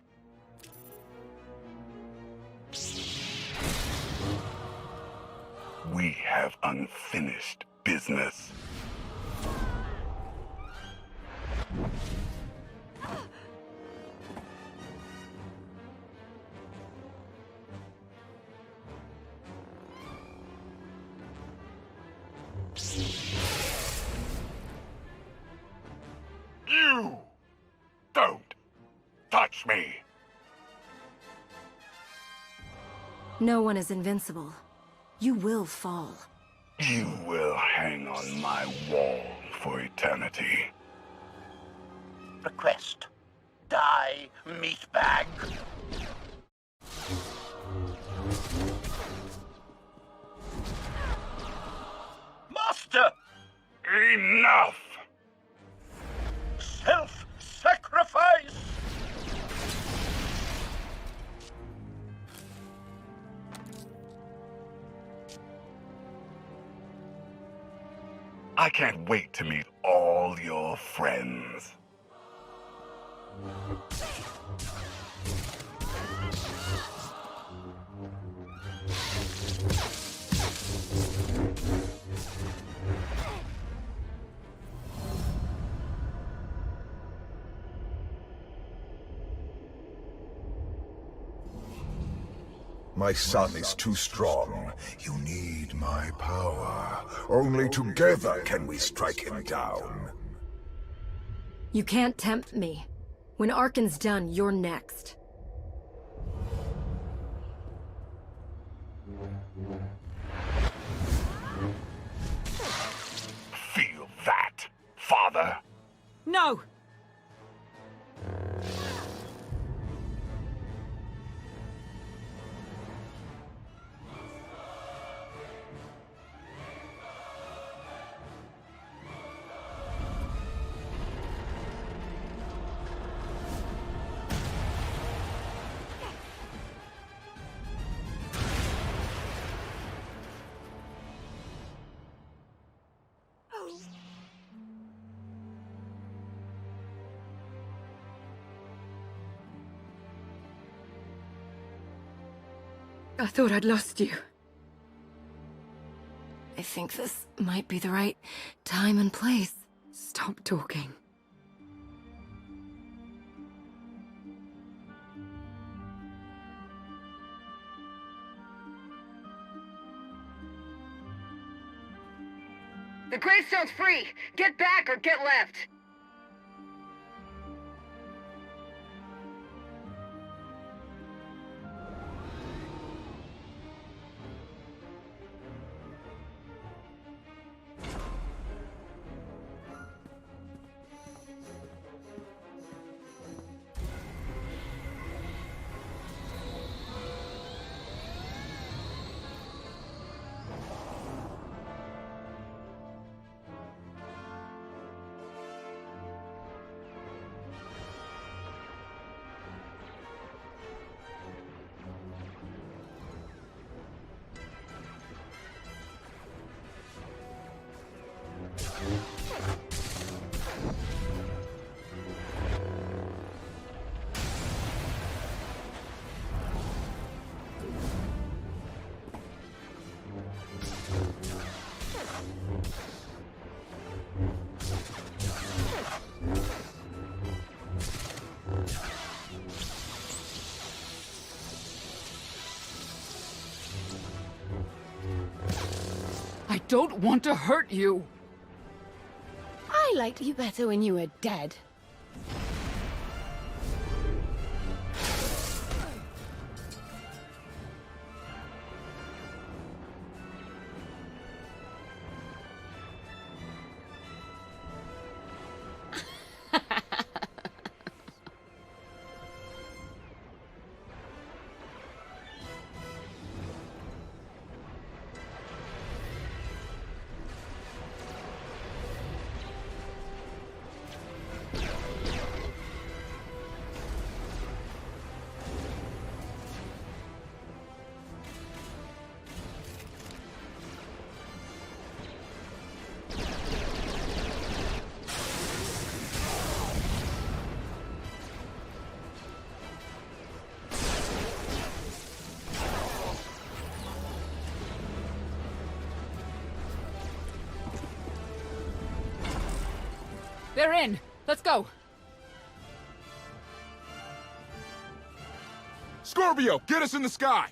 We have unfinished business. You! Don't touch me! No one is invincible. You will fall. You will hang on my wall for eternity. Request. Die, meatbag. Master! Enough! Self-sacrifice! I can't wait to meet all your friends. My son is too strong. You need my power. Only together can we strike him down. You can't tempt me. When Arkan's done, you're next. Feel that, Father? No! I thought I'd lost you. I think this might be the right time and place. Stop talking. The gravestone's free! Get back or get left! I don't want to hurt you. I liked you better when you were dead. They're in. Let's go. Scorpio, get us in the sky!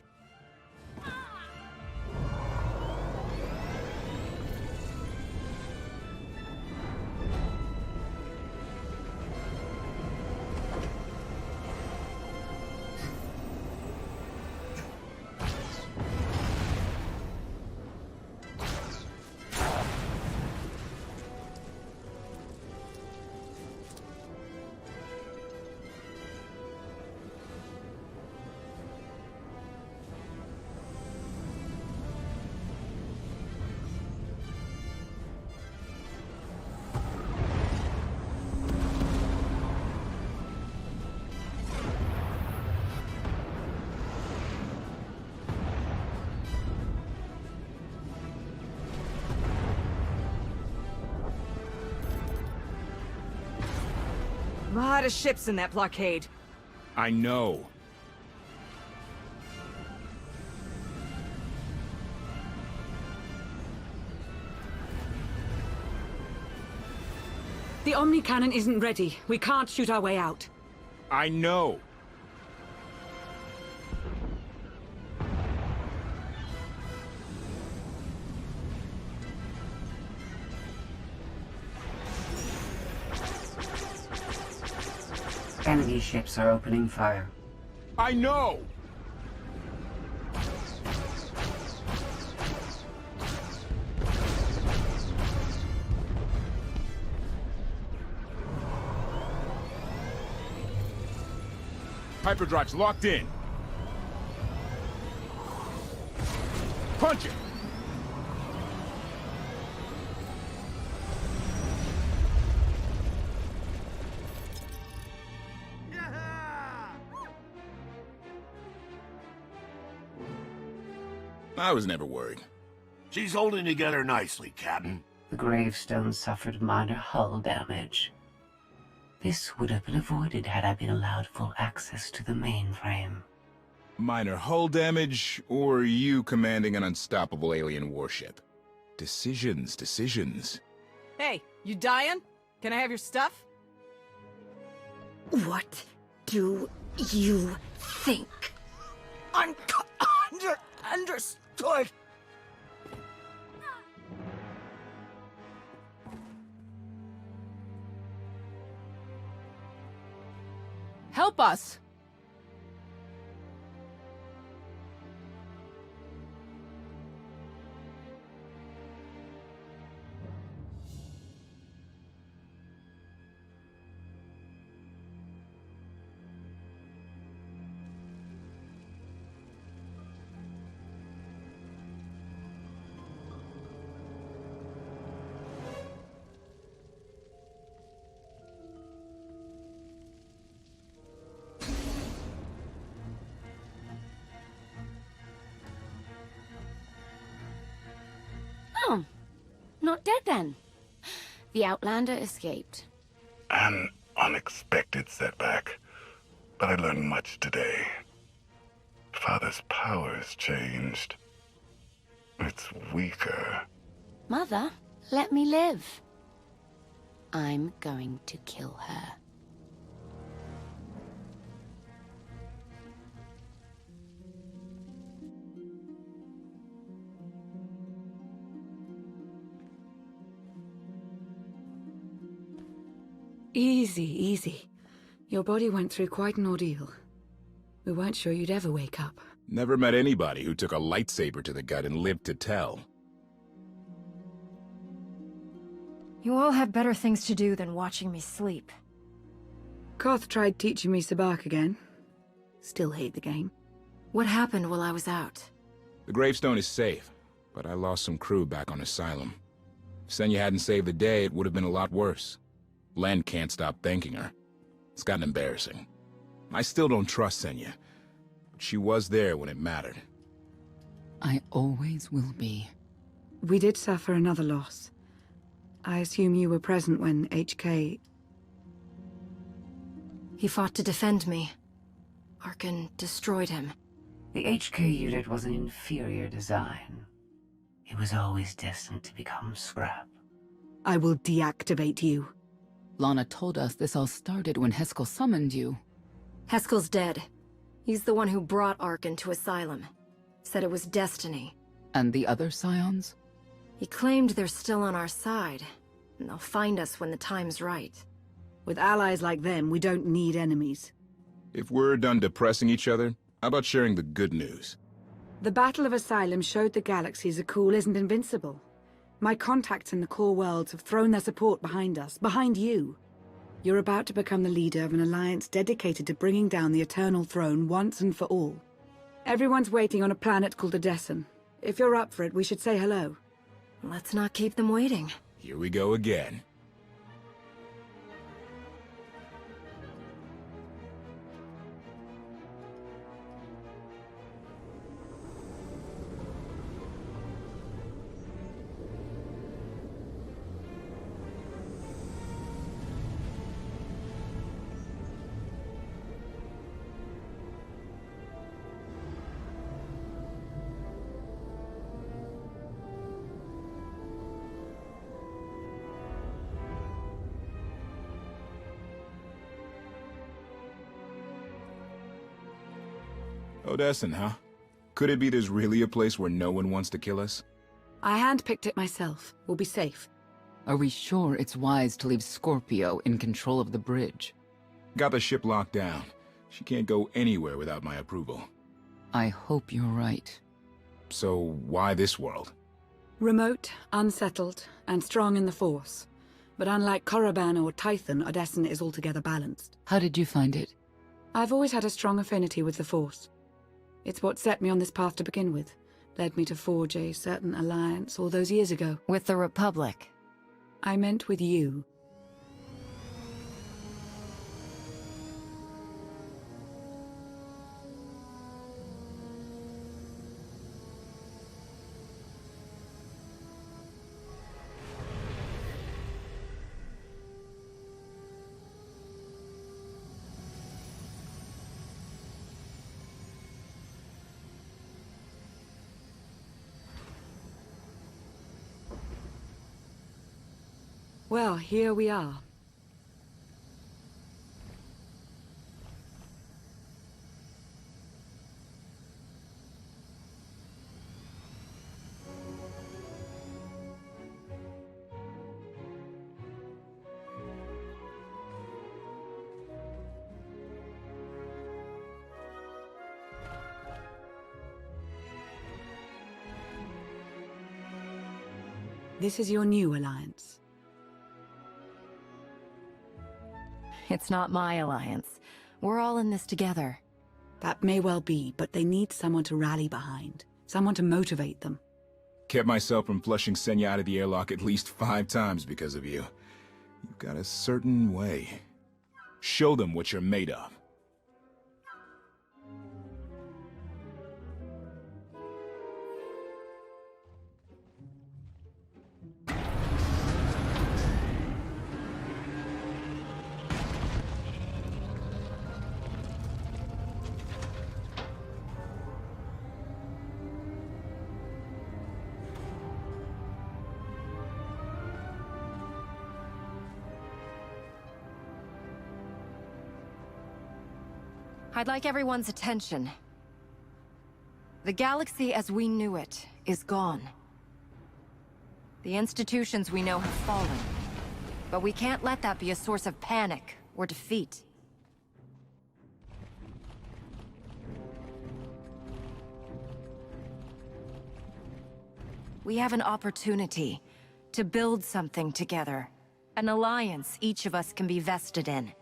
A lot of ships in that blockade. I know. The Omni cannon isn't ready. We can't shoot our way out. I know. Enemy ships are opening fire. I know! Hyperdrive's locked in. Punch it! I was never worried. She's holding together nicely, Captain. The gravestone suffered minor hull damage. This would have been avoided had I been allowed full access to the mainframe. Minor hull damage, or you commanding an unstoppable alien warship? Decisions, decisions. Hey, you dying? Can I have your stuff? What do you think? Understood. Help us! Oh, not dead then. The Outlander escaped. An unexpected setback, but I learned much today. Father's powers changed. It's weaker. Mother, let me live. I'm going to kill her. Easy, easy. Your body went through quite an ordeal. We weren't sure you'd ever wake up. Never met anybody who took a lightsaber to the gut and lived to tell. You all have better things to do than watching me sleep. Koth tried teaching me Sabak again. Still hate the game. What happened while I was out? The gravestone is safe, but I lost some crew back on Asylum. If Senya hadn't saved the day, it would have been a lot worse. Len can't stop thanking her. It's gotten embarrassing. I still don't trust Senya, but she was there when it mattered. I always will be. We did suffer another loss. I assume you were present when HK... He fought to defend me. Arkan destroyed him. The HK unit was an inferior design. It was always destined to become scrap. I will deactivate you. Lana told us this all started when Heskel summoned you. Heskel's dead. He's the one who brought Arkan to Asylum. Said it was destiny. And the other Scions? He claimed they're still on our side, and they'll find us when the time's right. With allies like them, we don't need enemies. If we're done depressing each other, how about sharing the good news? The Battle of Asylum showed the galaxy Zakul isn't invincible. My contacts in the core worlds have thrown their support behind us, behind you. You're about to become the leader of an alliance dedicated to bringing down the Eternal Throne once and for all. Everyone's waiting on a planet called Odessen. If you're up for it, we should say hello. Let's not keep them waiting. Here we go again. Odessen, huh? Could it be there's really a place where no one wants to kill us? I handpicked it myself. We'll be safe. Are we sure it's wise to leave Scorpio in control of the bridge? Got the ship locked down. She can't go anywhere without my approval. I hope you're right. So why this world? Remote, unsettled, and strong in the Force. But unlike Korriban or Tython, Odessen is altogether balanced. How did you find it? I've always had a strong affinity with the Force. It's what set me on this path to begin with. Led me to forge a certain alliance all those years ago. With the Republic? I meant with you. Well, here we are. This is your new alliance. It's not my alliance. We're all in this together. That may well be, but they need someone to rally behind. Someone to motivate them. Kept myself from flushing Senya out of the airlock at least 5 times because of you. You've got a certain way. Show them what you're made of. I'd like everyone's attention. The galaxy as we knew it is gone. The institutions we know have fallen. But we can't let that be a source of panic or defeat. We have an opportunity to build something together. An alliance each of us can be vested in.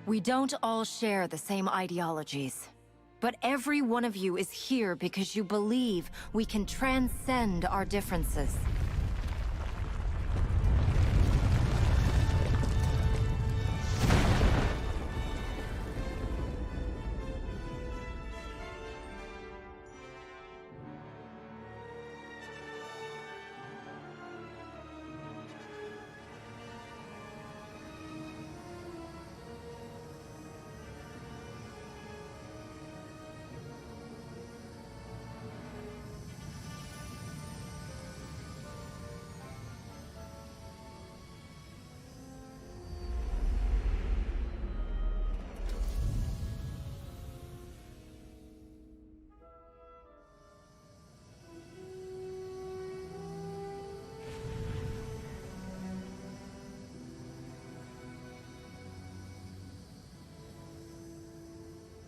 We don't all share the same ideologies, but every one of you is here because you believe we can transcend our differences.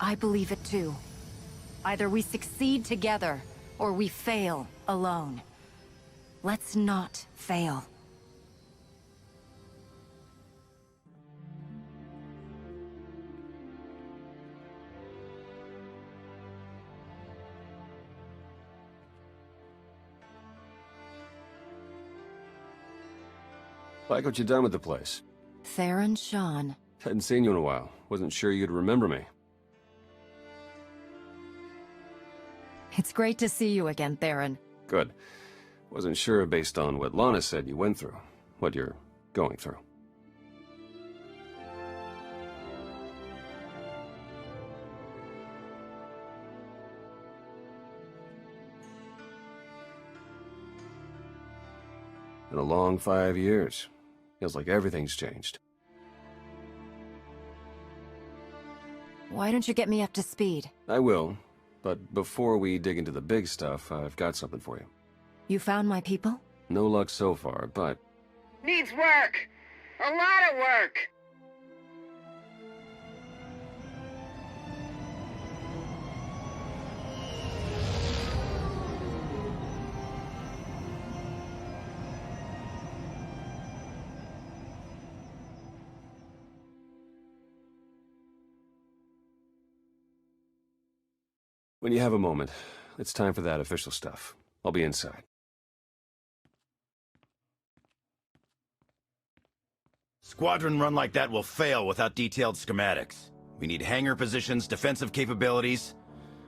I believe it too. Either we succeed together, or we fail alone. Let's not fail. Like what you done with the place. Theron Shan. Hadn't seen you in a while. Wasn't sure you'd remember me. It's great to see you again, Theron. Good. Wasn't sure based on what Lana said you went through. What you're going through. Been a long 5 years. Feels like everything's changed. Why don't you get me up to speed? I will. But before we dig into the big stuff, I've got something for you. You found my people? No luck so far, but... Needs work. A lot of work. When you have a moment, it's time for that official stuff. I'll be inside. Squadron run like that will fail without detailed schematics. We need hangar positions, defensive capabilities.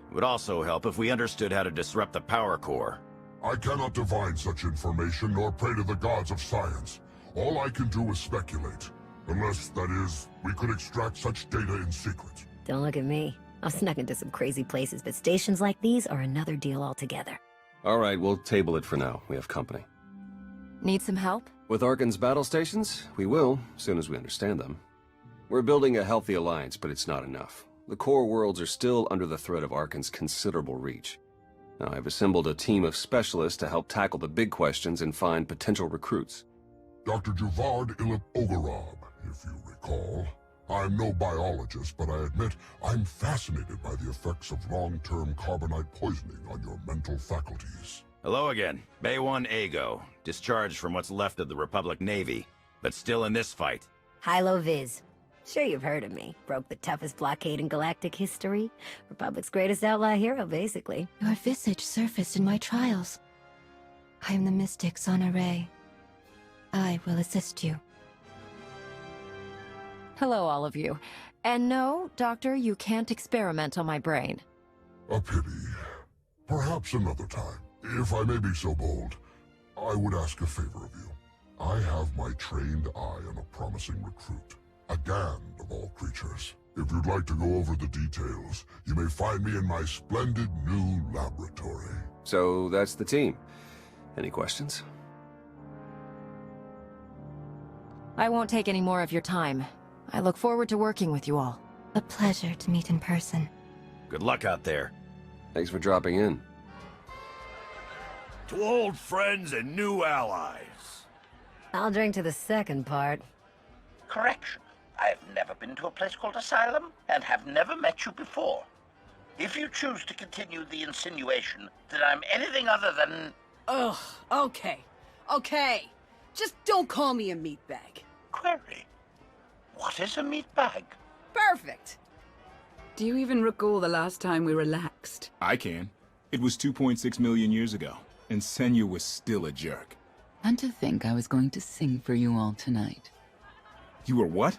It would also help if we understood how to disrupt the power core. I cannot divine such information nor pray to the gods of science. All I can do is speculate. Unless, that is, we could extract such data in secret. Don't look at me. I've snuck into some crazy places, but stations like these are another deal altogether. All right, we'll table it for now. We have company. Need some help? With Arkan's battle stations? We will, as soon as we understand them. We're building a healthy alliance, but it's not enough. The core worlds are still under the threat of Arkan's considerable reach. Now, I've assembled a team of specialists to help tackle the big questions and find potential recruits. Dr. Juvard Ilip Ogorab, if you recall. I'm no biologist, but I admit I'm fascinated by the effects of long-term carbonite poisoning on your mental faculties. Hello again. Bay 1 Ago. Discharged from what's left of the Republic Navy, but still in this fight. Hilo Viz. Sure you've heard of me. Broke the toughest blockade in galactic history. Republic's greatest outlaw hero, basically. Your visage surfaced in my trials. I am the mystic Sonare. I will assist you. Hello, all of you. And no, Doctor, you can't experiment on my brain. A pity. Perhaps another time. If I may be so bold, I would ask a favor of you. I have my trained eye on a promising recruit. A Gand of all creatures. If you'd like to go over the details, you may find me in my splendid new laboratory. So that's the team. Any questions? I won't take any more of your time. I look forward to working with you all. A pleasure to meet in person. Good luck out there. Thanks for dropping in. To old friends and new allies. I'll drink to the second part. Correction. I've never been to a place called Asylum, and have never met you before. If you choose to continue the insinuation that I'm anything other than... Ugh, okay. Okay. Just don't call me a meatbag. Query. What is a meatbag? Perfect. Do you even recall the last time we relaxed? I can. It was 2.6 million years ago, and Senya was still a jerk. And to think I was going to sing for you all tonight. You were what?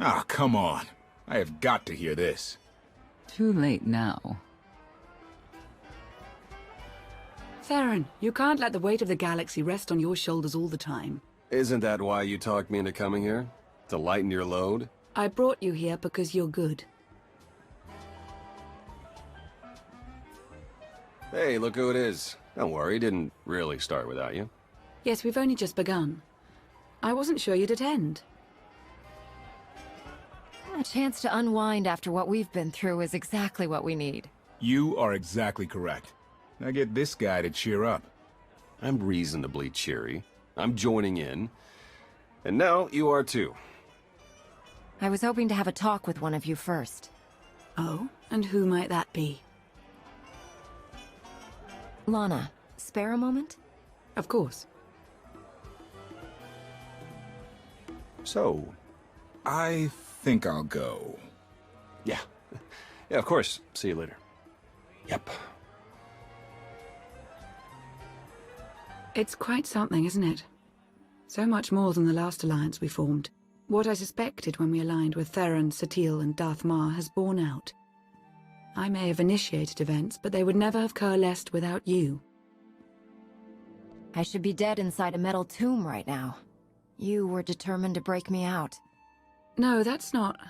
Ah, come on. I have got to hear this. Too late now. Theron, you can't let the weight of the galaxy rest on your shoulders all the time. Isn't that why you talked me into coming here? To lighten your load? I brought you here because you're good. Hey, look who it is. Don't worry, didn't really start without you. Yes, we've only just begun. I wasn't sure you'd attend. A chance to unwind after what we've been through is exactly what we need. You are exactly correct. Now get this guy to cheer up. I'm reasonably cheery. I'm joining in. And now you are too. I was hoping to have a talk with one of you first. Oh? And who might that be? Lana, spare a moment? Of course. So, I think I'll go. Yeah. Yeah, of course. See you later. Yep. It's quite something, isn't it? So much more than the last alliance we formed. What I suspected when we aligned with Theron, Satil, and Darth Mar has borne out. I may have initiated events, but they would never have coalesced without you. I should be dead inside a metal tomb right now. You were determined to break me out. No, that's not...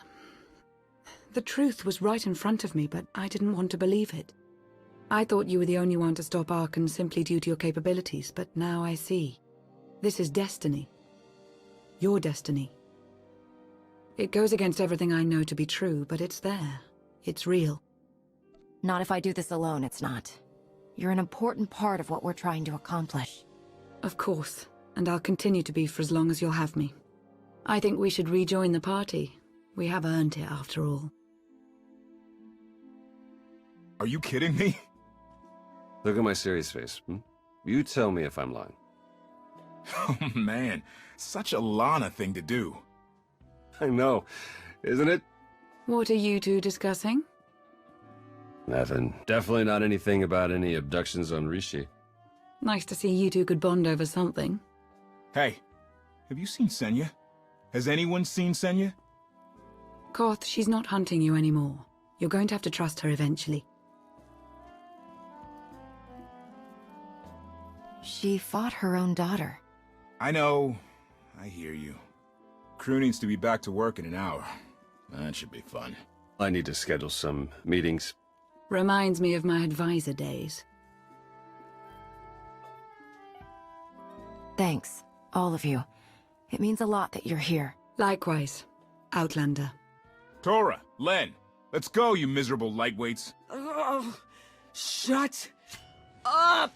The truth was right in front of me, but I didn't want to believe it. I thought you were the only one to stop Archon simply due to your capabilities, but now I see. This is destiny. Your destiny. It goes against everything I know to be true, but it's there. It's real. Not if I do this alone, it's not. You're an important part of what we're trying to accomplish. Of course, and I'll continue to be for as long as you'll have me. I think we should rejoin the party. We have earned it, after all. Are you kidding me? Look at my serious face. You tell me if I'm lying. Oh man, such a Lana thing to do. I know, isn't it? What are you two discussing? Nothing. Definitely not anything about any abductions on Rishi. Nice to see you two could bond over something. Hey, have you seen Senya? Has anyone seen Senya? Koth, she's not hunting you anymore. You're going to have to trust her eventually. She fought her own daughter. I know. I hear you. Crew needs to be back to work in an hour. That should be fun. I need to schedule some meetings. Reminds me of my advisor days. Thanks, all of you. It means a lot that you're here. Likewise, Outlander. Tora, Len, let's go, you miserable lightweights. Oh, shut up!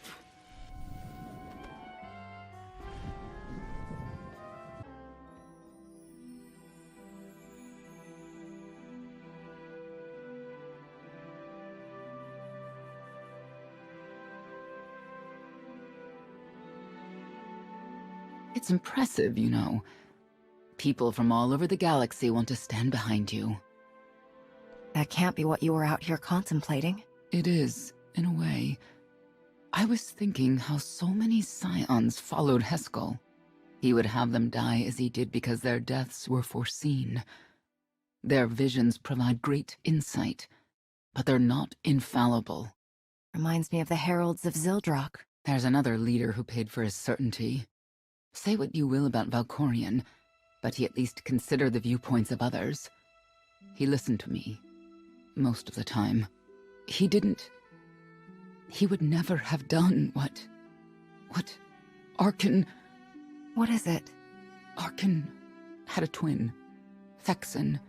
It's impressive, you know. People from all over the galaxy want to stand behind you. That can't be what you were out here contemplating. It is, in a way. I was thinking how so many Scions followed Heskel. He would have them die as he did because their deaths were foreseen. Their visions provide great insight, but they're not infallible. Reminds me of the Heralds of Zildrak. There's another leader who paid for his certainty. Say what you will about Valkorion, but he at least considered the viewpoints of others. He listened to me, most of the time. He would never have done what Archon... What is it? Archon had a twin, Thexan.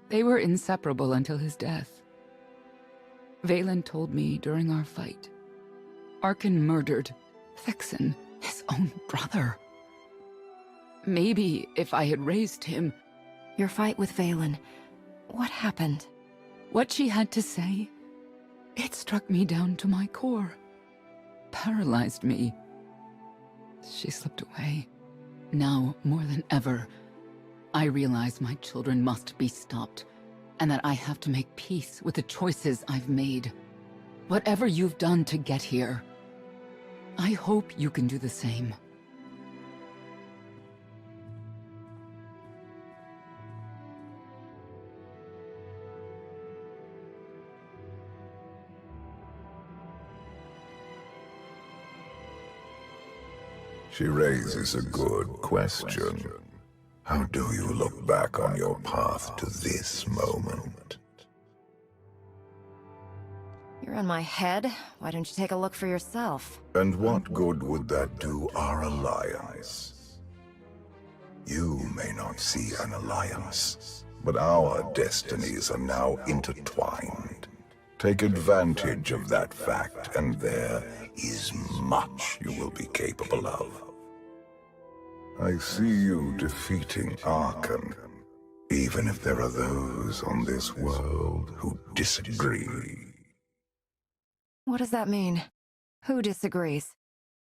They were inseparable until his death. Valen told me during our fight, Arkin murdered Thexan, his own brother. Maybe if I had raised him... Your fight with Valen, what happened? What she had to say, it struck me down to my core. Paralyzed me. She slipped away. Now, more than ever, I realize my children must be stopped, and that I have to make peace with the choices I've made. Whatever you've done to get here, I hope you can do the same. She raises a good question. How do you look back on your path to this moment? You're in my head. Why don't you take a look for yourself? And what good would that do our alliance? You may not see an alliance, but our destinies are now intertwined. Take advantage of that fact, and there is much you will be capable of. I see you defeating Arkan, even if there are those on this world who disagree. What does that mean? Who disagrees?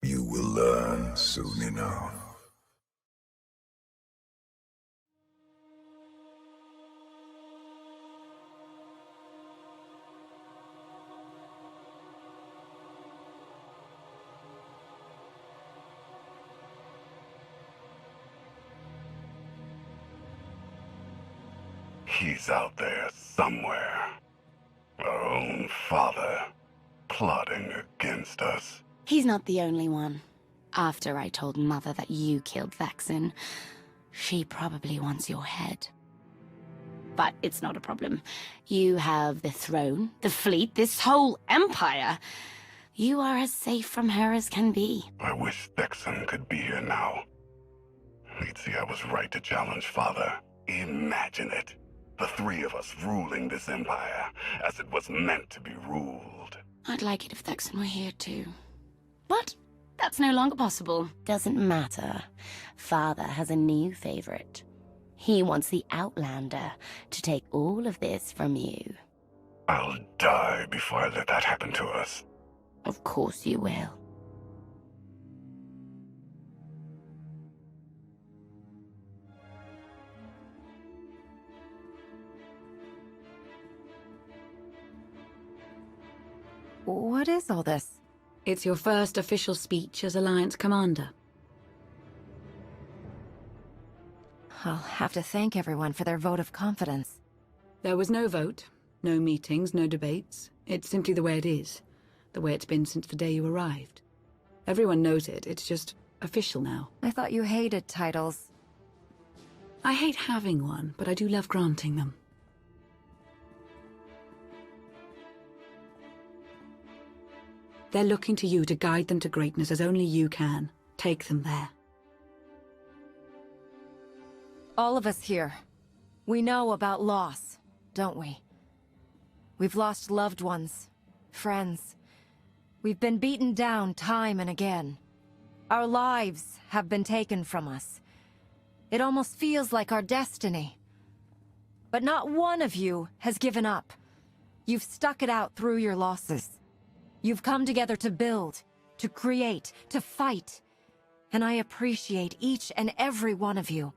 You will learn soon enough. He's out there somewhere. Our own father, plotting against us. He's not the only one. After I told Mother that you killed Thexan, she probably wants your head. But it's not a problem. You have the throne, the fleet, this whole empire. You are as safe from her as can be. I wish Thexan could be here now. He'd see I was right to challenge Father. Imagine it. The three of us ruling this empire as it was meant to be ruled. I'd like it if Thexan were here too. But that's no longer possible. Doesn't matter. Father has a new favorite. He wants the Outlander to take all of this from you. I'll die before I let that happen to us. Of course you will. What is all this? It's your first official speech as Alliance Commander. I'll have to thank everyone for their vote of confidence. There was no vote, no meetings, no debates. It's simply the way it is. The way it's been since the day you arrived. Everyone knows it. It's just official now. I thought you hated titles. I hate having one, but I do love granting them. They're looking to you to guide them to greatness as only you can. Take them there. All of us here, we know about loss, don't we? We've lost loved ones, friends. We've been beaten down time and again. Our lives have been taken from us. It almost feels like our destiny. But not one of you has given up. You've stuck it out through your losses. You've come together to build, to create, to fight. And I appreciate each and every one of you.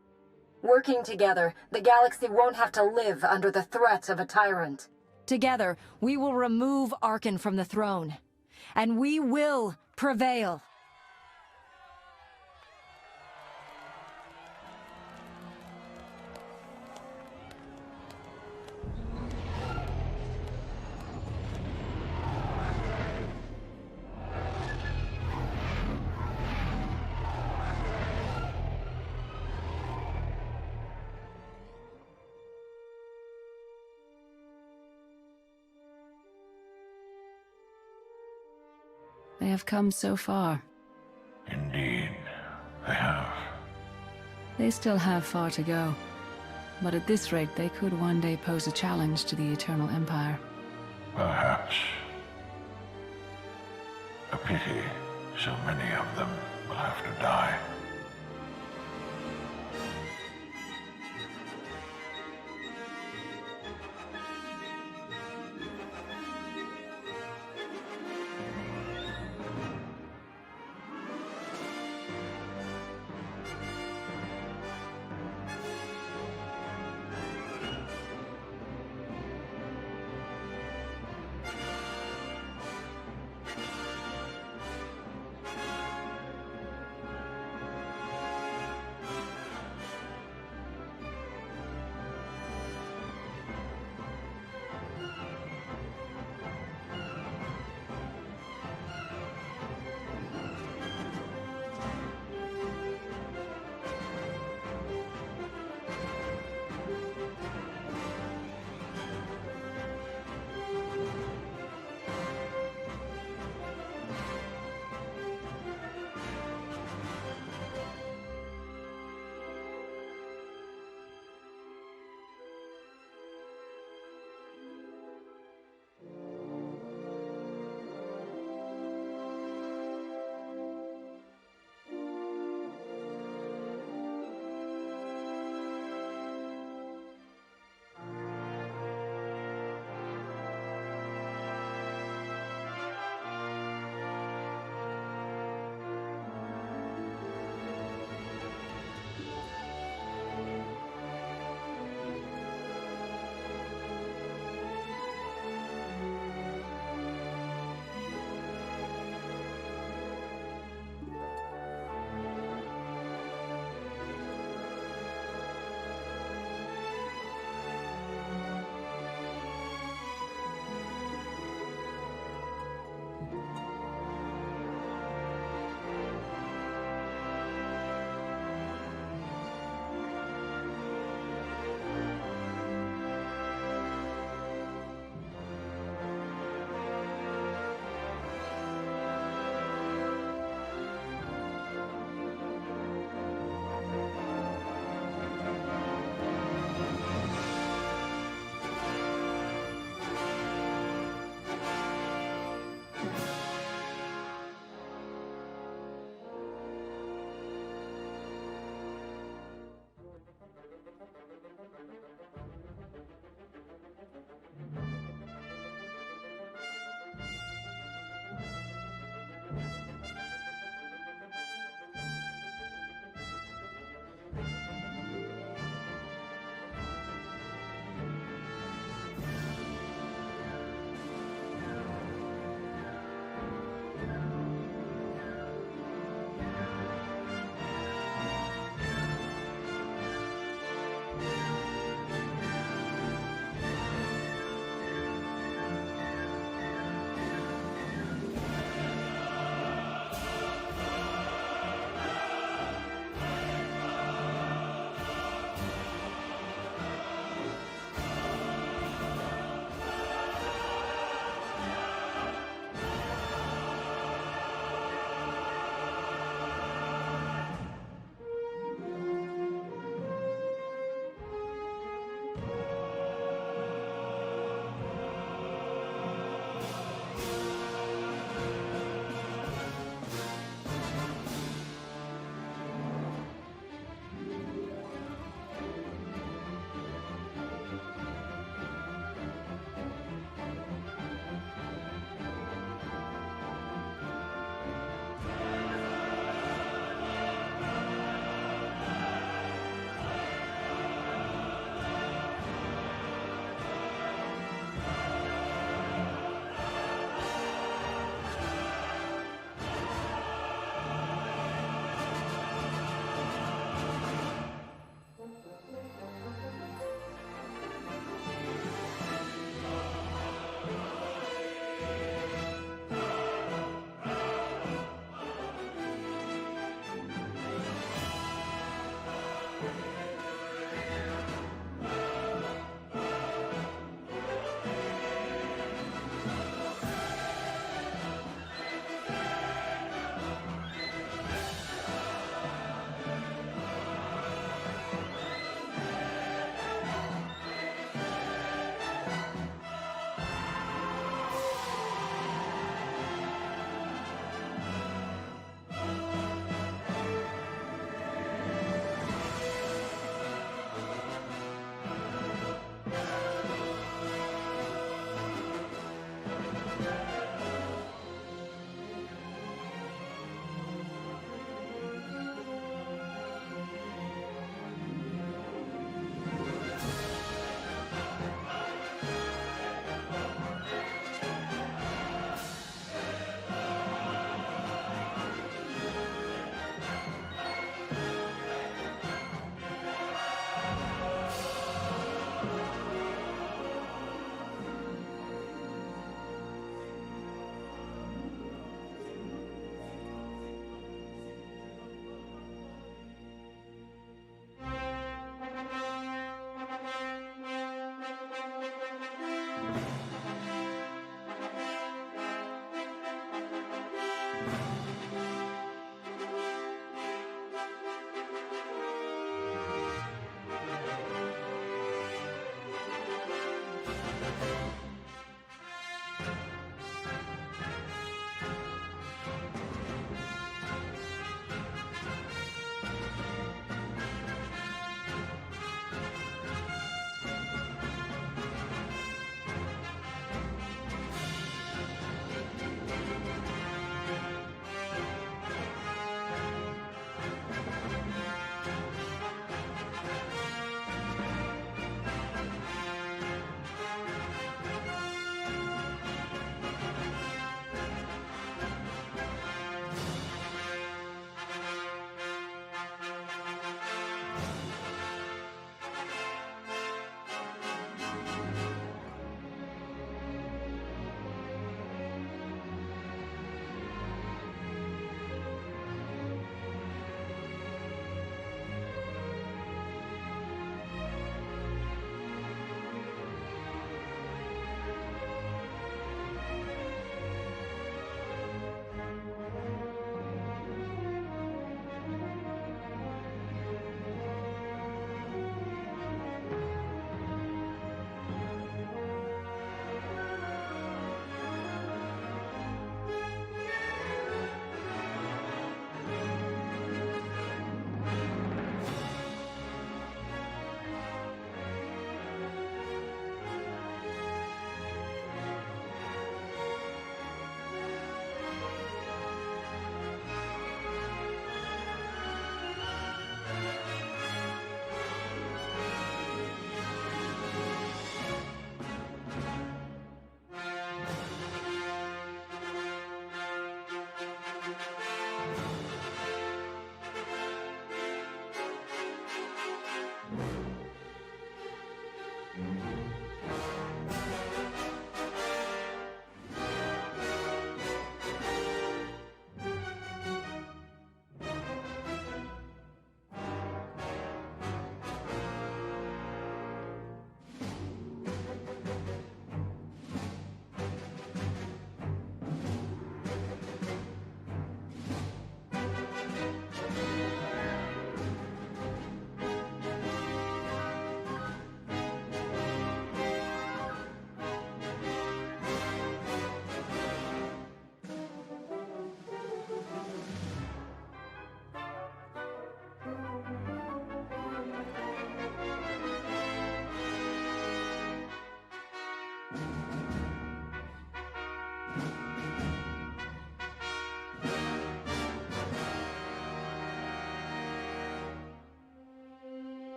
Working together, the galaxy won't have to live under the threat of a tyrant. Together, we will remove Arkan from the throne. And we will prevail. They have come so far. Indeed, they have. They still have far to go. But at this rate, they could one day pose a challenge to the Eternal Empire. Perhaps. A pity so many of them will have to die.